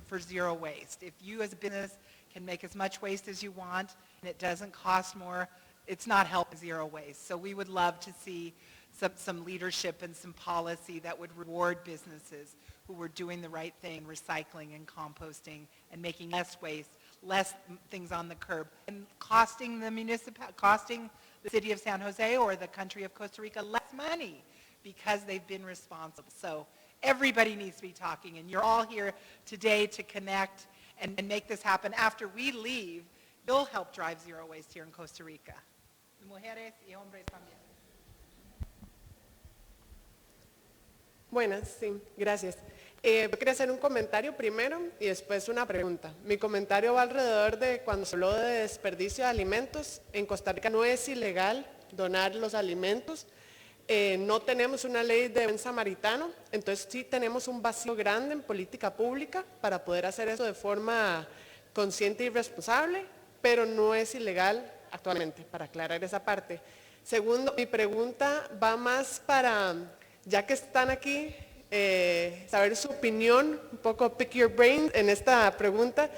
for zero waste. If you as a business can make as much waste as you want, and it doesn't cost more, it's not helping zero waste. So we would love to see some leadership and some policy that would reward businesses who were doing the right thing, recycling and composting and making less waste, less things on the curb, and costing the city of San Jose or the country of Costa Rica less money because they've been responsible. So everybody needs to be talking, and you're all here today to connect and make this happen. After we leave, will help drive zero waste here in Costa Rica. Mujeres y hombres también. Buenas, sí, gracias. Yo quería hacer un comentario primero y después una pregunta. Mi comentario va alrededor de cuando se habló de desperdicio de alimentos. En Costa Rica no es ilegal donar los alimentos. No tenemos una ley de buen samaritano, entonces sí tenemos un vacío grande en política pública para poder hacer eso de forma consciente y responsable, pero no es ilegal actualmente, para aclarar esa parte. Segundo, mi pregunta va más para, ya que están aquí, saber su opinión, un poco pick your brain en esta pregunta,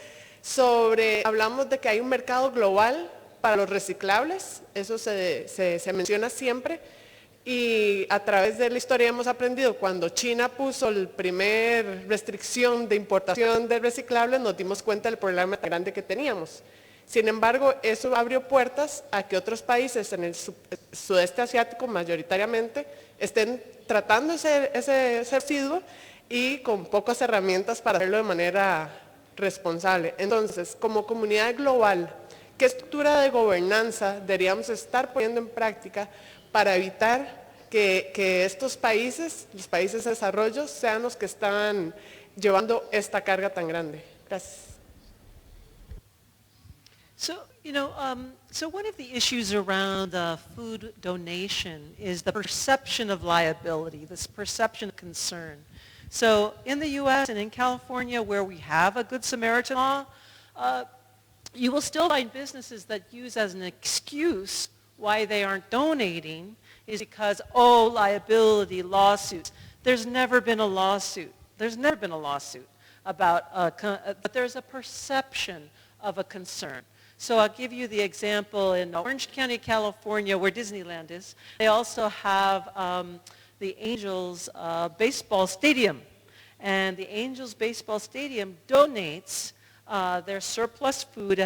sobre, hablamos de que hay un mercado global para los reciclables, eso se menciona siempre, y a través de la historia hemos aprendido, cuando China puso la primer restricción de importación de reciclables, nos dimos cuenta del problema tan grande que teníamos. Sin embargo, eso abrió puertas a que otros países en el sudeste asiático mayoritariamente estén tratando ese residuo y con pocas herramientas para hacerlo de manera responsable. Entonces, como comunidad global, ¿qué estructura de gobernanza deberíamos estar poniendo en práctica para evitar que estos países, los países de desarrollo, sean los que están llevando esta carga tan grande? Gracias. So, so one of the issues around food donation is the perception of liability, this perception of concern. So in the U.S. and in California, where we have a Good Samaritan law, you will still find businesses that use as an excuse why they aren't donating is because, oh, liability, lawsuits. There's never been a lawsuit. There's never been a lawsuit about, but there's a perception of a concern. So I'll give you the example in Orange County, California, where Disneyland is. They also have the Angels baseball stadium. And the Angels baseball stadium donates their surplus food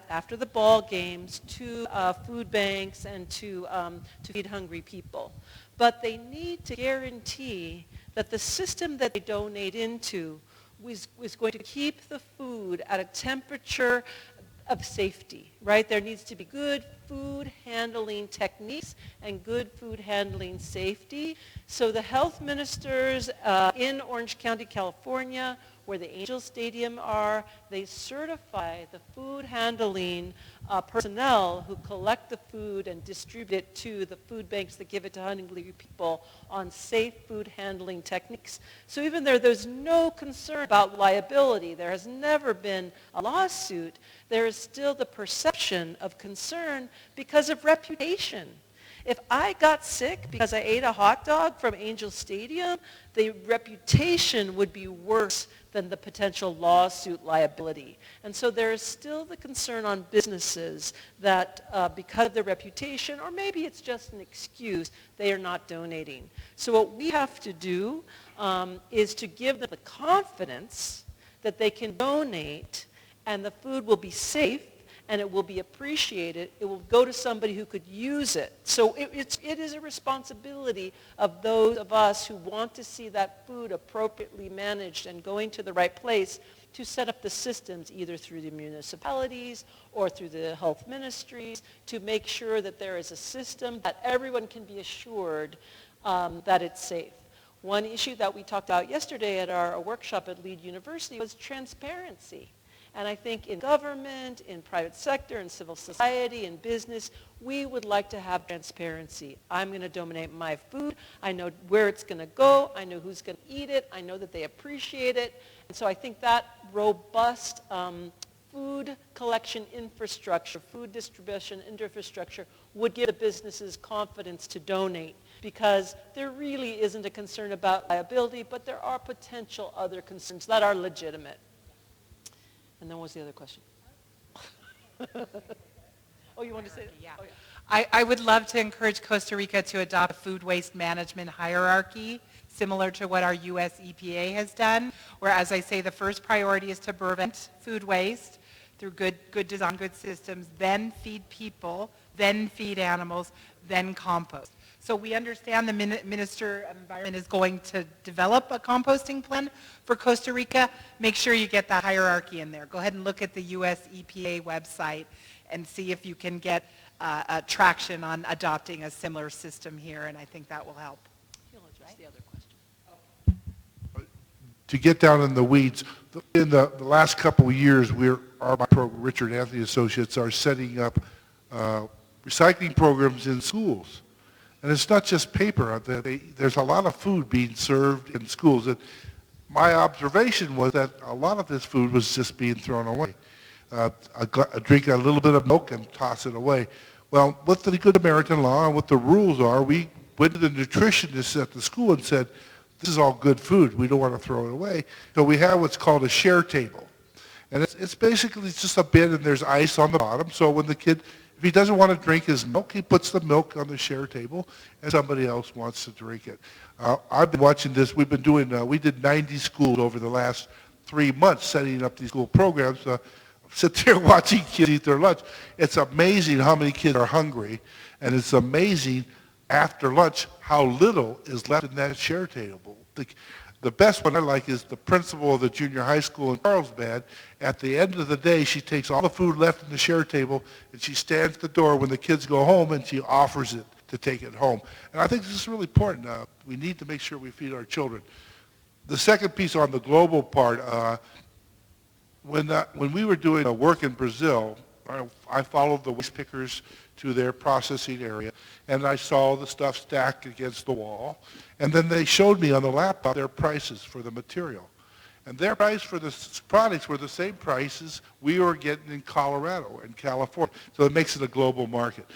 after the ball games to food banks and to feed hungry people. But they need to guarantee that the system that they donate into was going to keep the food at a temperature of safety, right? There needs to be good food handling techniques and good food handling safety. So the health ministers in Orange County, California, where the Angel Stadium are, they certify the food handling personnel who collect the food and distribute it to the food banks that give it to hungry people on safe food handling techniques. So even though there's no concern about liability, there has never been a lawsuit, there is still the perception of concern because of reputation. If I got sick because I ate a hot dog from Angel Stadium, the reputation would be worse than the potential lawsuit liability. And so there is still the concern on businesses that because of their reputation, or maybe it's just an excuse, they are not donating. So what we have to do is to give them the confidence that they can donate and the food will be safe and it will be appreciated. It will go to somebody who could use it. So it is a responsibility of those of us who want to see that food appropriately managed and going to the right place to set up the systems either through the municipalities or through the health ministries to make sure that there is a system that everyone can be assured that it's safe. One issue that we talked about yesterday at our workshop at Lead University was transparency. And I think in government, in private sector, in civil society, in business, we would like to have transparency. I'm going to donate my food. I know where it's going to go. I know who's going to eat it. I know that they appreciate it. And so I think that robust food collection infrastructure, food distribution infrastructure would give the businesses confidence to donate because there really isn't a concern about liability, but there are potential other concerns that are legitimate. And then what was the other question? Oh, you want to say that? Yeah. Oh, yeah. I would love to encourage Costa Rica to adopt a food waste management hierarchy, similar to what our U.S. EPA has done, where, as I say, the first priority is to prevent food waste through good design, good systems, then feed people, then feed animals, then compost. So we understand the Minister of Environment is going to develop a composting plan for Costa Rica. Make sure you get that hierarchy in there. Go ahead and look at the US EPA website and see if you can get traction on adopting a similar system here, and I think that will help. He'll address the other question. To get down in the weeds, in the last couple of years, my program, Richard Anthony Associates, are setting up recycling programs in schools. And it's not just paper. There's a lot of food being served in schools. And my observation was that a lot of this food was just being thrown away. Drink a little bit of milk and toss it away. Well, with the good American law and what the rules are, we went to the nutritionists at the school and said, this is all good food. We don't want to throw it away. So we have what's called a share table. And it's basically just a bin and there's ice on the bottom. So when the kid, if he doesn't want to drink his milk, he puts the milk on the share table and somebody else wants to drink it. I've been watching this. We've been doing, we did 90 schools over the last 3 months setting up these school programs. Sit there watching kids eat their lunch. It's amazing how many kids are hungry, and it's amazing after lunch how little is left in that share table. The best one I like is the principal of the junior high school in Carlsbad. At the end of the day, she takes all the food left in the share table, and she stands at the door when the kids go home, and she offers it to take it home. And I think this is really important. We need to make sure we feed our children. The second piece on the global part, when we were doing work in Brazil, I followed the waste pickers to their processing area, and I saw the stuff stacked against the wall. And then they showed me on the laptop their prices for the material. And their price for the products were the same prices we were getting in Colorado and California. So it makes it a global market.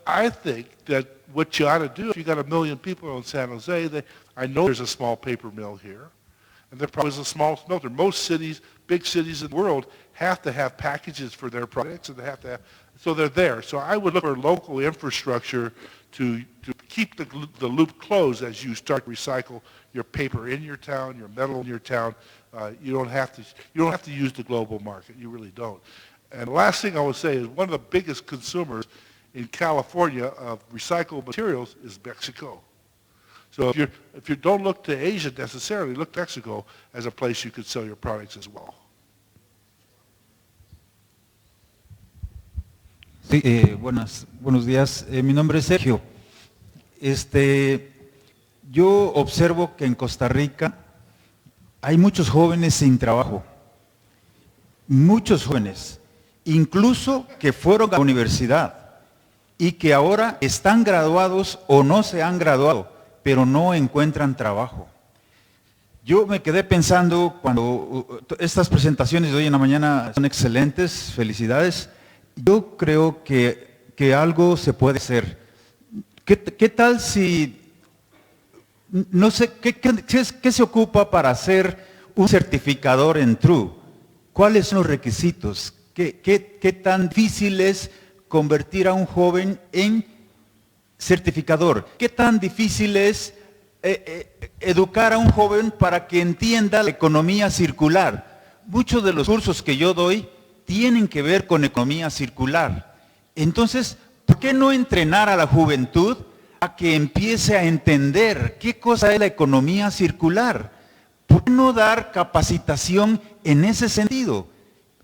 I think that what you ought to do, if you got 1 million people in San Jose, I know there's a small paper mill here. And there probably is a small smelter. Most cities, big cities in the world, have to have packages for their products, and they have to have, so they're there. So I would look for local infrastructure to keep the loop closed as you start to recycle your paper in your town, your metal in your town. You don't have to use the global market. You really don't. And the last thing I would say is one of the biggest consumers in California of recycled materials is Mexico. So if you don't look to Asia necessarily, look to Mexico as a place you could sell your products as well. Sí, buenos días. Mi nombre es Sergio. Yo observo que en Costa Rica hay muchos jóvenes sin trabajo. Muchos jóvenes, incluso que fueron a la universidad y que ahora están graduados o no se han graduado, pero no encuentran trabajo. Yo me quedé pensando cuando estas presentaciones de hoy en la mañana son excelentes, felicidades. Yo creo que algo se puede hacer. ¿Qué tal si, no sé, qué se ocupa para hacer un certificador en True? ¿Cuáles son los requisitos? ¿Qué tan difícil es convertir a un joven en certificador? ¿Qué tan difícil es educar a un joven para que entienda la economía circular? Muchos de los cursos que yo doy tienen que ver con economía circular. Entonces, ¿por qué no entrenar a la juventud a que empiece a entender qué cosa es la economía circular? ¿Por qué no dar capacitación en ese sentido?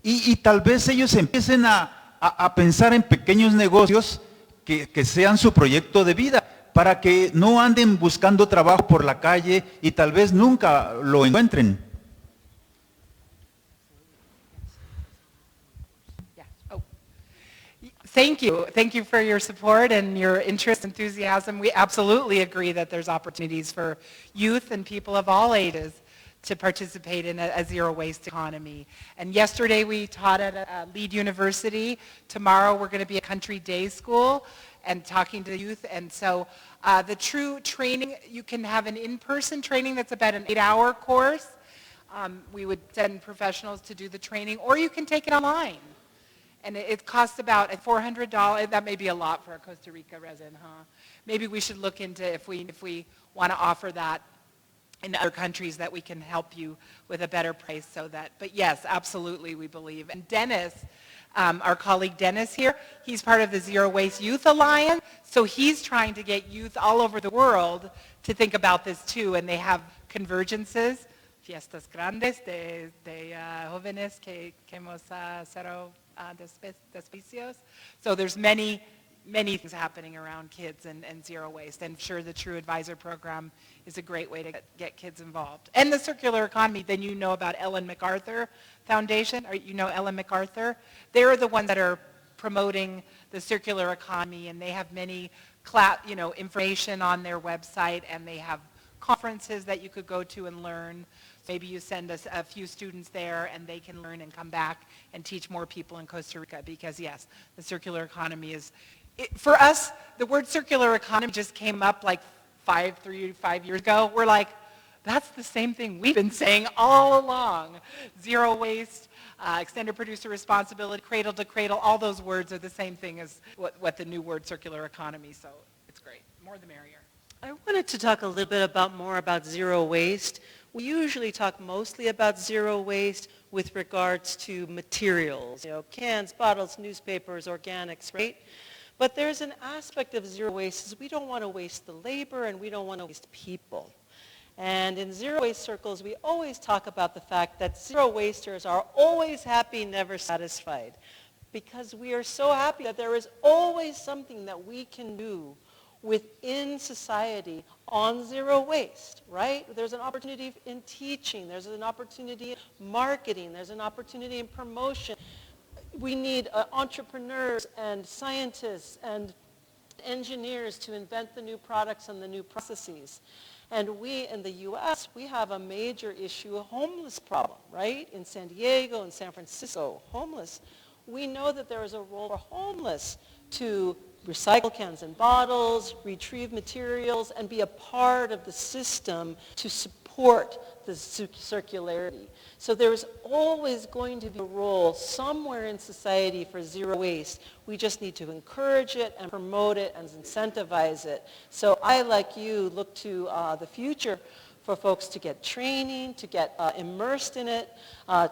Y tal vez ellos empiecen a pensar en pequeños negocios que sean su proyecto de vida, para que no anden buscando trabajo por la calle y tal vez nunca lo encuentren. Thank you. Thank you for your support and your interest, enthusiasm. We absolutely agree that there's opportunities for youth and people of all ages to participate in a zero waste economy. And yesterday we taught at Lead University. Tomorrow we're going to be at Country Day School and talking to the youth. And so the true training, you can have an in-person training that's about an 8-hour course. We would send professionals to do the training, or you can take it online. And it costs about $400. That may be a lot for a Costa Rica resident, huh? Maybe we should look into if we want to offer that in other countries, that we can help you with a better price so that, but yes, absolutely, we believe. And Dennis, our colleague Dennis here, he's part of the Zero Waste Youth Alliance, so he's trying to get youth all over the world to think about this too, and they have convergences, fiestas grandes de jóvenes que hemos cero desperdicios. So there's many things happening around kids and zero waste, and sure the True Advisor program is a great way to get kids involved. And the circular economy, then you know about Ellen MacArthur Foundation, or you know Ellen MacArthur. They're the ones that are promoting the circular economy, and they have many information on their website, and they have conferences that you could go to and learn. Maybe you send us a few students there and they can learn and come back and teach more people in Costa Rica, because yes, the circular economy is, for us, the word circular economy just came up like 5 years ago. We're like, that's the same thing we've been saying all along. Zero waste, extended producer responsibility, cradle to cradle, all those words are the same thing as what the new word circular economy, so it's great. More the merrier. I wanted to talk a little bit more about zero waste. We usually talk mostly about zero waste with regards to materials, cans, bottles, newspapers, organics, right? But there's an aspect of zero waste is we don't want to waste the labor and we don't want to waste people. And in zero waste circles, we always talk about the fact that zero wasters are always happy, never satisfied, because we are so happy that there is always something that we can do within society on zero waste, right? There's an opportunity in teaching, there's an opportunity in marketing, there's an opportunity in promotion. We need entrepreneurs and scientists and engineers to invent the new products and the new processes. And we, in the US, we have a major issue, a homeless problem, right? In San Diego and San Francisco, homeless. We know that there is a role for homeless to recycle cans and bottles, retrieve materials, and be a part of the system to support the circularity. So there's always going to be a role somewhere in society for zero waste. We just need to encourage it and promote it and incentivize it. So I, like you, look to the future for folks to get training, to get immersed in it.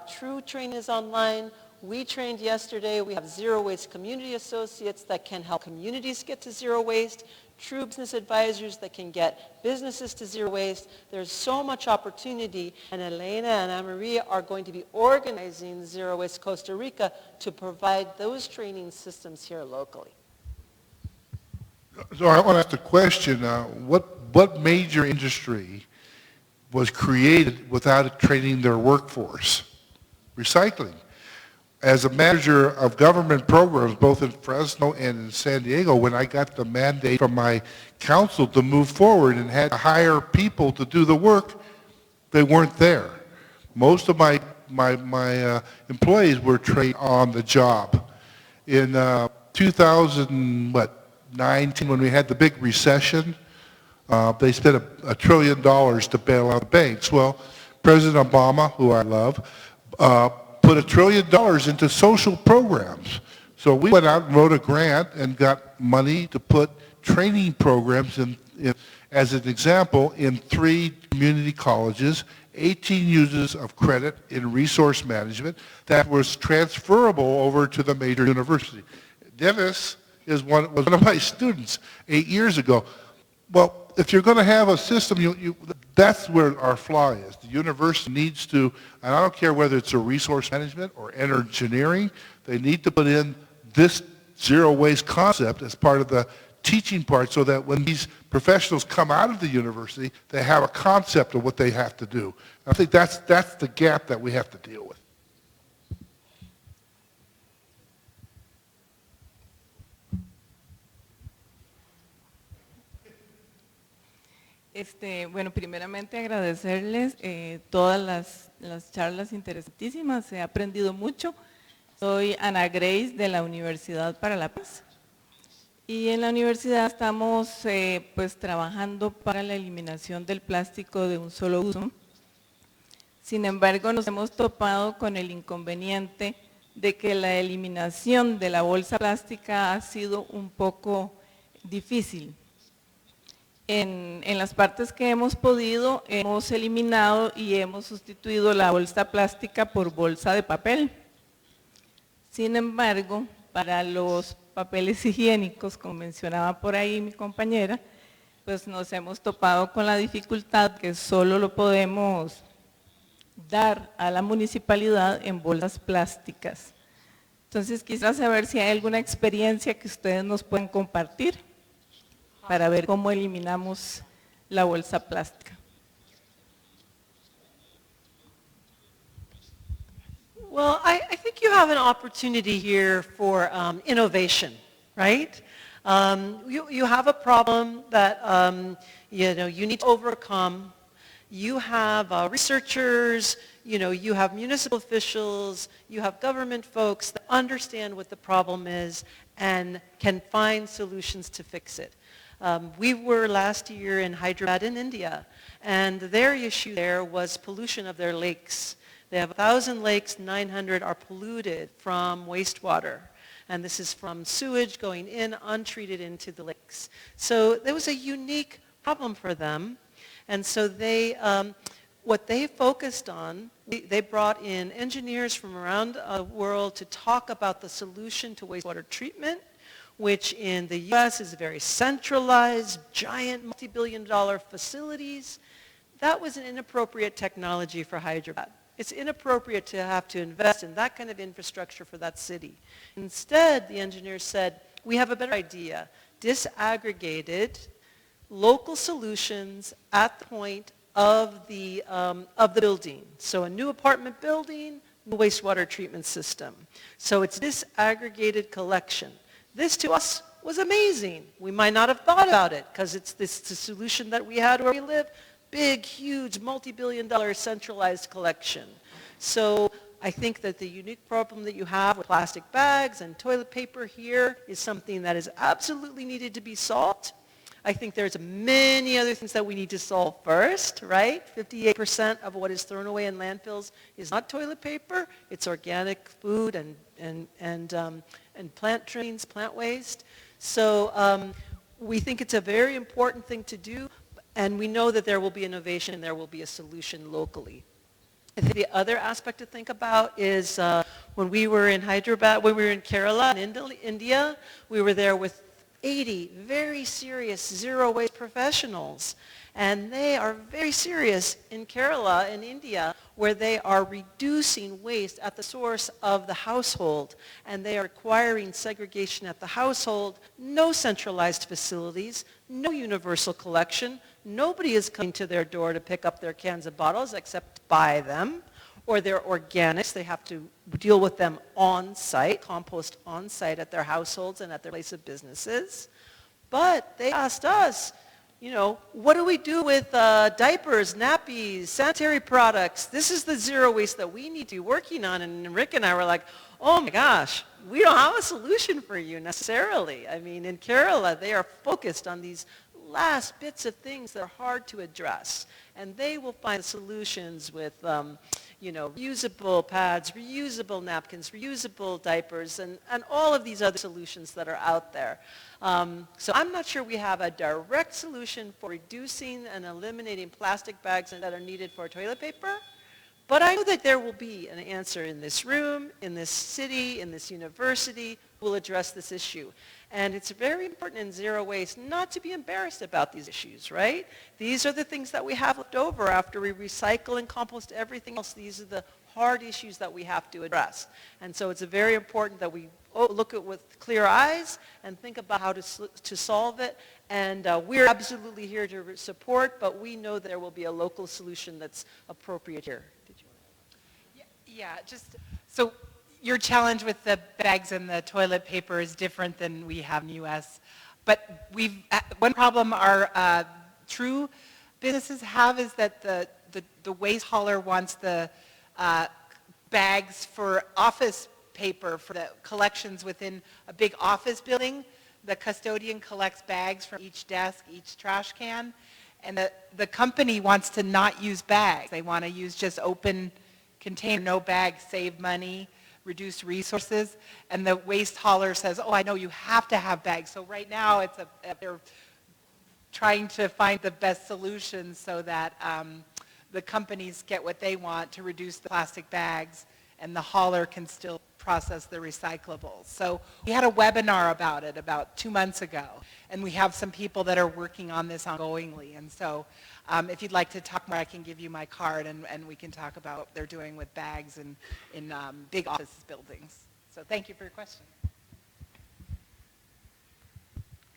True training is online. We trained yesterday. We have zero waste community associates that can help communities get to zero waste, true business advisors that can get businesses to zero waste. There's so much opportunity, and Elena and Anne-Marie are going to be organizing Zero Waste Costa Rica to provide those training systems here locally. So I want to ask the question, what major industry was created without training their workforce? Recycling. As a manager of government programs, both in Fresno and in San Diego, when I got the mandate from my council to move forward and had to hire people to do the work, they weren't there. Most of my employees were trained on the job. In 2019, when we had the big recession, they spent $1 trillion to bail out the banks. Well, President Obama, who I love, put $1 trillion into social programs. So we went out and wrote a grant and got money to put training programs in as an example, in 3 community colleges, 18 uses of credit in resource management that was transferable over to the major university. Dennis was one of my students 8 years ago. Well, if you're going to have a system, that's where our flaw is. The university needs to, and I don't care whether it's a resource management or engineering, they need to put in this zero waste concept as part of the teaching part so that when these professionals come out of the university, they have a concept of what they have to do. I think that's the gap that we have to deal with. Bueno, primeramente agradecerles todas las charlas interesantísimas, he aprendido mucho. Soy Ana Grace de la Universidad para la Paz y en la universidad estamos pues trabajando para la eliminación del plástico de un solo uso. Sin embargo, nos hemos topado con el inconveniente de que la eliminación de la bolsa plástica ha sido un poco difícil. En las partes que hemos podido, hemos eliminado y hemos sustituido la bolsa plástica por bolsa de papel. Sin embargo, para los papeles higiénicos, como mencionaba por ahí mi compañera, pues nos hemos topado con la dificultad que solo lo podemos dar a la municipalidad en bolsas plásticas. Entonces quisiera saber si hay alguna experiencia que ustedes nos pueden compartir para ver cómo eliminamos la bolsa plástica. Well, I think you have an opportunity here for innovation, right? You have a problem that you need to overcome. You have researchers, you have municipal officials, you have government folks that understand what the problem is and can find solutions to fix it. We were last year in Hyderabad in India, and their issue there was pollution of their lakes. They have 1,000 lakes, 900 are polluted from wastewater. And this is from sewage going in untreated into the lakes. So there was a unique problem for them. And so what they focused on, they brought in engineers from around the world to talk about the solution to wastewater treatment, which in the US is very centralized, giant multi-billion-dollar facilities. That was an inappropriate technology for Hyderabad. It's inappropriate to have to invest in that kind of infrastructure for that city. Instead, the engineers said, we have a better idea. Disaggregated local solutions at the point of the building. So a new apartment building, new wastewater treatment system. So it's disaggregated collection. This to us was amazing. We might not have thought about it because it's the solution that we had where we live. Big, huge, multi-billion-dollar centralized collection. So I think that the unique problem that you have with plastic bags and toilet paper here is something that is absolutely needed to be solved. I think there's many other things that we need to solve first, right? 58% of what is thrown away in landfills is not toilet paper. It's organic food and plant trimmings, plant waste. So we think it's a very important thing to do. And we know that there will be innovation and there will be a solution locally. I think the other aspect to think about is when we were in Hyderabad, when we were in Kerala in India, we were there with 80 very serious zero waste professionals. And they are very serious in Kerala, in India, where they are reducing waste at the source of the household. And they are requiring segregation at the household, no centralized facilities, no universal collection. Nobody is coming to their door to pick up their cans of bottles except buy them. Or their organics, they have to deal with them on site, compost on site at their households and at their place of businesses. But they asked us, what do we do with diapers, nappies, sanitary products? This is the zero waste that we need to be working on. And Rick and I were like, oh my gosh, we don't have a solution for you necessarily. I mean, in Kerala, they are focused on these last bits of things that are hard to address. And they will find solutions with, reusable pads, reusable napkins, reusable diapers, and all of these other solutions that are out there. So I'm not sure we have a direct solution for reducing and eliminating plastic bags that are needed for toilet paper. But I know that there will be an answer in this room, in this city, in this university, who will address this issue. And it's very important in zero waste not to be embarrassed about these issues, right? These are the things that we have left over after we recycle and compost everything else. These are the hard issues that we have to address. And so it's very important that we look at it with clear eyes and think about how to solve it. And we're absolutely here to support, but we know there will be a local solution that's appropriate here. Yeah, so your challenge with the bags and the toilet paper is different than we have in the U.S. But one problem our true businesses have is that the waste hauler wants the bags for office paper for the collections within a big office building. The custodian collects bags from each desk, each trash can, and the company wants to not use bags. They want to use just open container, no bags, save money, reduce resources, and the waste hauler says, oh, I know you have to have bags. So right now they're trying to find the best solutions so that the companies get what they want to reduce the plastic bags and the hauler can still process the recyclables. So we had a webinar about it about 2 months ago, and we have some people that are working on this ongoingly. And so if you'd like to talk more, I can give you my card, and we can talk about what they're doing with bags in big office buildings. So thank you for your question.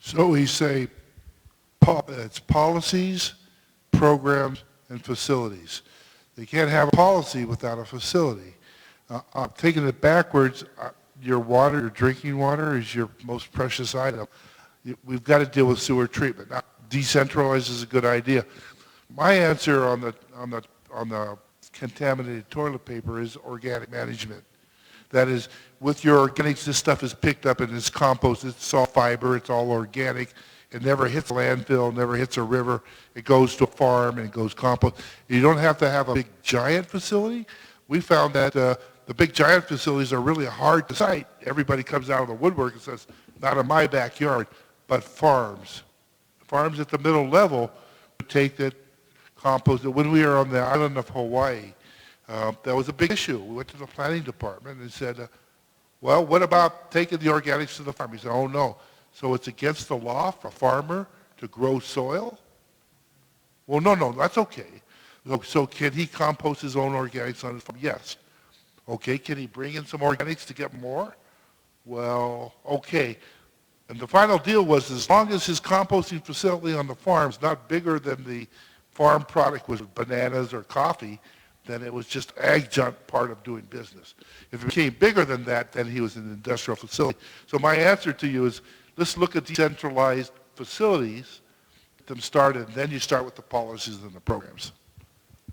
So we say it's policies, programs, and facilities. They can't have a policy without a facility. Taking it backwards, your water, your drinking water is your most precious item. We've got to deal with sewer treatment. Now, decentralized is a good idea. My answer on the contaminated toilet paper is organic management. That is, with your organics, this stuff is picked up and it's composted. It's all fiber. It's all organic. It never hits a landfill, never hits a river. It goes to a farm and it goes compost. You don't have to have a big giant facility. We found that the big giant facilities are really hard to cite. Everybody comes out of the woodwork and says, not in my backyard, but farms. Farms at the middle level would take that, compost it. When we were on the island of Hawaii, that was a big issue. We went to the planning department and said, well, what about taking the organics to the farm? He said, oh no. So it's against the law for a farmer to grow soil? Well, no, that's okay. So can he compost his own organics on his farm? Yes. Okay, can he bring in some organics to get more? Well, okay. And the final deal was as long as his composting facility on the farm is not bigger than the farm product was bananas or coffee, then it was just adjunct part of doing business. If it became bigger than that, then he was an industrial facility. So my answer to you is, let's look at decentralized facilities, get them started, and then you start with the policies and the programs.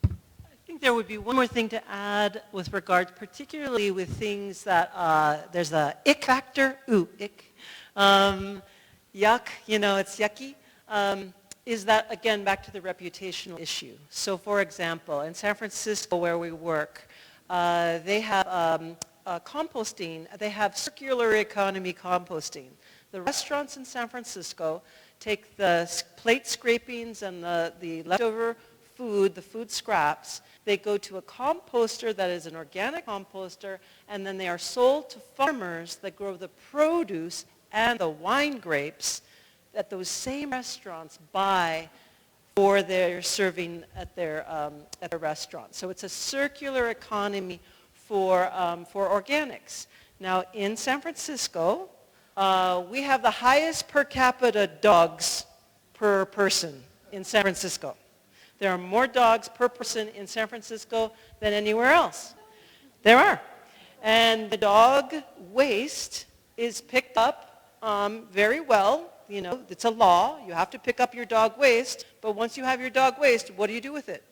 I think there would be one more thing to add with regard, particularly with things that there's a ick factor, ick, yuck, it's yucky, is that, again, back to the reputational issue. So, for example, in San Francisco where we work, they have composting, they have circular economy composting. The restaurants in San Francisco take the plate scrapings and the leftover food, the food scraps, they go to a composter that is an organic composter, and then they are sold to farmers that grow the produce and the wine grapes that those same restaurants buy for their serving at their restaurants. So it's a circular economy for organics. Now in San Francisco, we have the highest per capita dogs per person in San Francisco. There are more dogs per person in San Francisco than anywhere else. There are. And the dog waste is picked up very well. It's a law. You have to pick up your dog waste. But once you have your dog waste, what do you do with it?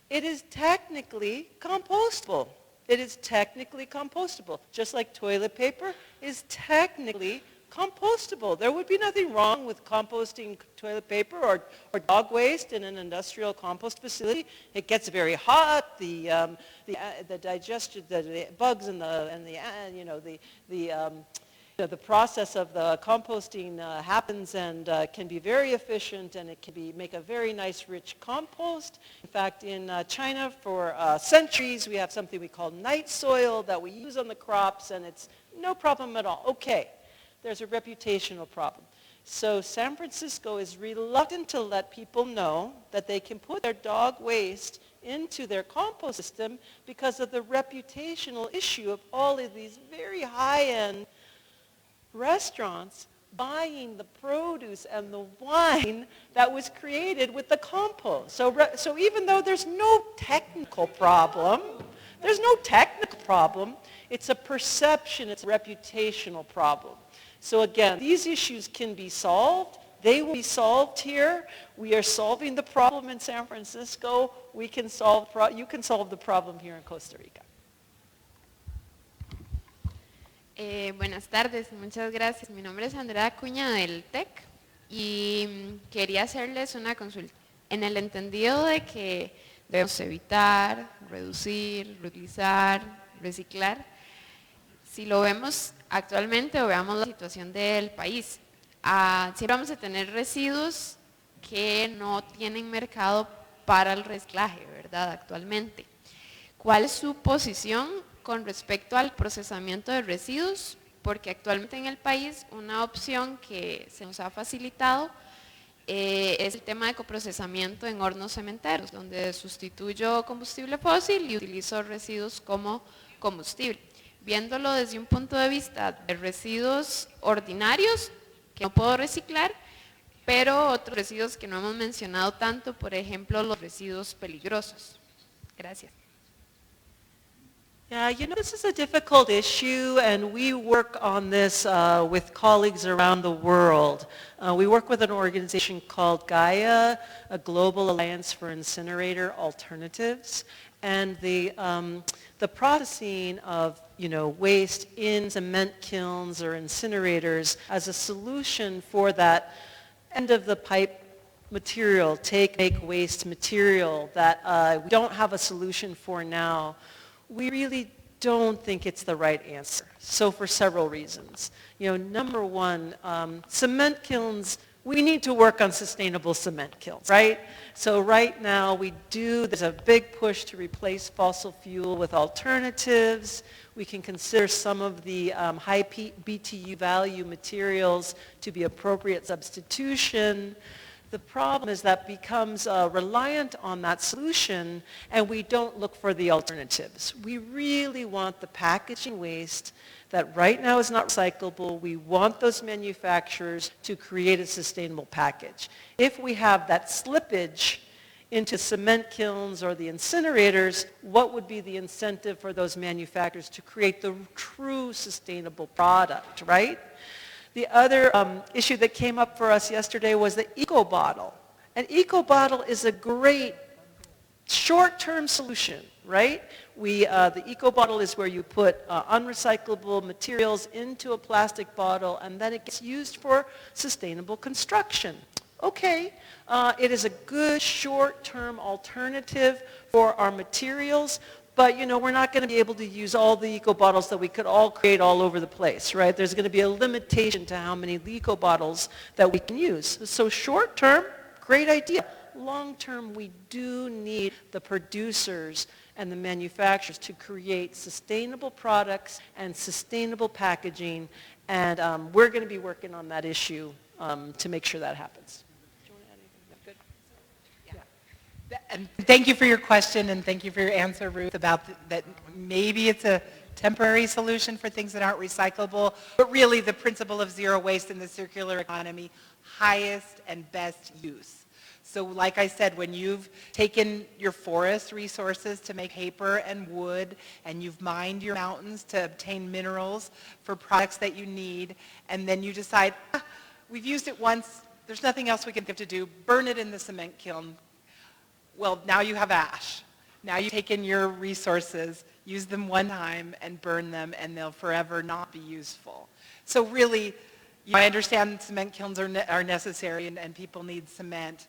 It is technically compostable. It is technically compostable. Just like toilet paper is technically compostable. There would be nothing wrong with composting toilet paper or dog waste in an industrial compost facility. It gets very hot. The digestion, the bugs and the process of the composting happens and can be very efficient, and it can make a very nice rich compost. In fact, in China for centuries we have something we call night soil that we use on the crops, and it's no problem at all. Okay, there's a reputational problem. So San Francisco is reluctant to let people know that they can put their dog waste into their compost system because of the reputational issue of all of these very high-end restaurants buying the produce and the wine that was created with the compost. So even though there's no technical problem, it's a perception, it's a reputational problem. So again, these issues can be solved. They will be solved here. We are solving the problem in San Francisco. You can solve the problem here in Costa Rica. Buenas tardes, muchas gracias. Mi nombre es Andrea Acuña del TEC y quería hacerles una consulta. En el entendido de que debemos evitar, reducir, reutilizar, reciclar, si lo vemos actualmente o veamos la situación del país, siempre vamos a tener residuos que no tienen mercado para el reciclaje, ¿verdad? Actualmente. ¿Cuál es su posición con respecto al procesamiento de residuos, porque actualmente en el país una opción que se nos ha facilitado es el tema de coprocesamiento en hornos cementeros, donde sustituyo combustible fósil y utilizo residuos como combustible. Viéndolo desde un punto de vista de residuos ordinarios que no puedo reciclar, pero otros residuos que no hemos mencionado tanto, por ejemplo, los residuos peligrosos. Gracias. Yeah, you know, this is a difficult issue, and we work on this with colleagues around the world. We work with an organization called Gaia, a Global Alliance for Incinerator Alternatives, and the processing of waste in cement kilns or incinerators as a solution for that end-of-the-pipe material, make waste material that we don't have a solution for now. We really don't think it's the right answer. So for several reasons. Number one, cement kilns, we need to work on sustainable cement kilns, right? So right now there's a big push to replace fossil fuel with alternatives. We can consider some of the high BTU value materials to be appropriate substitution. The problem is that becomes reliant on that solution, and we don't look for the alternatives. We really want the packaging waste that right now is not recyclable. We want those manufacturers to create a sustainable package. If we have that slippage into cement kilns or the incinerators, what would be the incentive for those manufacturers to create the true sustainable product, right? The other issue that came up for us yesterday was the eco bottle. An eco bottle is a great short-term solution, right? The eco bottle is where you put unrecyclable materials into a plastic bottle, and then it gets used for sustainable construction. Okay, it is a good short-term alternative for our materials, but we're not going to be able to use all the eco bottles that we could all create all over the place, right? There's going to be a limitation to how many eco bottles that we can use. So short term, great idea. Long term, we do need the producers and the manufacturers to create sustainable products and sustainable packaging, and we're going to be working on that issue to make sure that happens. And thank you for your question, and thank you for your answer, Ruth, about that maybe it's a temporary solution for things that aren't recyclable, but really the principle of zero waste in the circular economy, highest and best use. So like I said, when you've taken your forest resources to make paper and wood, and you've mined your mountains to obtain minerals for products that you need, and then you decide, we've used it once, there's nothing else we can give to do, burn it in the cement kiln. Well, now you have ash. Now you've taken your resources, use them one time, and burn them, and they'll forever not be useful. So really, I understand cement kilns are necessary, and people need cement.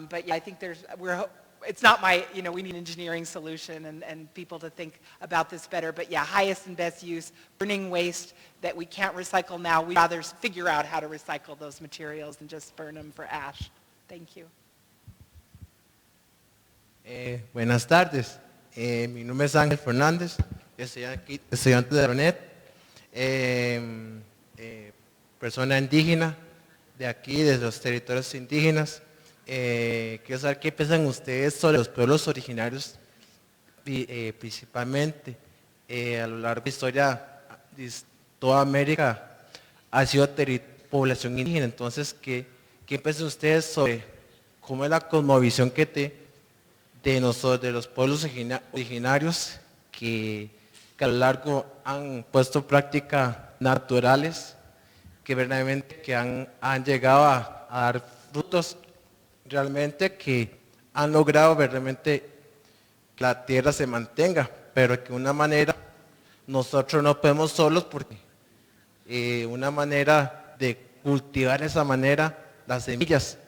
But yeah, I think it's not we need an engineering solution and people to think about this better. But yeah, highest and best use, burning waste that we can't recycle now. We'd rather figure out how to recycle those materials than just burn them for ash. Thank you. Buenas tardes, mi nombre es Ángel Fernández, estudiante de la UNED, persona indígena de aquí, de los territorios indígenas. Quiero saber qué piensan ustedes sobre los pueblos originarios, principalmente a lo largo de la historia de toda América ha sido población indígena. Entonces, ¿qué piensan ustedes sobre cómo es la cosmovisión de los pueblos originarios que a lo largo han puesto prácticas naturales que verdaderamente han llegado a dar frutos realmente, que han logrado verdaderamente que la tierra se mantenga, pero que de una manera nosotros no podemos solos, porque una manera de cultivar esa manera las semillas,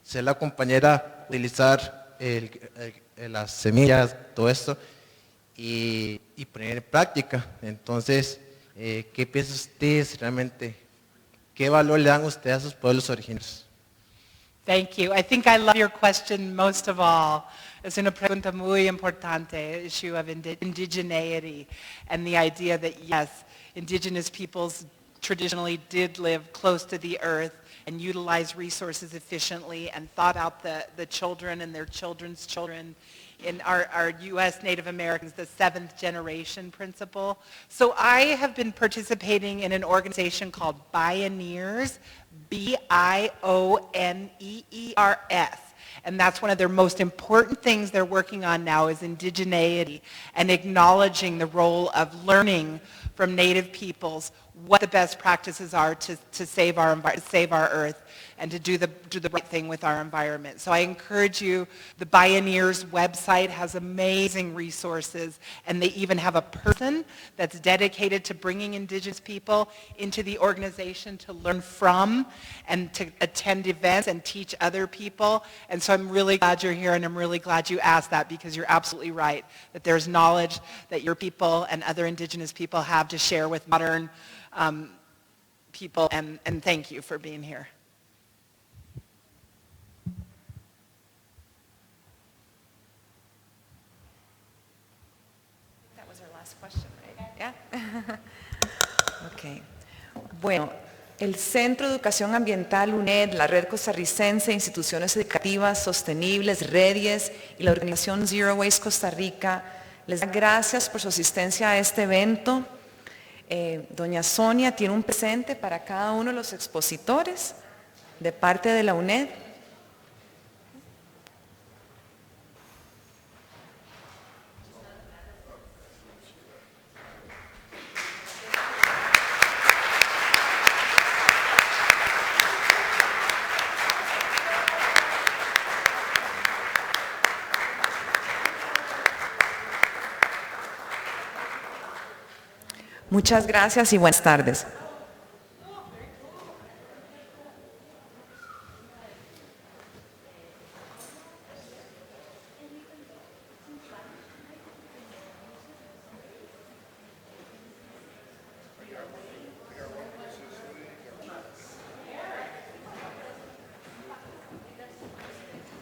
ser la compañera, utilizar las semillas, todo esto, y poner en práctica. Entonces, ¿qué piensan ustedes realmente? ¿Qué valor le dan ustedes a sus pueblos originarios? Thank you. I think I love your question most of all. Es una pregunta muy importante, issue of indigeneity, and the idea that, yes, indigenous peoples traditionally did live close to the earth and utilize resources efficiently and thought out the children and their children's children. In our U.S. Native Americans, the seventh generation principle. So I have been participating in an organization called Bioneers, B-I-O-N-E-E-R-S. And that's one of their most important things they're working on now is indigeneity and acknowledging the role of learning from Native peoples what the best practices are to save our earth and to do the right thing with our environment. So I encourage you, the Bioneers website has amazing resources, and they even have a person that's dedicated to bringing indigenous people into the organization to learn from and to attend events and teach other people. And so I'm really glad you're here, and I'm really glad you asked that, because you're absolutely right, that there's knowledge that your people and other indigenous people have to share with modern people, and thank you for being here. That was our last question, right? Yeah. Okay. Bueno, el Centro de Educación Ambiental UNED, la Red Costarricense de Instituciones Educativas Sostenibles, REDIES, y la organización Zero Waste Costa Rica les da gracias por su asistencia a este evento. Doña Sonia tiene un presente para cada uno de los expositores de parte de la UNED. Muchas gracias y buenas tardes.